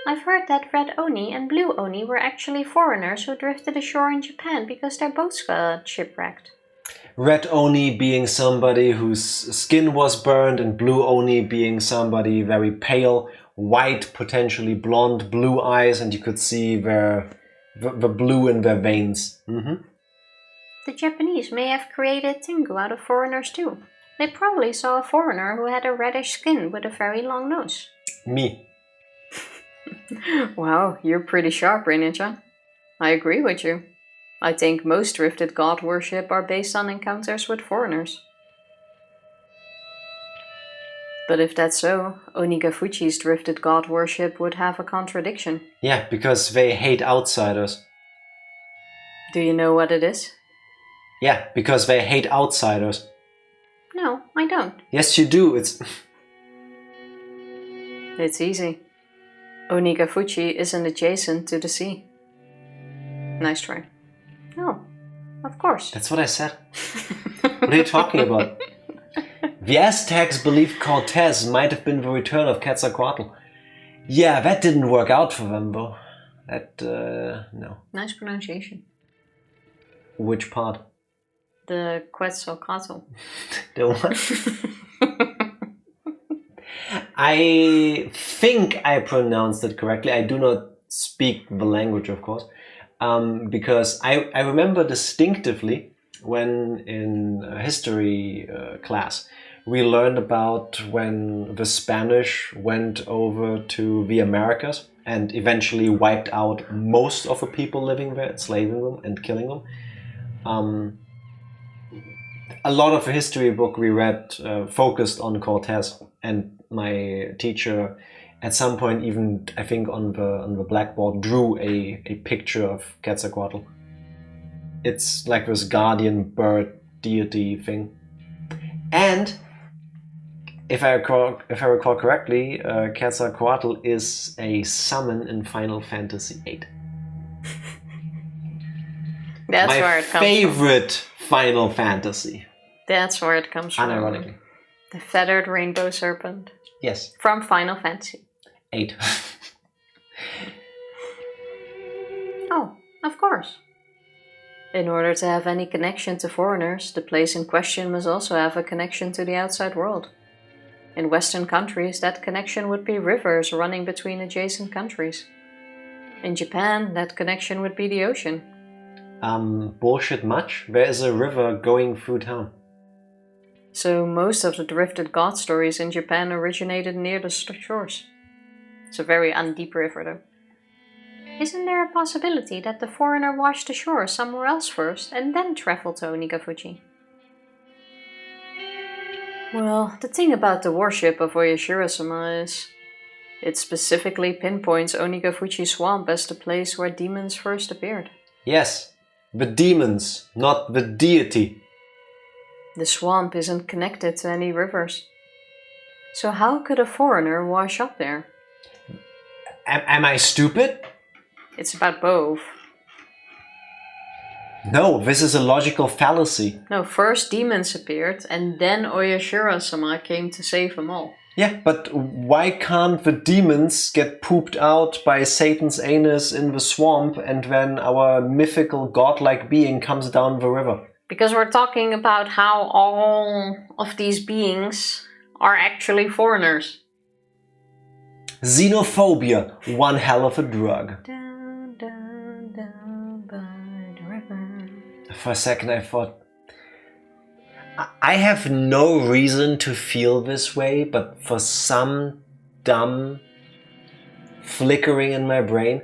I've heard that Red Oni and Blue Oni were actually foreigners who drifted ashore in Japan because their boats got shipwrecked. Red Oni being somebody whose skin was burned, and Blue Oni being somebody very pale, white, potentially blonde, blue eyes, and you could see the blue in their veins. The Japanese may have created Tengu out of foreigners too. They probably saw a foreigner who had a reddish skin with a very long nose. Me. Wow, you're pretty sharp, Reina-chan. I agree with you. I think most drifted god worship are based on encounters with foreigners. But if that's so, Onigafuchi's drifted god worship would have a contradiction. Yeah, because they hate outsiders. Do you know what it is? Yeah, because they hate outsiders. No, I don't. Yes, you do. It's easy. Onigafuchi isn't adjacent to the sea. Nice try. Oh, of course. That's what I said. What are you talking about? The Aztecs believed Cortez might have been the return of Quetzalcoatl. Yeah, that didn't work out for them, though. No. Nice pronunciation. Which part? The Quetzalcoatl. The what? I think I pronounced it correctly. I do not speak the language, of course, because I remember distinctively when in history class we learned about when the Spanish went over to the Americas and eventually wiped out most of the people living there, enslaving them and killing them. A lot of the history book we read focused on Cortez, and my teacher at some point even, I think on the blackboard, drew a picture of Quetzalcoatl. It's like this guardian bird deity thing. And if I recall correctly, Quetzalcoatl is a summon in Final Fantasy VIII. That's where it comes from. My favorite Final Fantasy. That's where it comes from. Unironically. The feathered rainbow serpent. Yes. From Final Fantasy. 8. Oh, of course. In order to have any connection to foreigners, the place in question must also have a connection to the outside world. In Western countries, that connection would be rivers running between adjacent countries. In Japan, that connection would be the ocean. Bullshit much? There is a river going through town. So most of the drifted god stories in Japan originated near the shores. It's a very undeep river though. Isn't there a possibility that the foreigner washed ashore somewhere else first and then traveled to Onigafuchi? Well, the thing about the worship of Oyashiro-sama is it specifically pinpoints Onigafuchi Swamp as the place where demons first appeared. Yes, the demons, not the deity. The swamp isn't connected to any rivers. So how could a foreigner wash up there? Am I stupid? It's about both. No, this is a logical fallacy. No, first demons appeared and then Oyashiro-sama came to save them all. Yeah, but why can't the demons get pooped out by Satan's anus in the swamp and then our mythical godlike being comes down the river? Because we're talking about how all of these beings are actually foreigners. Xenophobia, one hell of a drug. Down, down, down by the river. For a second I thought, I have no reason to feel this way, but for some dumb flickering in my brain,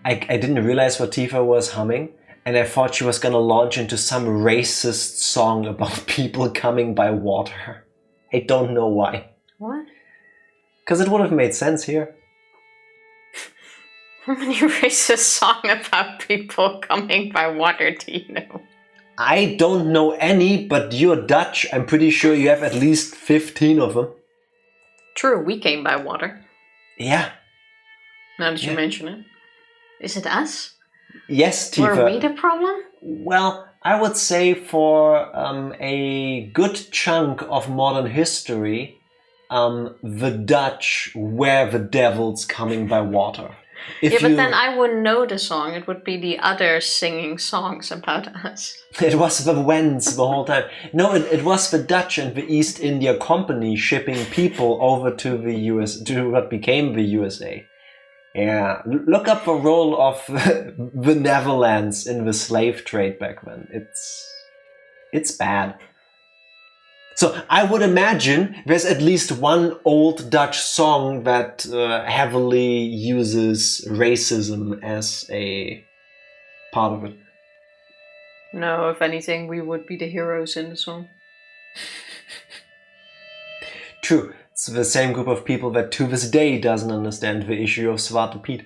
I didn't realize what Tifa was humming, and I thought she was gonna launch into some racist song about people coming by water. I don't know why. What? Because it would have made sense here. How many racist songs about people coming by water do you know? I don't know any, but you're Dutch. I'm pretty sure you have at least 15 of them. True, we came by water. Yeah. Now that you mention it. Is it us? Yes, Tifa. Were we the problem? Well, I would say for a good chunk of modern history, the Dutch were the devils coming by water. But then I wouldn't know the song. It would be the others singing songs about us. It was the Wends the whole time. No, it was the Dutch and the East India Company shipping people over to the US, to what became the USA. Yeah, look up the role of the Netherlands in the slave trade back then. It's bad. So I would imagine there's at least one old Dutch song that heavily uses racism as a part of it. No, if anything, we would be the heroes in the song. True, it's the same group of people that to this day doesn't understand the issue of Svarte Pete.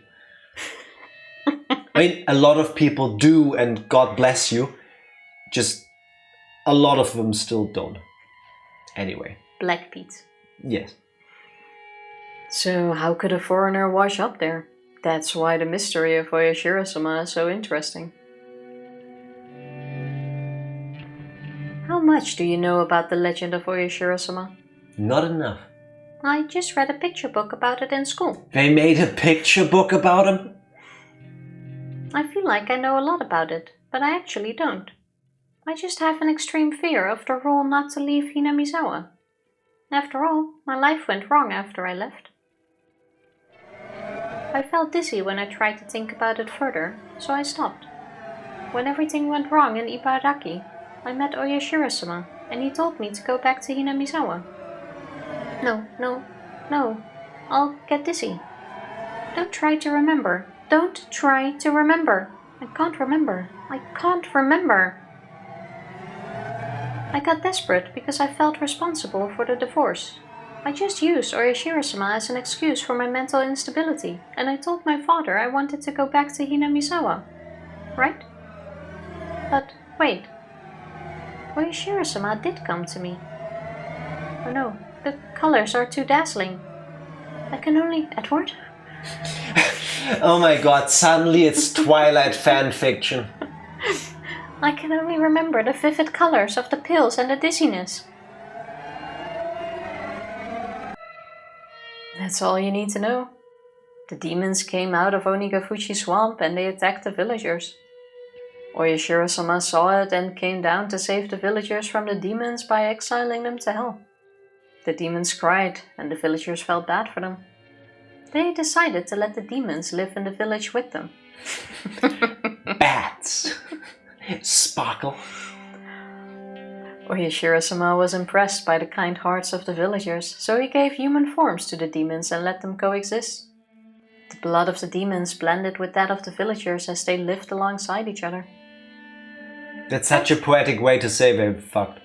I mean, a lot of people do, and God bless you. Just a lot of them still don't. Anyway. Black Pete. Yes. So how could a foreigner wash up there? That's why the mystery of Oyashiro-sama is so interesting. How much do you know about the legend of Oyashiro-sama? Not enough. I just read a picture book about it in school. They made a picture book about him? I feel like I know a lot about it, but I actually don't. I just have an extreme fear of the rule not to leave Hinamizawa. After all, my life went wrong after I left. I felt dizzy when I tried to think about it further, so I stopped. When everything went wrong in Ibaraki, I met Oyashiro-sama, and he told me to go back to Hinamizawa. No, I'll get dizzy. Don't try to remember. Don't try to remember. I can't remember. I got desperate because I felt responsible for the divorce. I just used Oyashiro-sama as an excuse for my mental instability, and I told my father I wanted to go back to Hinamizawa. Right? But wait. Oyashiro-sama did come to me. Oh no, the colors are too dazzling. I can only... Edward? Oh my god, suddenly it's Twilight fanfiction. I can only remember the vivid colors of the pills and the dizziness. That's all you need to know. The demons came out of Onigafuchi swamp and they attacked the villagers. Oyashiro-sama saw it and came down to save the villagers from the demons by exiling them to hell. The demons cried and the villagers felt bad for them. They decided to let the demons live in the village with them. Bats. Sparkle. Oyashiro-sama was impressed by the kind hearts of the villagers, so he gave human forms to the demons and let them coexist. The blood of the demons blended with that of the villagers as they lived alongside each other. That's such a poetic way to say they fucked.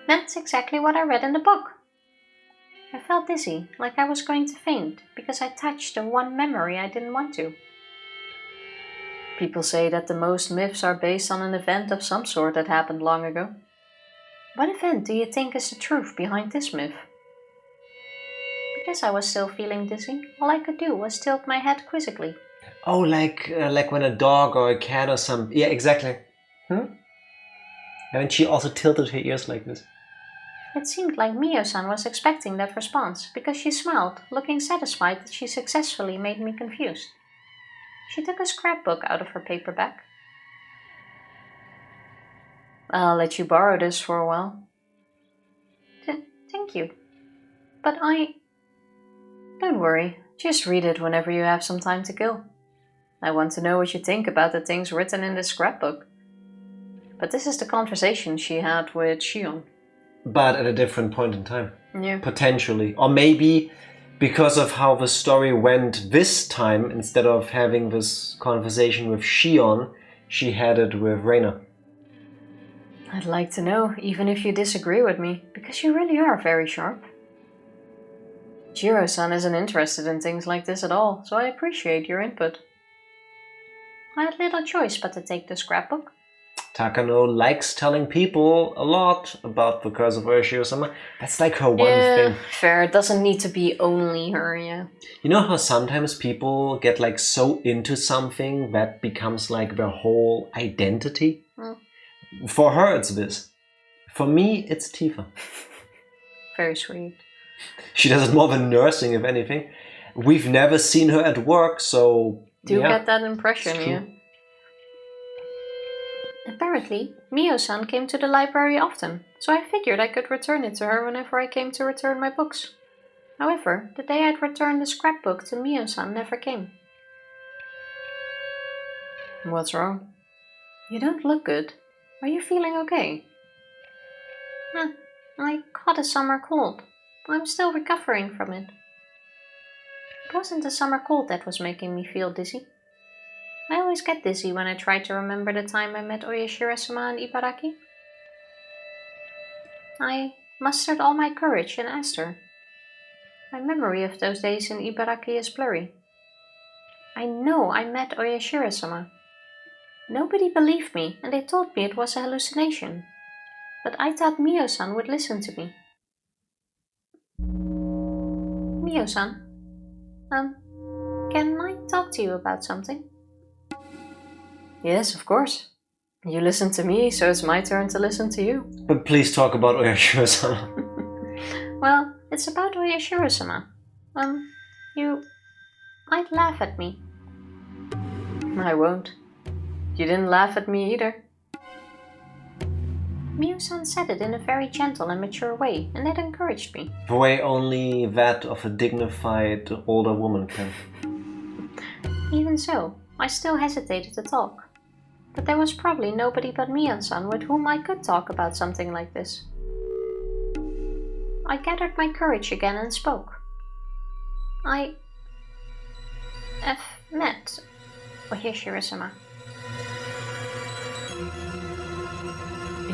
That's exactly what I read in the book. I felt dizzy, like I was going to faint, because I touched the one memory I didn't want to. People say that the most myths are based on an event of some sort that happened long ago. What event do you think is the truth behind this myth? Because I was still feeling dizzy, all I could do was tilt my head quizzically. Oh, like when a dog or a cat or some... Yeah, exactly. And she also tilted her ears like this. It seemed like Mio-san was expecting that response, because she smiled, looking satisfied that she successfully made me confused. She took a scrapbook out of her paperback. I'll let you borrow this for a while. Thank you. But Don't worry, just read it whenever you have some time to kill. I want to know what you think about the things written in this scrapbook. But this is the conversation she had with Shion. But at a different point in time. Yeah. Potentially. Or maybe because of how the story went this time, instead of having this conversation with Shion, she had it with Reina. I'd like to know, even if you disagree with me, because you really are very sharp. Jiro-san isn't interested in things like this at all, so I appreciate your input. I had little choice but to take the scrapbook. Takano likes telling people a lot about the curse of Oyashiro-sama. That's like her one thing. Fair. It doesn't need to be only her, yeah. You know how sometimes people get like so into something that becomes like their whole identity? For her it's this. For me it's Tifa. Very sweet. She does it more than nursing, if anything. We've never seen her at work, so... Do get that impression, yeah. Apparently, Mio-san came to the library often, so I figured I could return it to her whenever I came to return my books. However, the day I'd returned the scrapbook to Mio-san never came. What's wrong? You don't look good. Are you feeling okay? I caught a summer cold. I'm still recovering from it. It wasn't the summer cold that was making me feel dizzy. I always get dizzy when I try to remember the time I met Oyashiro-sama in Ibaraki. I mustered all my courage and asked her. My memory of those days in Ibaraki is blurry. I know I met Oyashiro-sama. Nobody believed me, and they told me it was a hallucination. But I thought Mio-san would listen to me. Mio-san, can I talk to you about something? Yes, of course. You listen to me, so it's my turn to listen to you. But please talk about Oyashiro-sama. Well, it's about Oyashiro-sama. You might laugh at me. I won't. You didn't laugh at me either. Mio-san said it in a very gentle and mature way, and that encouraged me. The way only that of a dignified older woman can. Even so, I still hesitated to talk. But there was probably nobody but Mio-san with whom I could talk about something like this. I gathered my courage again and spoke. I have met Oyashiro-sama.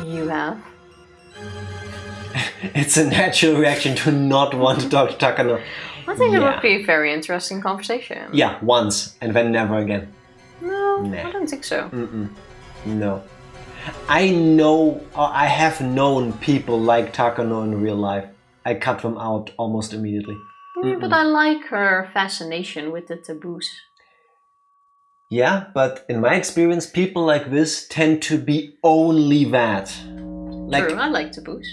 You have? It's a natural reaction to not want to talk to Takano. I think it would be a very interesting conversation. Yeah, once, and then never again. No, Nah. I don't think so. No. I have known people like Takano in real life. I cut them out almost immediately. Yeah, but I like her fascination with the taboos. Yeah, but in my experience, people like this tend to be only that. True, I like taboos.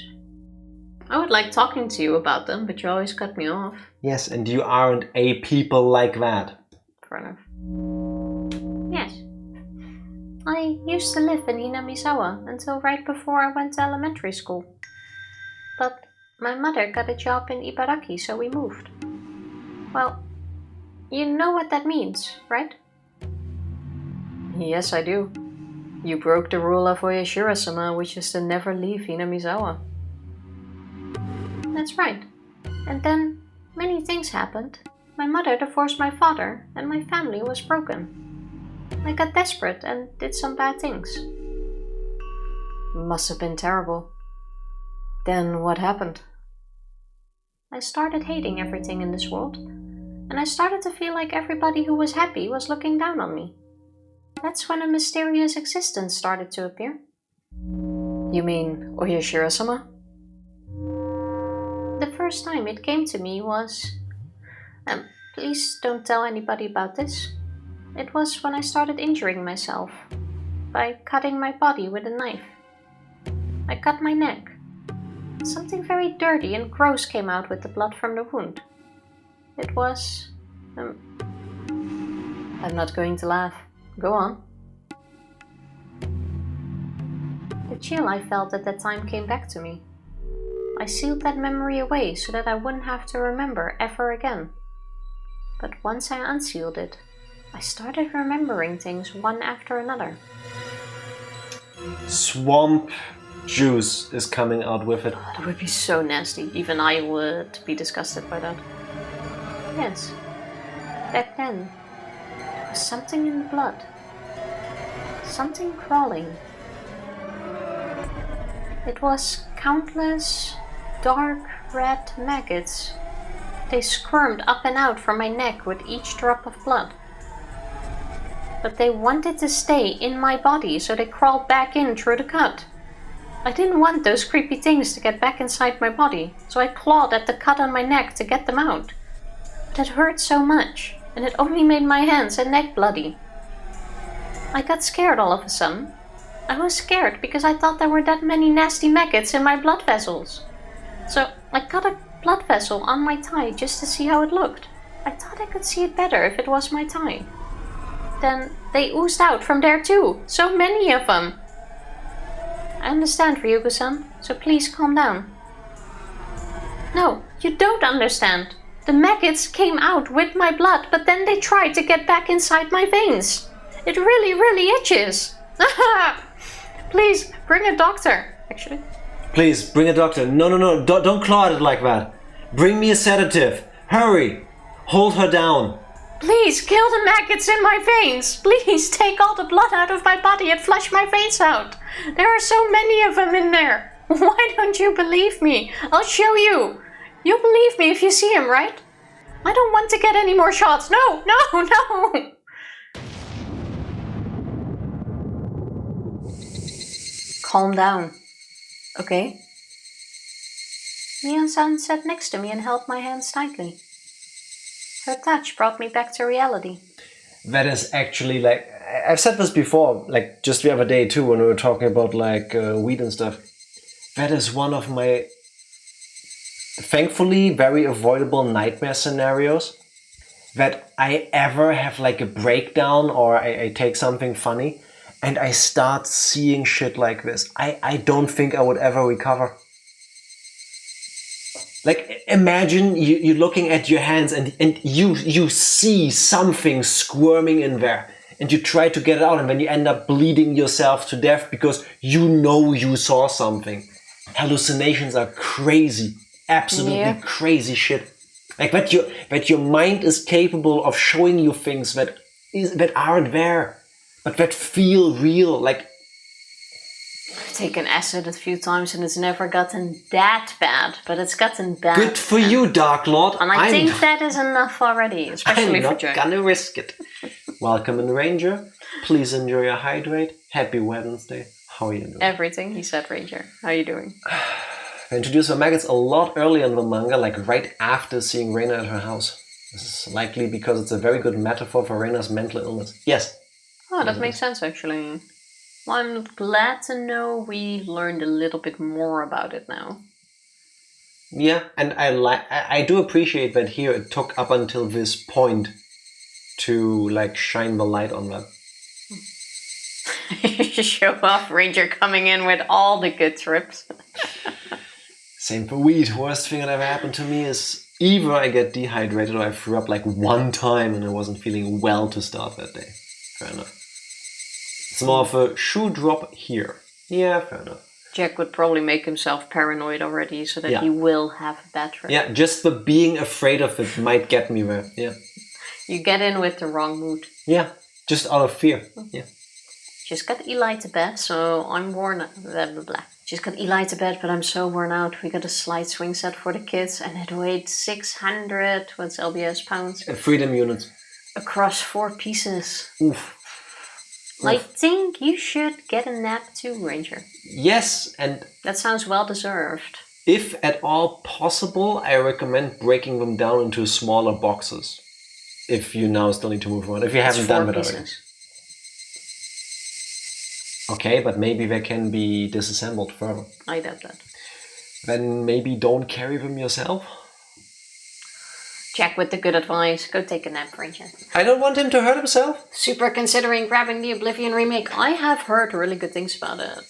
I would like talking to you about them, but you always cut me off. Yes, and you aren't a people like that. Fair enough. Yes. I used to live in Hinamizawa until right before I went to elementary school. But my mother got a job in Ibaraki, so we moved. Well, you know what that means, right? Yes, I do. You broke the rule of Oyashiro-sama, which is to never leave Hinamizawa. That's right. And then many things happened. My mother divorced my father, and my family was broken. I got desperate and did some bad things. Must have been terrible. Then what happened? I started hating everything in this world, and I started to feel like everybody who was happy was looking down on me. That's when a mysterious existence started to appear. You mean Oyashiro-sama? The first time it came to me was... please don't tell anybody about this. It was when I started injuring myself by cutting my body with a knife. I cut my neck. Something very dirty and gross came out with the blood from the wound. It was... I'm not going to laugh. Go on. The chill I felt at that time came back to me. I sealed that memory away so that I wouldn't have to remember ever again. But once I unsealed it, I started remembering things one after another. Swamp juice is coming out with it. That would be so nasty. Even I would be disgusted by that. Yes. Back then, there was something in the blood. Something crawling. It was countless dark red maggots. They squirmed up and out from my neck with each drop of blood. But they wanted to stay in my body, so they crawled back in through the cut. I didn't want those creepy things to get back inside my body, so I clawed at the cut on my neck to get them out. But it hurt so much, and it only made my hands and neck bloody. I got scared all of a sudden. I was scared because I thought there were that many nasty maggots in my blood vessels. So I cut a blood vessel on my thigh just to see how it looked. I thought I could see it better if it was my thigh. Then they oozed out from there too, so many of them. I understand, Ryugu-san, so please calm down. No, you don't understand. The maggots came out with my blood, but then they tried to get back inside my veins. It really, really itches. Please, bring a doctor, actually. Please, bring a doctor. No, don't claw at it like that. Bring me a sedative. Hurry. Hold her down. Please kill the maggots in my veins. Please take all the blood out of my body and flush my veins out. There are so many of them in there. Why don't you believe me? I'll show you. You'll believe me if you see him, right? I don't want to get any more shots. No, no, no. Calm down. Okay? Mian-san sat next to me and held my hands tightly. Her touch brought me back to reality. That is actually like, I've said this before, like just the other day too, when we were talking about like weed and stuff. That is one of my, thankfully, very avoidable nightmare scenarios. That I ever have like a breakdown or I take something funny and I start seeing shit like this. I don't think I would ever recover. Like, imagine you looking at your hands and you see something squirming in there and you try to get it out and then you end up bleeding yourself to death because you know you saw something. Hallucinations are crazy, absolutely crazy shit. Like that your mind is capable of showing you things that aren't there, but that feel real. Like, I've taken acid a few times and it's never gotten that bad, but it's gotten bad. Good for you, Dark Lord. And I think that is enough already, especially I'm for not Joe. gonna risk it. Welcome in, Ranger. Please enjoy your hydrate. Happy Wednesday. How are you doing? Everything he said, Ranger. How are you doing? I introduced the maggots a lot earlier in the manga, like right after seeing Reina at her house. This is likely because it's a very good metaphor for Reina's mental illness. Yes. Oh, that makes sense, actually. Well, I'm glad to know we learned a little bit more about it now. Yeah, and I do appreciate that here it took up until this point to like shine the light on that. Show off, Ranger coming in with all the good trips. Same for weed. Worst thing that ever happened to me is either I get dehydrated or I threw up like one time and I wasn't feeling well to start that day. Fair enough. It's more of a shoe drop here. Yeah, fair enough. Jack would probably make himself paranoid already so that he will have a bad trip. Yeah, just the being afraid of it might get me there. Yeah. You get in with the wrong mood. Yeah, just out of fear. Yeah. Just got Eli to bed, so I'm worn out. Blah, blah, blah. Just got Eli to bed, but I'm so worn out. We got a slide swing set for the kids, and it weighed 600, what's LBS pounds? Freedom units. Across 4 pieces. Oof. I think you should get a nap too, Ranger. Yes, and that sounds well deserved. If at all possible, I recommend breaking them down into smaller boxes. If you now still need to move around. If you haven't done that already. Okay, but maybe they can be disassembled further. I doubt that. Then maybe don't carry them yourself. Jack with the good advice. Go take a nap, Ranger. I don't want him to hurt himself. Super considering grabbing the Oblivion remake. I have heard really good things about it.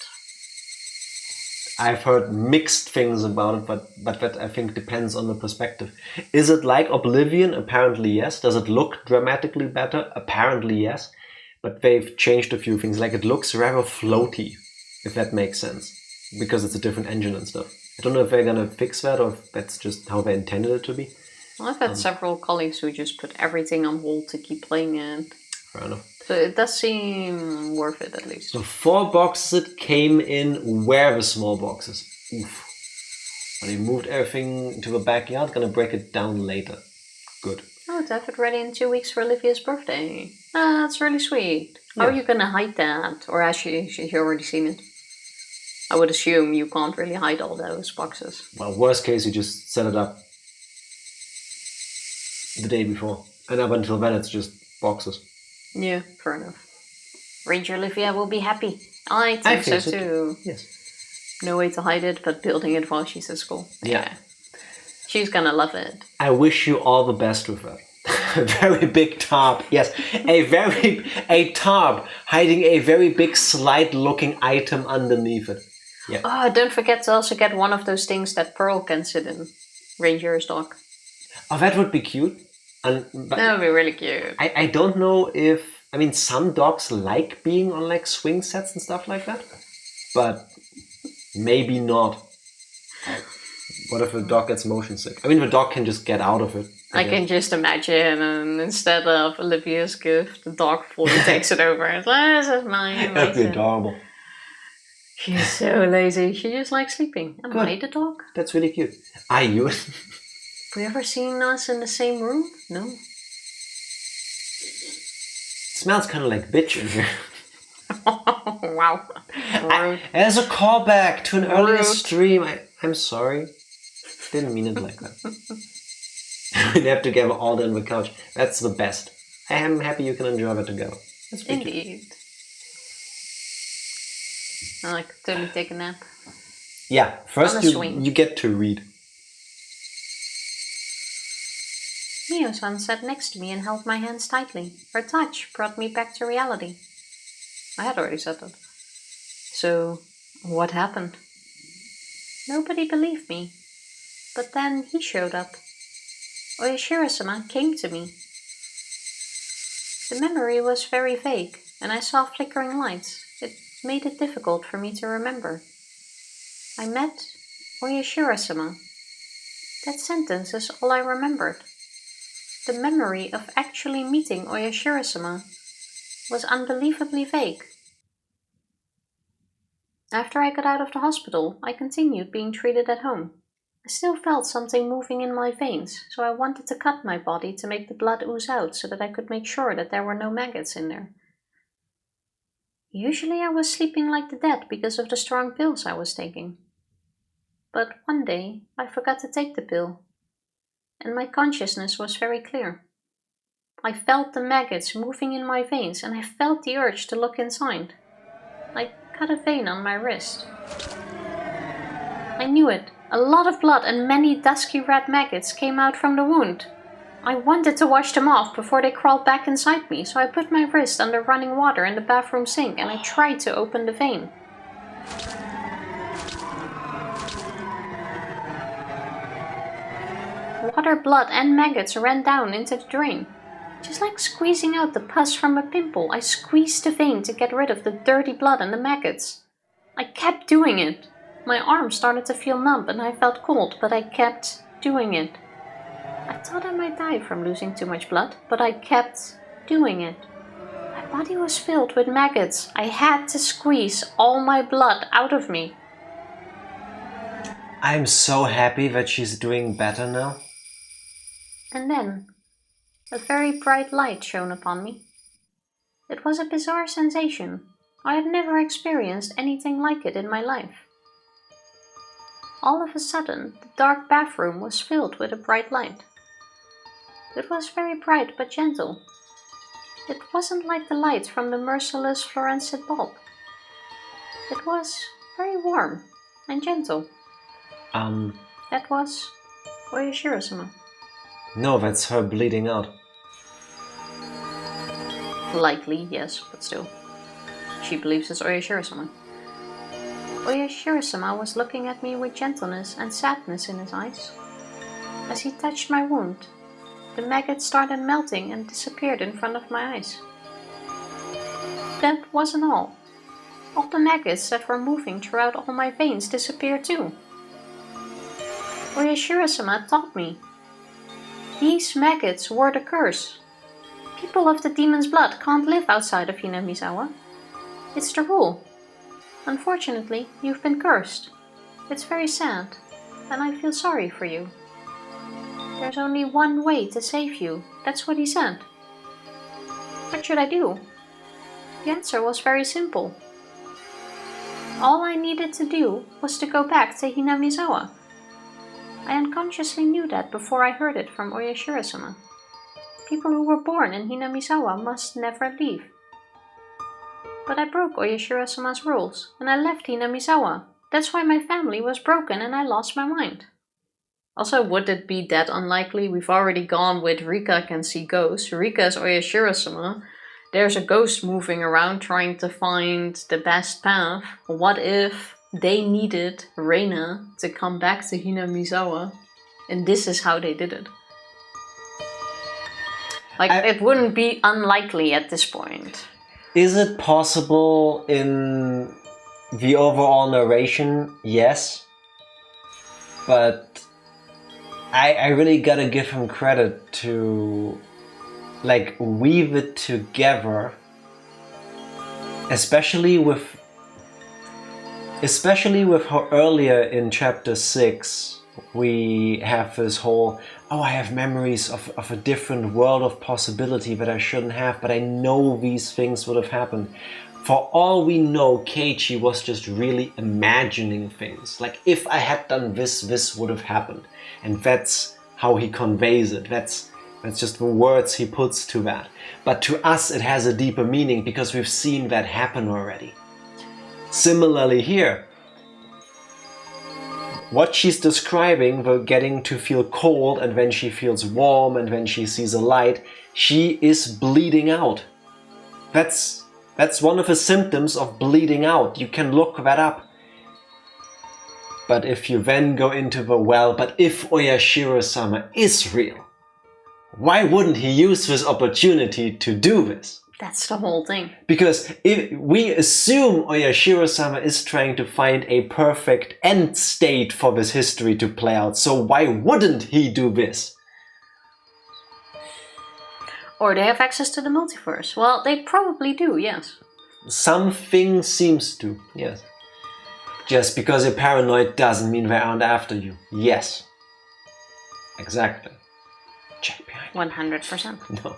I've heard mixed things about it, but that I think depends on the perspective. Is it like Oblivion? Apparently yes. Does it look dramatically better? Apparently yes. But they've changed a few things. Like it looks rather floaty, if that makes sense. Because it's a different engine and stuff. I don't know if they're gonna fix that or if that's just how they intended it to be. I've had several colleagues who just put everything on hold to keep playing it. Fair enough. So it does seem worth it, at least. So 4 boxes it came in. Where the small boxes? Oof. But he moved everything to the backyard. Gonna break it down later. Good. Oh, to have it ready in 2 weeks for Olivia's birthday. Ah, that's really sweet. How are you gonna hide that? Or has she already seen it? I would assume you can't really hide all those boxes. Well, worst case, you just set it up the day before. And up until then, it's just boxes. Yeah, fair enough. Ranger Olivia will be happy. I think so too. Yes. No way to hide it, but building it while she's at school. Yeah. She's gonna love it. I wish you all the best with that. A very big tarp. Yes, a tarp hiding a very big slide-looking item underneath it. Yeah. Oh, don't forget to also get one of those things that Pearl can sit in. Ranger's dog. Oh, that would be cute. That would be really cute. I don't know if... I mean, some dogs like being on like swing sets and stuff like that. But maybe not. What if the dog gets motion sick? I mean, the dog can just get out of it. I can just imagine, and instead of Olivia's gift, the dog fully takes it over. It's like, this is mine. That'd be adorable. She's so lazy. She just likes sleeping. Am I the dog? That's really cute. Are you? Have you ever seen us in the same room? No. Smells kind of like bitch in here. Wow. As a callback to an earlier Rude. stream, I'm sorry. Didn't mean it like that. We'd have to get all done on the couch. That's the best. I am happy you can enjoy that together. That's pretty cute. Indeed. I like totally take a nap. Yeah, first On a swing. you get to read. Mio-san sat next to me and held my hands tightly. Her touch brought me back to reality. I had already said that. So, what happened? Nobody believed me. But then he showed up. Oyashiro-sama came to me. The memory was very vague, and I saw flickering lights. It made it difficult for me to remember. I met Oyashiro-sama. That sentence is all I remembered. The memory of actually meeting Oyashiro-sama was unbelievably vague. After I got out of the hospital, I continued being treated at home. I still felt something moving in my veins, so I wanted to cut my body to make the blood ooze out so that I could make sure that there were no maggots in there. Usually I was sleeping like the dead because of the strong pills I was taking. But one day I forgot to take the pill, and my consciousness was very clear. I felt the maggots moving in my veins, and I felt the urge to look inside. I cut a vein on my wrist. I knew it. A lot of blood and many dusky red maggots came out from the wound. I wanted to wash them off before they crawled back inside me, so I put my wrist under running water in the bathroom sink and I tried to open the vein. Water, blood and maggots ran down into the drain. Just like squeezing out the pus from a pimple, I squeezed the vein to get rid of the dirty blood and the maggots. I kept doing it. My arm started to feel numb and I felt cold, but I kept doing it. I thought I might die from losing too much blood, but I kept doing it. My body was filled with maggots. I had to squeeze all my blood out of me. I'm so happy that she's doing better now. And then, a very bright light shone upon me. It was a bizarre sensation. I had never experienced anything like it in my life. All of a sudden, the dark bathroom was filled with a bright light. It was very bright but gentle. It wasn't like the light from the merciless fluorescent bulb. It was very warm and gentle. That was Oyashiro-sama. No, that's her bleeding out. Likely, yes, but still. She believes it's Oyashiro-sama. Oyashiro-sama was looking at me with gentleness and sadness in his eyes. As he touched my wound, the maggots started melting and disappeared in front of my eyes. That wasn't all. All the maggots that were moving throughout all my veins disappeared too. Oyashiro-sama taught me. These maggots were the curse. People of the demon's blood can't live outside of Hinamizawa. It's the rule. Unfortunately, you've been cursed. It's very sad, and I feel sorry for you. There's only one way to save you. That's what he said. What should I do? The answer was very simple. All I needed to do was to go back to Hinamizawa. I unconsciously knew that before I heard it from Oyashiro-sama. People who were born in Hinamizawa must never leave. But I broke Oyashiro-sama's rules, and I left Hinamizawa. That's why my family was broken and I lost my mind. Also, would it be that unlikely? We've already gone with Rika can see ghosts. Rika is Oyashiro-sama. There's a ghost moving around trying to find the best path. What if they needed Reina to come back to Hinamizawa? And this is how they did it. It wouldn't be unlikely at this point. Is it possible in the overall narration? Yes. But I really gotta give him credit to like weave it together, especially with how earlier in chapter 6 we have this whole, oh, I have memories of a different world of possibility that I shouldn't have, but I know these things would have happened. For all we know, Keiichi was just really imagining things. Like, if I had done this, this would have happened. And that's how he conveys it. That's just the words he puts to that. But to us, it has a deeper meaning because we've seen that happen already. Similarly here, what she's describing, the getting to feel cold and when she feels warm and when she sees a light, she is bleeding out. That's one of the symptoms of bleeding out. You can look that up. But if you then go into the, well, but if Oyashiro-sama is real, why wouldn't he use this opportunity to do this? That's the whole thing. Because if we assume Oyashiro-sama is trying to find a perfect end state for this history to play out, so why wouldn't he do this? Or they have access to the multiverse. Well, they probably do, yes. Something seems to, yes. Just because you're paranoid doesn't mean they aren't after you. Yes. Exactly. Check behind. 100%. No.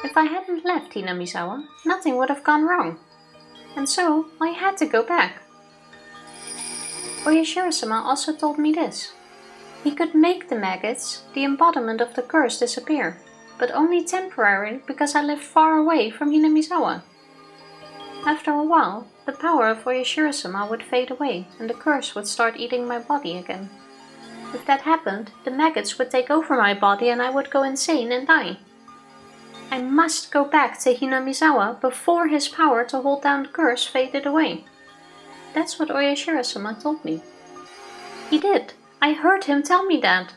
If I hadn't left Hinamizawa, nothing would have gone wrong. And so, I had to go back. Oyashiro-sama also told me this. He could make the maggots, the embodiment of the curse, disappear, but only temporarily because I lived far away from Hinamizawa. After a while, the power of Oyashiro-sama would fade away and the curse would start eating my body again. If that happened, the maggots would take over my body and I would go insane and die. I must go back to Hinamizawa before his power to hold down the curse faded away. That's what Oyashiro-sama told me. He did. I heard him tell me that.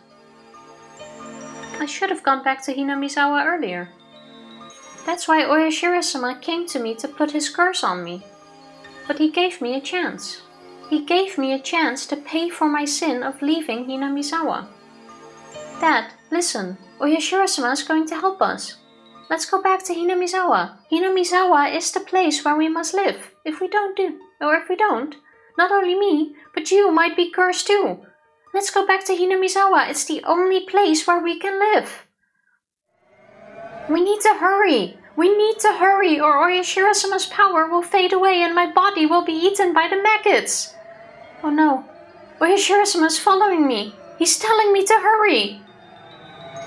I should have gone back to Hinamizawa earlier. That's why Oyashiro-sama came to me to put his curse on me. But he gave me a chance. He gave me a chance to pay for my sin of leaving Hinamizawa. Dad, listen, Oyashiro-sama is going to help us. Let's go back to Hinamizawa. Hinamizawa is the place where we must live. If we don't, not only me, but you might be cursed too. Let's go back to Hinamizawa. It's the only place where we can live. We need to hurry. We need to hurry or Oyashiro-sama's power will fade away and my body will be eaten by the maggots. Oh no, Oyashiro-sama is following me. He's telling me to hurry.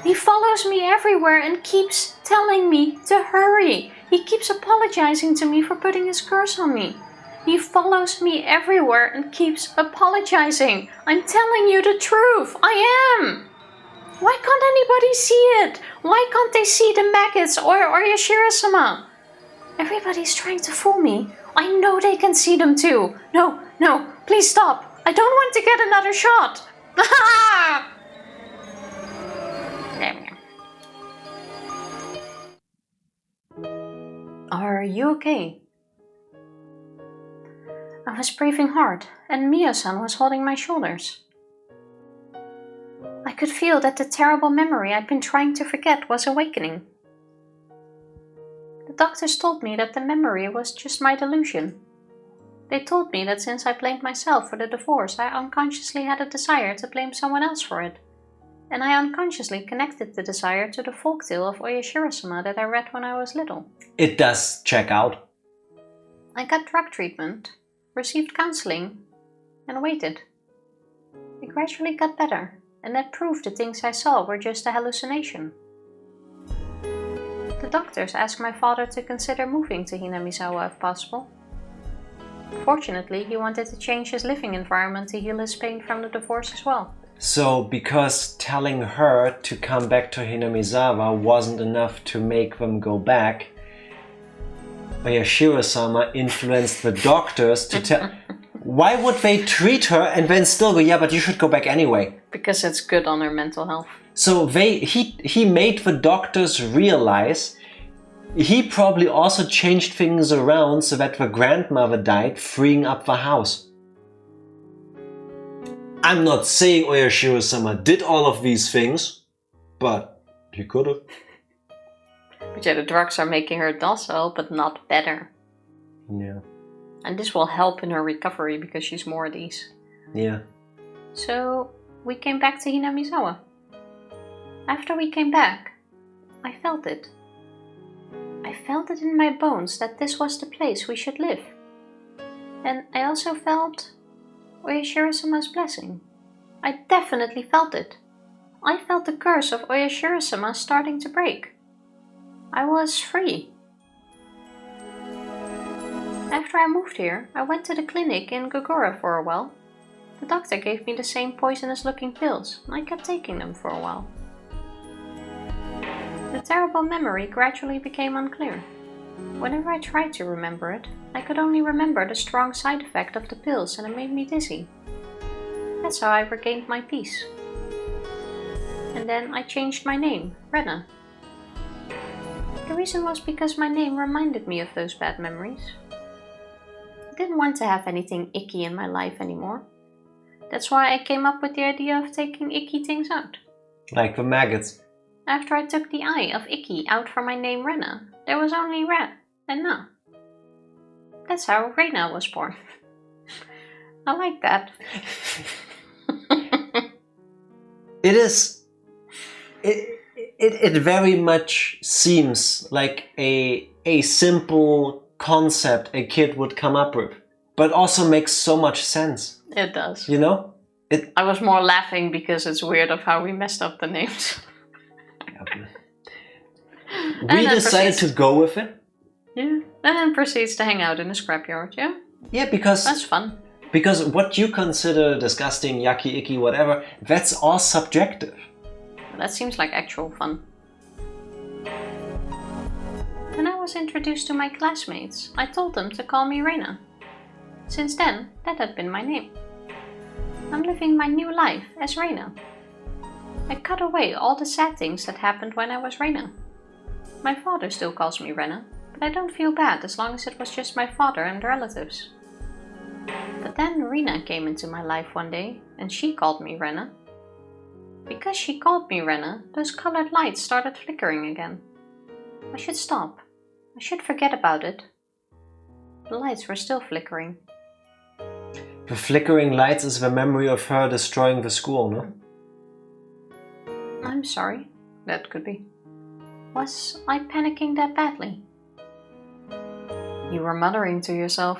He follows me everywhere and keeps telling me to hurry. He keeps apologizing to me for putting his curse on me. He follows me everywhere and keeps apologizing. I'm telling you the truth. I am. Why can't anybody see it? Why can't they see the maggots or Oyashiro-sama? Everybody's trying to fool me. I know they can see them too. No, please stop. I don't want to get another shot. There we go. Are you okay? I was breathing hard, and Mio-san was holding my shoulders. I could feel that the terrible memory I'd been trying to forget was awakening. The doctors told me that the memory was just my delusion. They told me that since I blamed myself for the divorce, I unconsciously had a desire to blame someone else for it. And I unconsciously connected the desire to the folktale of Oyashiro-sama that I read when I was little. It does check out. I got drug treatment, received counseling, and waited. It gradually got better, and that proved the things I saw were just a hallucination. The doctors asked my father to consider moving to Hinamizawa if possible. Fortunately, he wanted to change his living environment to heal his pain from the divorce as well. So, because telling her to come back to Hinamizawa wasn't enough to make them go back, Oyashiro-sama influenced the doctors to tell... Why would they treat her and then still go, yeah, but you should go back anyway? Because it's good on her mental health. So he made the doctors realize he probably also changed things around so that the grandmother died, freeing up the house. I'm not saying Oyashiro-sama did all of these things, but he could have. But yeah, the drugs are making her docile, but not better. Yeah. And this will help in her recovery because she's more at ease. Yeah. So we came back to Hinamizawa. After we came back, I felt it. I felt it in my bones that this was the place we should live. And I also felt Oyashiro-sama's blessing. I definitely felt it. I felt the curse of Oyashiro-sama starting to break. I was free. After I moved here, I went to the clinic in Gogora for a while. The doctor gave me the same poisonous looking pills, and I kept taking them for a while. The terrible memory gradually became unclear. Whenever I tried to remember it, I could only remember the strong side effect of the pills and it made me dizzy. That's how I regained my peace. And then I changed my name, Rena. The reason was because my name reminded me of those bad memories. I didn't want to have anything icky in my life anymore. That's why I came up with the idea of taking icky things out. Like the maggots. After I took the I of icky out from my name Rena, there was only Re and Na. That's how Rena was born. I like that. It very much seems like a simple concept a kid would come up with, but also makes so much sense. It does. You know? I was more laughing because it's weird of how we messed up the names. We decided to go with it. Yeah, and then proceeds to hang out in the scrapyard, yeah? Yeah, because... That's fun. Because what you consider disgusting, yucky, icky, whatever, that's all subjective. That seems like actual fun. When I was introduced to my classmates, I told them to call me Rena. Since then, that had been my name. I'm living my new life as Rena. I cut away all the sad things that happened when I was Rena. My father still calls me Rena, but I don't feel bad as long as it was just my father and relatives. But then Rena came into my life one day, and she called me Rena. Because she called me Rena, those colored lights started flickering again. I should stop. I should forget about it. The lights were still flickering. The flickering lights is the memory of her destroying the school, no? I'm sorry. That could be. Was I panicking that badly? You were muttering to yourself.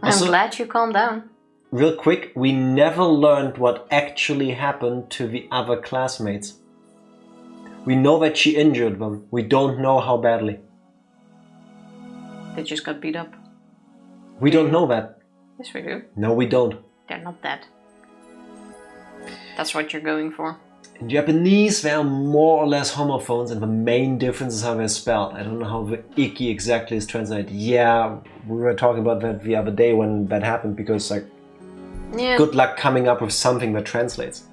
Also, I'm glad you calmed down. Real quick, we never learned what actually happened to the other classmates. We know that she injured them. We don't know how badly. They just got beat up. We don't know that. Yes, we do. No, we don't. They're not dead. That's what you're going for. In Japanese, there are more or less homophones, and the main difference is how they're spelled. I don't know how the icky exactly is translated. Yeah, we were talking about that the other day when that happened, because like, yeah. Good luck coming up with something that translates.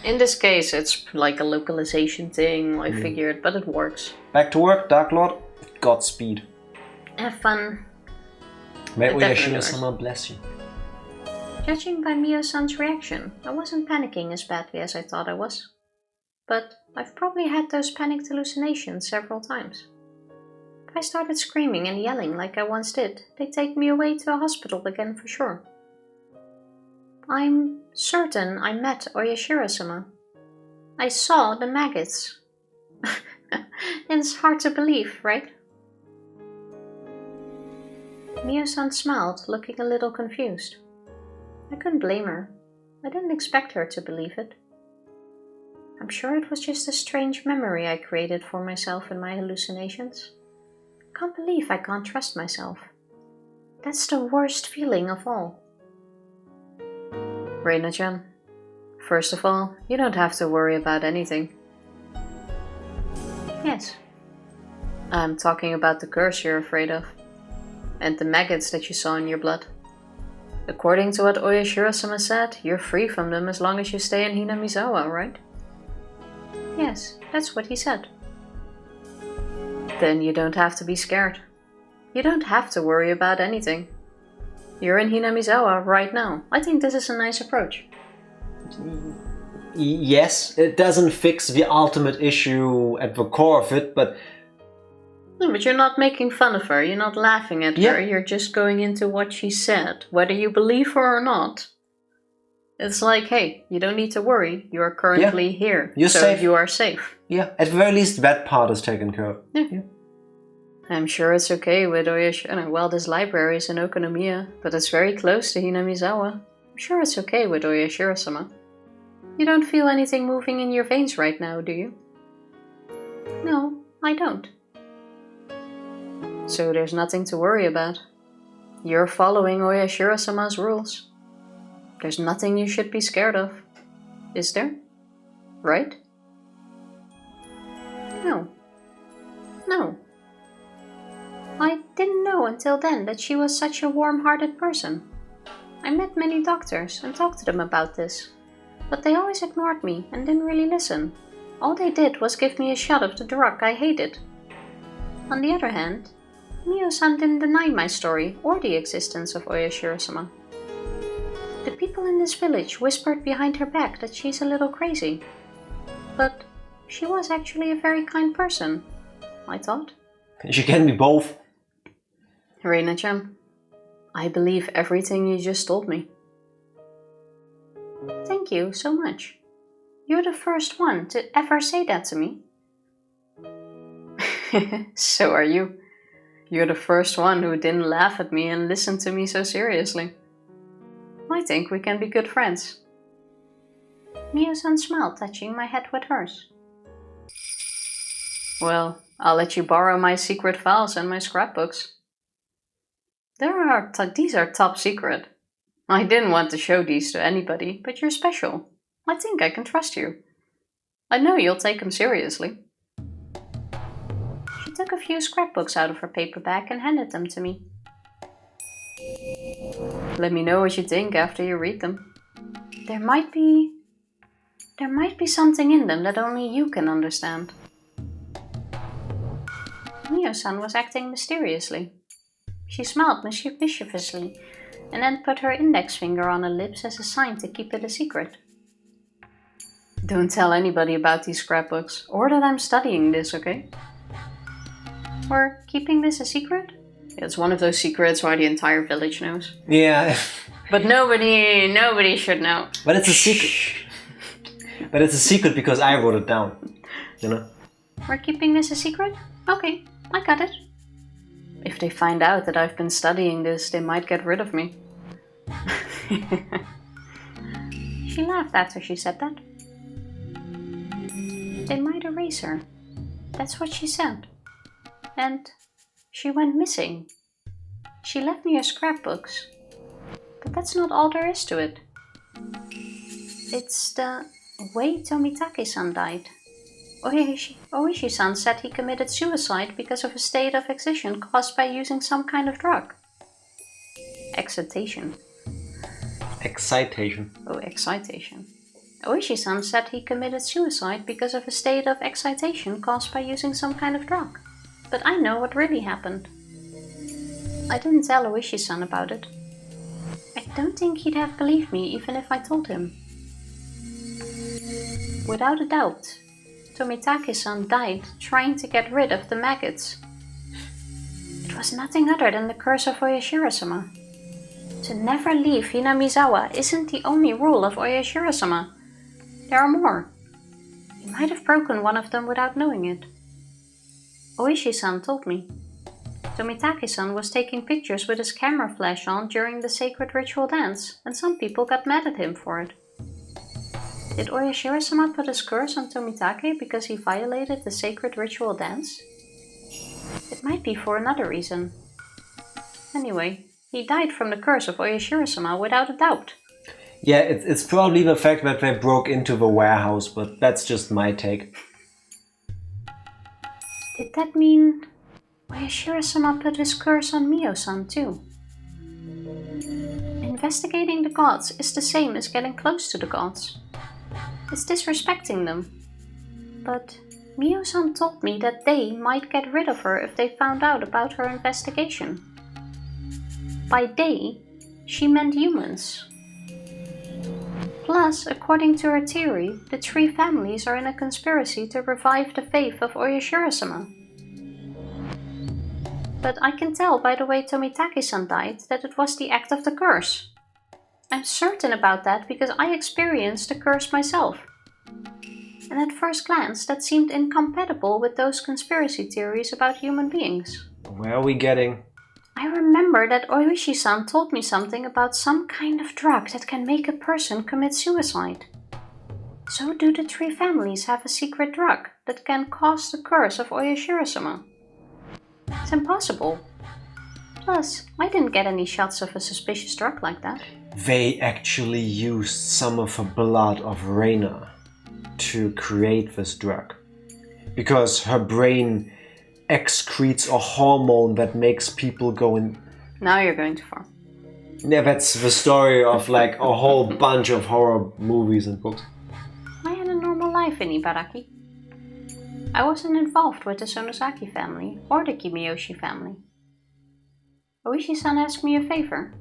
In this case, it's like a localization thing, I figured, but it works. Back to work, Dark Lord. Godspeed. Have fun. May It definitely Oyashiro-sama bless you. Judging by Mio-san's reaction, I wasn't panicking as badly as I thought I was. But I've probably had those panicked hallucinations several times. If I started screaming and yelling like I once did, they'd take me away to a hospital again for sure. I'm certain I met Oyashiro-sama. I saw the maggots. It's hard to believe, right? Mio-san smiled, looking a little confused. I couldn't blame her. I didn't expect her to believe it. I'm sure it was just a strange memory I created for myself in my hallucinations. I can't believe I can't trust myself. That's the worst feeling of all. Reina-chan, first of all, you don't have to worry about anything. Yes. I'm talking about the curse you're afraid of. And the maggots that you saw in your blood. According to what Oyashiro-sama said, you're free from them as long as you stay in Hinamizawa, right? Yes, that's what he said. Then you don't have to be scared. You don't have to worry about anything. You're in Hinamizawa right now. I think this is a nice approach. Yes, it doesn't fix the ultimate issue at the core of it, but... No, but you're not making fun of her, you're not laughing at her, you're just going into what she said, whether you believe her or not. It's like, hey, you don't need to worry, you are currently here, you're safe. You are safe. Yeah, at the very least that part is taken care of. Yeah. I'm sure it's okay with Oyashiro. Well, this library is in Okonomiya, but it's very close to Hinamizawa. I'm sure it's okay with Oyashiro-sama. You don't feel anything moving in your veins right now, do you? No, I don't. So there's nothing to worry about. You're following Oyashiro-sama's rules. There's nothing you should be scared of. Is there? Right? No. No. I didn't know until then that she was such a warm-hearted person. I met many doctors and talked to them about this, but they always ignored me and didn't really listen. All they did was give me a shot of the drug I hated. On the other hand, Mio-san didn't deny my story or the existence of Oyashiro-sama. The people in this village whispered behind her back that she's a little crazy. But she was actually a very kind person, I thought. She can be both. Reina-chan, I believe everything you just told me. Thank you so much. You're the first one to ever say that to me. So are you. You're the first one who didn't laugh at me and listen to me so seriously. I think we can be good friends. Mio-san smiled, touching my head with hers. Well, I'll let you borrow my secret files and my scrapbooks. These are top secret. I didn't want to show these to anybody, but you're special. I think I can trust you. I know you'll take them seriously. She took a few scrapbooks out of her paper bag and handed them to me. Let me know what you think after you read them. There might be something in them that only you can understand. Mio-san was acting mysteriously. She smiled mischievously and then put her index finger on her lips as a sign to keep it a secret. Don't tell anybody about these scrapbooks, or that I'm studying this, okay? Or keeping this a secret? It's one of those secrets why the entire village knows. Yeah. But nobody should know. But it's a secret. But it's a secret because I wrote it down, you know? We're keeping this a secret? Okay, I got it. If they find out that I've been studying this, they might get rid of me. She laughed after she said that. They might erase her. That's what she said. And she went missing. She left me her scrapbooks. But that's not all there is to it. It's the way Tomitake-san died. Ooishi-san said he committed suicide because of a state of excitation caused by using some kind of drug. Excitation. Excitation. Oh, excitation. Ooishi-san said he committed suicide because of a state of excitation caused by using some kind of drug. But I know what really happened. I didn't tell Ooishi-san about it. I don't think he'd have believed me even if I told him. Without a doubt, Tomitake-san died trying to get rid of the maggots. It was nothing other than the curse of Oyashiro-sama. To never leave Hinamizawa isn't the only rule of Oyashiro-sama. There are more. He might have broken one of them without knowing it. Ooishi-san told me. Tomitake-san was taking pictures with his camera flash on during the sacred ritual dance, and some people got mad at him for it. Did Oyashiro-sama put his curse on Tomitake because he violated the sacred ritual dance? It might be for another reason. Anyway, he died from the curse of Oyashiro-sama without a doubt. Yeah, it's probably the fact that they broke into the warehouse, but that's just my take. Did that mean Oyashiro-sama put his curse on Mio-san too? Investigating the gods is the same as getting close to the gods. It's disrespecting them. But Mio-san told me that they might get rid of her if they found out about her investigation. By they, she meant humans. Plus, according to her theory, the three families are in a conspiracy to revive the faith of Oyashiro-sama. But I can tell by the way Tomitake-san died that it was the act of the curse. I'm certain about that because I experienced the curse myself. And at first glance, that seemed incompatible with those conspiracy theories about human beings. Where are we getting? I remember that ooishi-san told me something about some kind of drug that can make a person commit suicide. So do the three families have a secret drug that can cause the curse of Oyashiro-sama? It's impossible. Plus, I didn't get any shots of a suspicious drug like that. They actually used some of the blood of Reina to create this drug. Because her brain excretes a hormone that makes people go in... Now you're going too far. Yeah, that's the story of like a whole bunch of horror movies and books. I had a normal life in Ibaraki. I wasn't involved with the Sonosaki family or the Kimiyoshi family. Ooishi-san asked me a favor.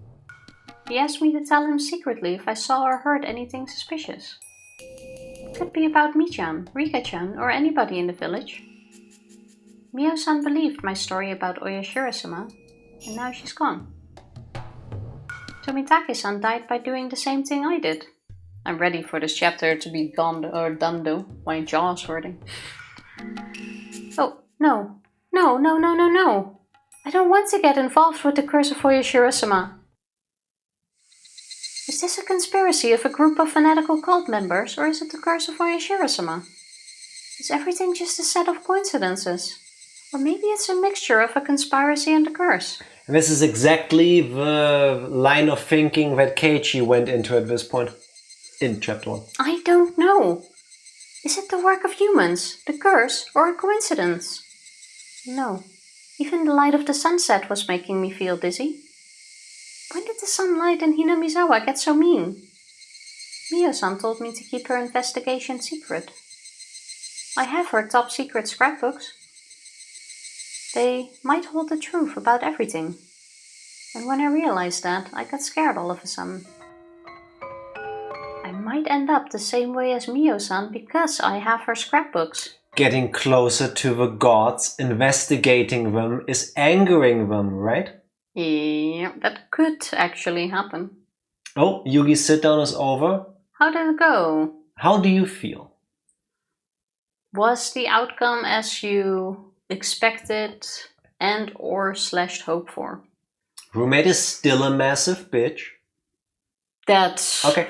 He asked me to tell him secretly if I saw or heard anything suspicious. It could be about Mi-chan, Rika-chan, or anybody in the village. Mio-san believed my story about Oyashiro-sama, and now she's gone. Tomitake-san died by doing the same thing I did. I'm ready for this chapter to be done though. My jaw's hurting. Oh, no. No. I don't want to get involved with the curse of Oyashiro-sama. Is this a conspiracy of a group of fanatical cult members, or is it the curse of Oyashiro-sama? Is everything just a set of coincidences? Or maybe it's a mixture of a conspiracy and a curse. This is exactly the line of thinking that Keiichi went into at this point in chapter 1. I don't know. Is it the work of humans, the curse, or a coincidence? No. Even the light of the sunset was making me feel dizzy. When did the sunlight in Hinamizawa get so mean? Mio-san told me to keep her investigation secret. I have her top secret scrapbooks. They might hold the truth about everything. And when I realized that, I got scared all of a sudden. I might end up the same way as Mio-san because I have her scrapbooks. Getting closer to the gods, investigating them, is angering them, right? Yeah, that could actually happen. Oh, Yugi's sit-down is over. How did it go? How do you feel? Was the outcome as you expected and or / hope for? Roommate is still a massive bitch. That Okay.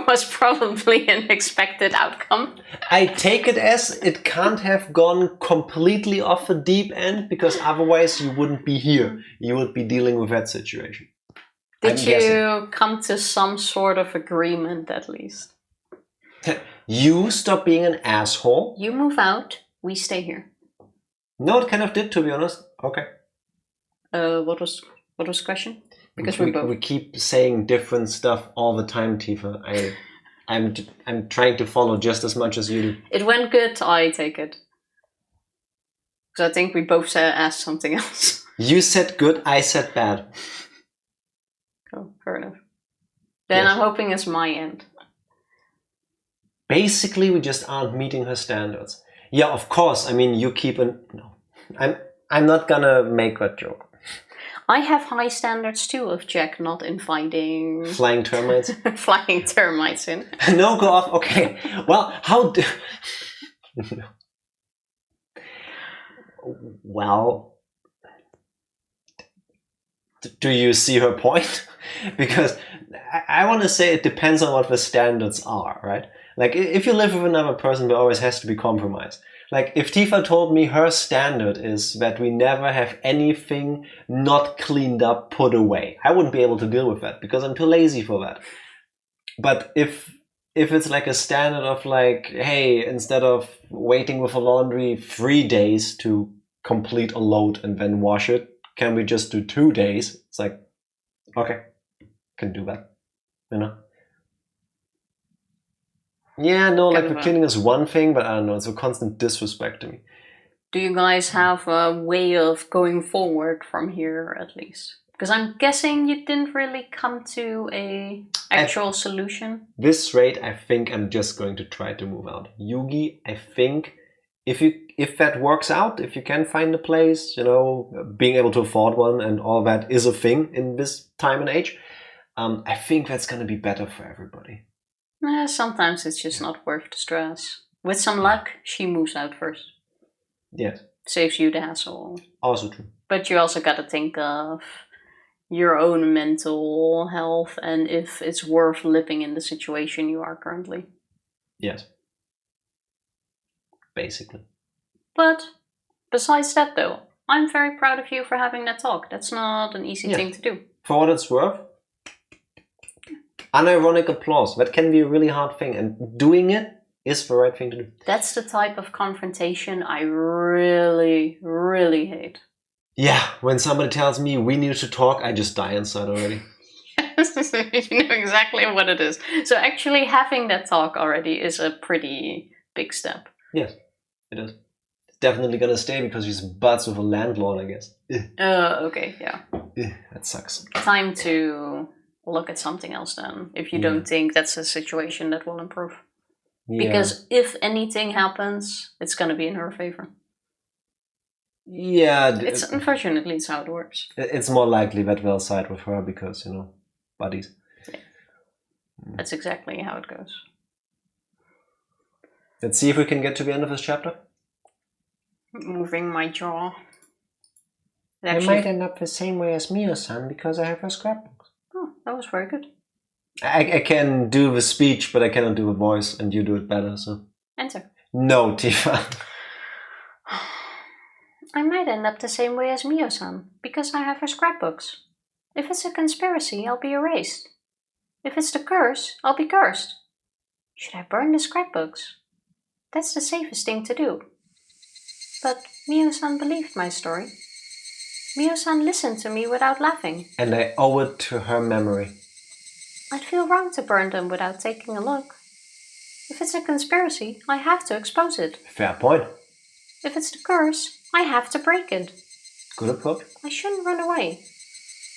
was probably an expected outcome. I take it as it can't have gone completely off the deep end because otherwise you wouldn't be here. You would be dealing with that situation. Did you come to some sort of agreement at least? You stop being an asshole. You move out, we stay here. No, it kind of did, to be honest. Okay. What was the question? Because we keep saying different stuff all the time, Tifa. I'm trying to follow just as much as you do. It went good, I take it. Because I think we both asked something else. You said good, I said bad. Oh, fair enough. Then yes. I'm hoping it's my end. Basically, we just aren't meeting her standards. Yeah, of course. I mean, you keep an... No. I'm not gonna make that joke. I have high standards too of Jack not inviting... Flying termites? Flying termites in. No, go off. Okay. Well, how do... Well... Do you see her point? Because I want to say it depends on what the standards are, right? Like, if you live with another person, there always has to be compromise. Like, if Tifa told me her standard is that we never have anything not cleaned up put away, I wouldn't be able to deal with that because I'm too lazy for that. But if it's like a standard of like, hey, instead of waiting with a laundry 3 days to complete a load and then wash it, can we just do 2 days? It's like, okay, can do that, you know? Yeah, no, like the cleaning is one thing, but I don't know, it's a constant disrespect to me. Do you guys have a way of going forward from here, at least? Because I'm guessing you didn't really come to a actual solution. This rate, I think I'm just going to try to move out. Yugi, I think if that works out, if you can find a place, being able to afford one and all that is a thing in this time and age, I think that's going to be better for everybody. Sometimes it's just not worth the stress. With some luck, she moves out first. Yes. Saves you the hassle. Also true. But you also got to think of your own mental health and if it's worth living in the situation you are currently. Yes. Basically. But besides that though, I'm very proud of you for having that talk. That's not an easy thing to do. For what it's worth, unironic applause. That can be a really hard thing, and doing it is the right thing to do. That's the type of confrontation I really, really hate. Yeah, when somebody tells me we need to talk, I just die inside already. You know exactly what it is. So actually having that talk already is a pretty big step. Yes, it is. It's definitely gonna stay because she's butts with a landlord, I guess. Okay, yeah. That sucks. Time to look at something else then, if you don't think that's a situation that will improve. Yeah. Because if anything happens, it's gonna be in her favor. Yeah. Unfortunately, it's how it works. It's more likely that they'll side with her because, buddies. Yeah. That's exactly how it goes. Let's see if we can get to the end of this chapter. Moving my jaw. I might end up the same way as Mio-san because I have her scrapbooks. Oh, that was very good. I can do the speech, but I cannot do the voice, and you do it better, so... Enter. No, Tifa. I might end up the same way as Mio-san, because I have her scrapbooks. If it's a conspiracy, I'll be erased. If it's the curse, I'll be cursed. Should I burn the scrapbooks? That's the safest thing to do. But Mio-san believed my story. Mio-san listened to me without laughing. And I owe it to her memory. I'd feel wrong to burn them without taking a look. If it's a conspiracy, I have to expose it. Fair point. If it's the curse, I have to break it. Good approach. I shouldn't run away.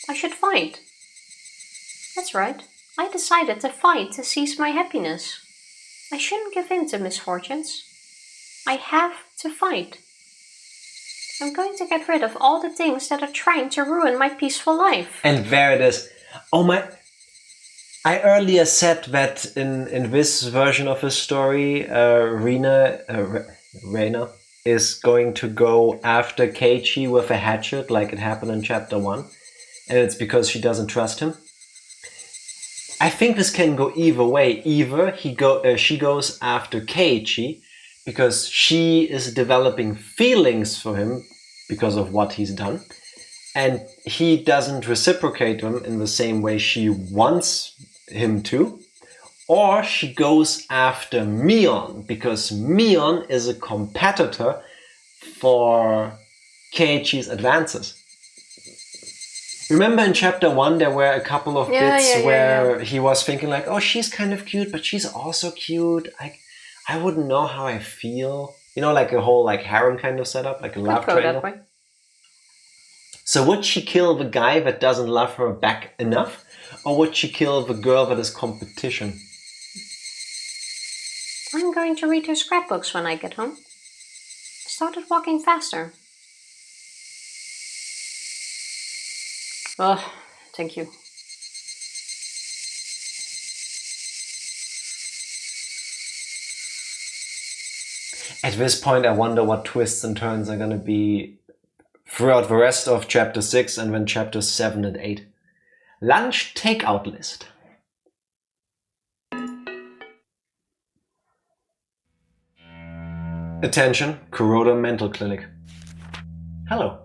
I should fight. That's right. I decided to fight to seize my happiness. I shouldn't give in to misfortunes. I have to fight. I'm going to get rid of all the things that are trying to ruin my peaceful life. And there it is. Oh my... I earlier said that in this version of the story, Reina is going to go after Keiichi with a hatchet like it happened in chapter 1. And it's because she doesn't trust him. I think this can go either way. Either she goes after Keiichi because she is developing feelings for him because of what he's done. And he doesn't reciprocate them in the same way she wants him to. Or she goes after Mion because Mion is a competitor for Keiichi's advances. Remember in chapter 1 there were a couple of bits where he was thinking like, oh, she's kind of cute, but she's also cute. I wouldn't know how I feel. Like a whole harem kind of setup, like a love triangle. So would she kill the guy that doesn't love her back enough? Or would she kill the girl that is competition? I'm going to read her scrapbooks when I get home. I started walking faster. Oh, thank you. At this point, I wonder what twists and turns are going to be throughout the rest of chapter 6 and then chapters 7 and 8. Lunch takeout list. Attention, Kuroda Mental Clinic. Hello.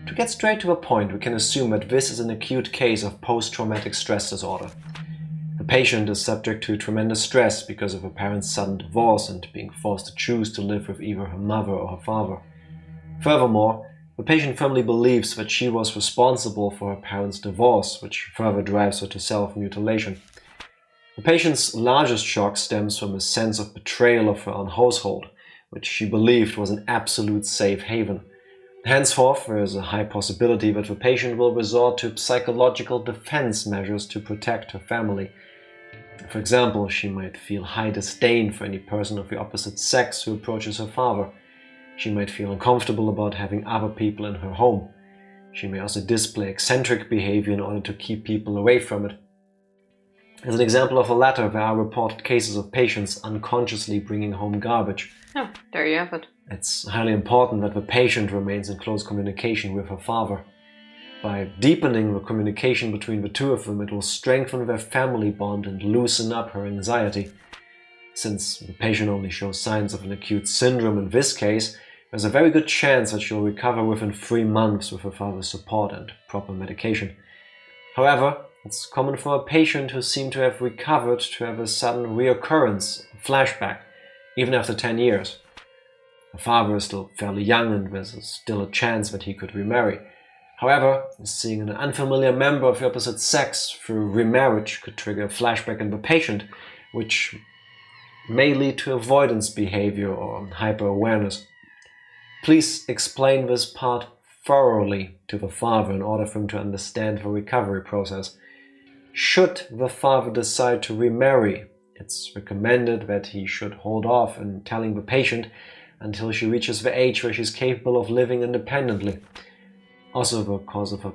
To get straight to the point, we can assume that this is an acute case of post-traumatic stress disorder. The patient is subject to tremendous stress because of her parents' sudden divorce and being forced to choose to live with either her mother or her father. Furthermore, the patient firmly believes that she was responsible for her parents' divorce, which further drives her to self-mutilation. The patient's largest shock stems from a sense of betrayal of her own household, which she believed was an absolute safe haven. Henceforth, there is a high possibility that the patient will resort to psychological defense measures to protect her family. For example, she might feel high disdain for any person of the opposite sex who approaches her father. She might feel uncomfortable about having other people in her home. She may also display eccentric behavior in order to keep people away from it. As an example of the latter, there are reported cases of patients unconsciously bringing home garbage. Oh, there you have it. It's highly important that the patient remains in close communication with her father. By deepening the communication between the two of them, it will strengthen their family bond and loosen up her anxiety. Since the patient only shows signs of an acute syndrome in this case, there's a very good chance that she'll recover within 3 months with her father's support and proper medication. However, it's common for a patient who seemed to have recovered to have a sudden reoccurrence, a flashback, even after 10 years. Her father is still fairly young and there's still a chance that he could remarry. However, seeing an unfamiliar member of the opposite sex through remarriage could trigger a flashback in the patient, which may lead to avoidance behavior or hyper-awareness. Please explain this part thoroughly to the father in order for him to understand the recovery process. Should the father decide to remarry, it's recommended that he should hold off in telling the patient until she reaches the age where she's capable of living independently. Also because of a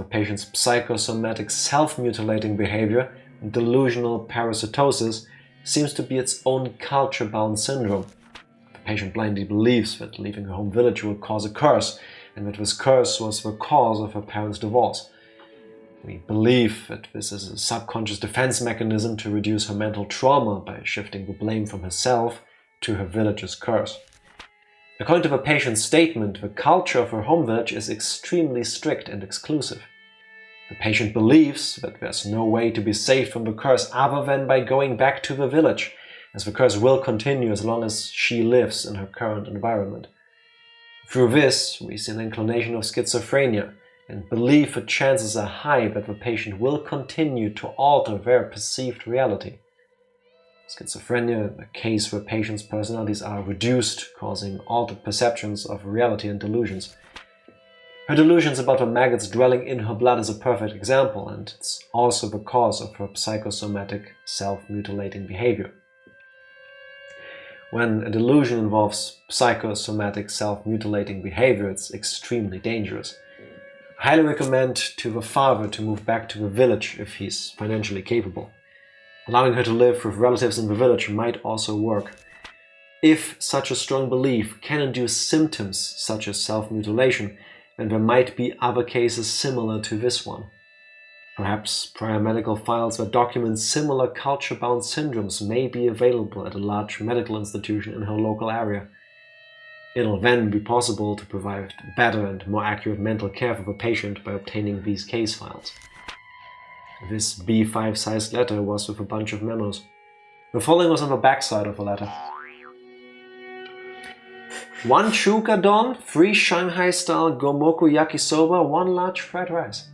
patient's psychosomatic self-mutilating behavior and delusional parasitosis seems to be its own culture-bound syndrome. The patient blindly believes that leaving her home village will cause a curse, and that this curse was the cause of her parents' divorce. We believe that this is a subconscious defense mechanism to reduce her mental trauma by shifting the blame from herself to her village's curse. According to the patient's statement, the culture of her home village is extremely strict and exclusive. The patient believes that there's no way to be saved from the curse other than by going back to the village, as the curse will continue as long as she lives in her current environment. Through this, we see an inclination of schizophrenia and believe the chances are high that the patient will continue to alter their perceived reality. Schizophrenia is a case where patients' personalities are reduced, causing altered perceptions of reality and delusions. Her delusions about the maggots dwelling in her blood is a perfect example, and it's also the cause of her psychosomatic self-mutilating behavior. When a delusion involves psychosomatic self-mutilating behavior, it's extremely dangerous. I highly recommend to the father to move back to the village if he's financially capable. Allowing her to live with relatives in the village might also work. If such a strong belief can induce symptoms such as self-mutilation, then there might be other cases similar to this one. Perhaps prior medical files that document similar culture-bound syndromes may be available at a large medical institution in her local area. It'll then be possible to provide better and more accurate mental care for the patient by obtaining these case files. This B5-sized letter was with a bunch of memos. The following was on the back side of the letter. 1 chukadon, 3 Shanghai-style gomoku yakisoba, 1 large fried rice.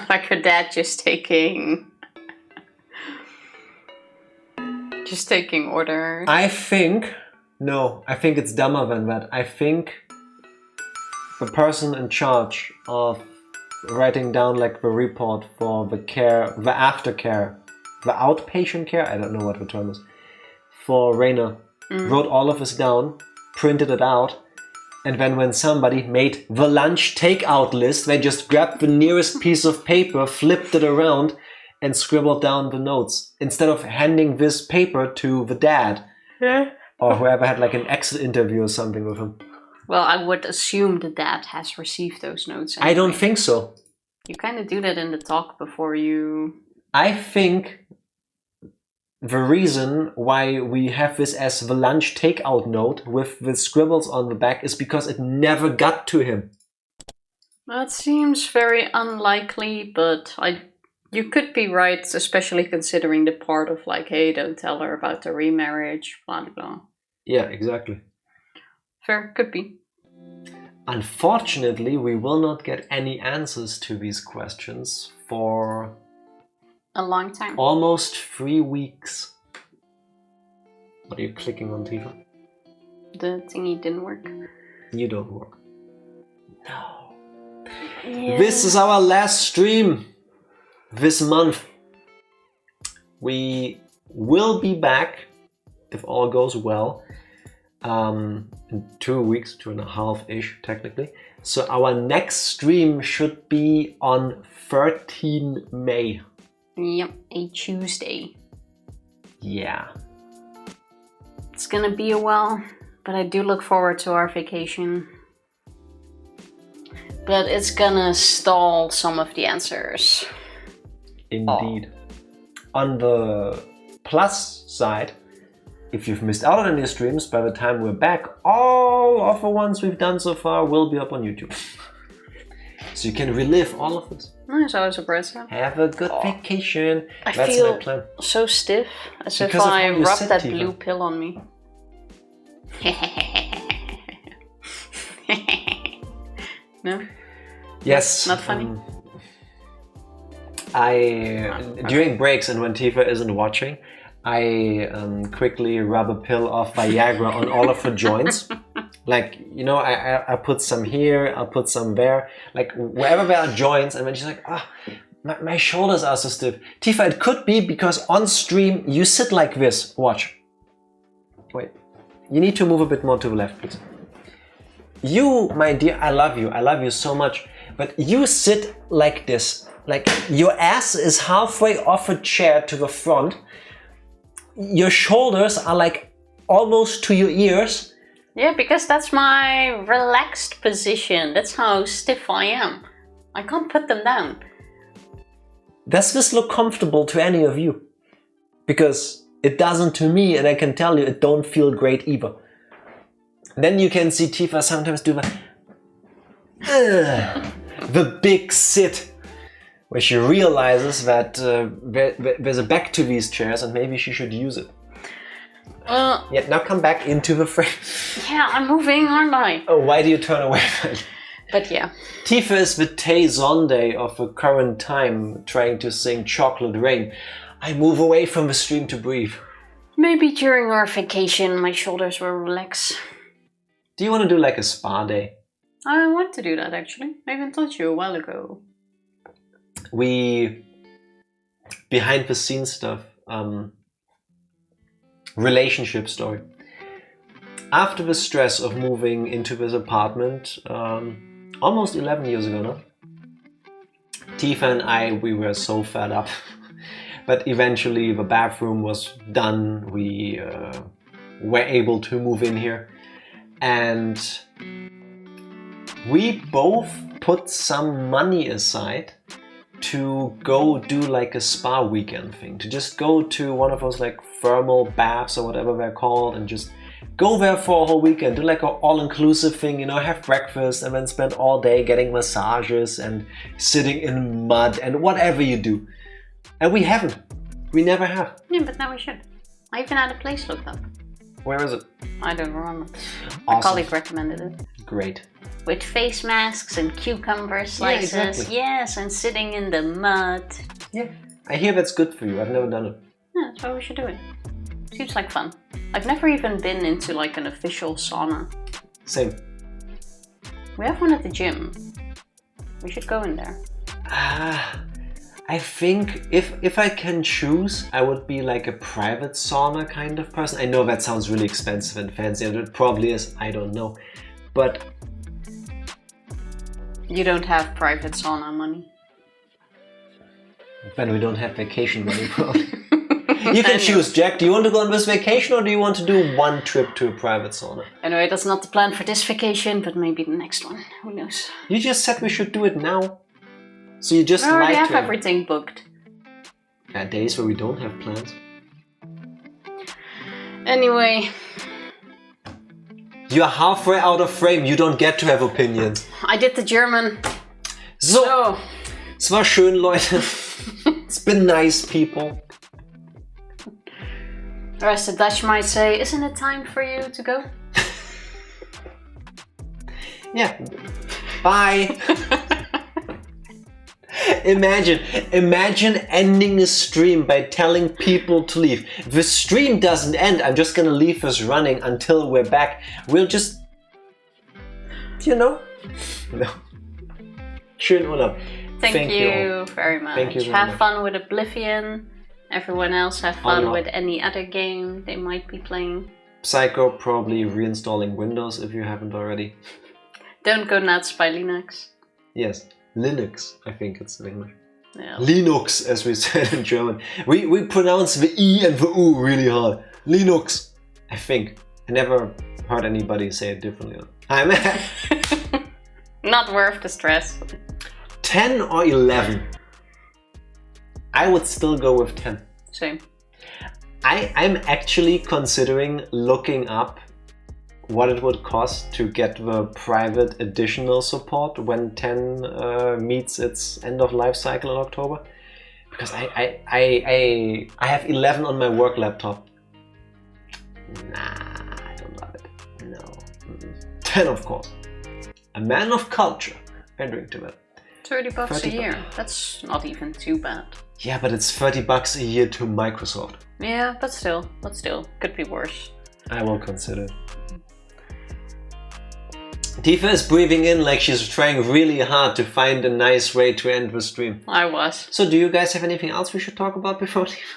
Like her dad just taking orders. I think it's dumber than that. I think the person in charge of writing down like the report for the care, the aftercare, the outpatient care, I don't know what the term is, for Raina, wrote all of this down, printed it out, and then when somebody made the lunch takeout list, they just grabbed the nearest piece of paper, flipped it around, and scribbled down the notes, instead of handing this paper to the dad. Or whoever had like an exit interview or something with him. Well, I would assume the dad has received those notes anyway. I don't think so. You kind of do that in the talk before you... I think the reason why we have this as the lunch takeout note with the scribbles on the back is because it never got to him. That seems very unlikely, but you could be right, especially considering the part of like, hey, don't tell her about the remarriage, blah, blah, blah. Yeah, exactly. Fair, could be. Unfortunately, we will not get any answers to these questions for a long time. Almost 3 weeks. What are you clicking on, Tifa? The thingy didn't work. You don't work. No. Yeah. This is our last stream this month. We will be back, if all goes well, in 2 weeks, 2.5-ish technically. So our next stream should be on 13 May. Yep, a Tuesday. Yeah. It's gonna be a while, but I do look forward to our vacation. But it's gonna stall some of the answers. Indeed. On the plus side, if you've missed out on any streams, by the time we're back, all of the ones we've done so far will be up on YouTube. So you can relive all of this. Nice, I was surprised. Have a good vacation. I That's feel my plan. so stiff, as Because if of I how you rubbed sit, that Tifa. blue pill on me. No? Yes. Not funny? During breaks and when Tifa isn't watching, I quickly rub a pill of Viagra on all of her joints. Like, you know, I put some here, I'll put some there. Like, wherever there are joints, and then she's like, my shoulders are so stiff. Tifa, it could be because on stream you sit like this. Watch. Wait. You need to move a bit more to the left, please. You, my dear, I love you. I love you so much. But you sit like this. Like, your ass is halfway off a chair to the front. Your shoulders are like almost to your ears. Yeah, because that's my relaxed position. That's how stiff I am. I can't put them down. Does this look comfortable to any of you? Because it doesn't to me, and I can tell you it don't feel great either. Then you can see Tifa sometimes do the big sit, where she realizes that there's a back to these chairs and maybe she should use it. Yeah, now come back into the frame. Yeah, I'm moving, aren't I? Oh, why do you turn away from it? But yeah. Tifa is the Tay Zonde of the current time, trying to sing Chocolate Rain. I move away from the stream to breathe. Maybe during our vacation my shoulders will relax. Do you want to do like a spa day? I want to do that actually. I even told you a while ago. We, behind the scenes stuff, relationship story. After the stress of moving into this apartment, almost 11 years ago now, Tifa and I, we were so fed up. But eventually the bathroom was done, we were able to move in here. And we both put some money aside to go do like a spa weekend thing. To just go to one of those like thermal baths or whatever they're called and just go there for a whole weekend. Do like an all-inclusive thing, you know, have breakfast and then spend all day getting massages and sitting in mud and whatever you do. And we haven't. We never have. Yeah, but now we should. I even had a place looked up. Where is it? I don't remember. Awesome. My colleague recommended it. Great. With face masks and cucumber slices. Yeah, exactly. Yes, and sitting in the mud. Yeah. I hear that's good for you. I've never done it. Yeah, that's why we should do it. Seems like fun. I've never even been into like an official sauna. Same. We have one at the gym. We should go in there. I think if I can choose, I would be like a private sauna kind of person. I know that sounds really expensive and fancy, and it probably is, I don't know. But you don't have private sauna money. then we don't have vacation money probably. You can choose, Jack. Do you want to go on this vacation or do you want to do one trip to a private sauna? Anyway, that's not the plan for this vacation, but maybe the next one. Who knows? You just said we should do it now. So you just We already like have everything booked. days where we don't have plans. Anyway. You're halfway out of frame. You don't get to have opinions. I did the German. So, es war schön, Leute. It's been nice, people. The rest of Dutch might say, isn't it time for you to go? Yeah. Bye. Imagine ending a stream by telling people to leave. If the stream doesn't end, I'm just gonna leave us running until we're back. We'll just, no. Schönen Urlaub. Thank you very much. Thank you very have much. fun with Oblivion. Everyone else have fun with any other game they might be playing. Psycho, probably reinstalling Windows if you haven't already. Don't go nuts by Linux. Yes, Linux, I think it's in English. Yeah. Linux, as we said in German. We pronounce the E and the U really hard. Linux, I think. I never heard anybody say it differently. I'm Not worth the stress. 10 or 11? I would still go with 10. Same. I'm actually considering looking up what it would cost to get the private additional support when 10 meets its end of life cycle in October. Because I have 11 on my work laptop. Nah, I don't love it. No. 10 of course. A man of culture. I drink to that. $30 a year. That's not even too bad. Yeah, but it's $30 a year to Microsoft. Yeah, but still, could be worse. I will consider. Tifa is breathing in like she's trying really hard to find a nice way to end the stream. I was. So do you guys have anything else we should talk about before Tifa?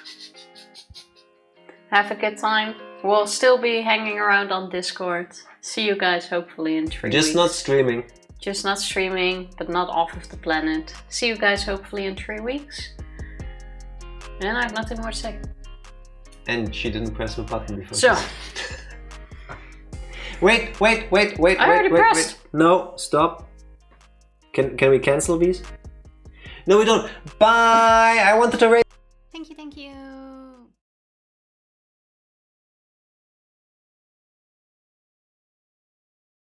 Have a good time. We'll still be hanging around on Discord. See you guys hopefully in 3 weeks. Just not streaming. Just not streaming, but not off of the planet. See you guys hopefully in 3 weeks. And I have nothing more to say. And she didn't press the button before. So. Wait. I already pressed. No, stop. Can we cancel these? No, we don't. Bye. I wanted to raise. Thank you.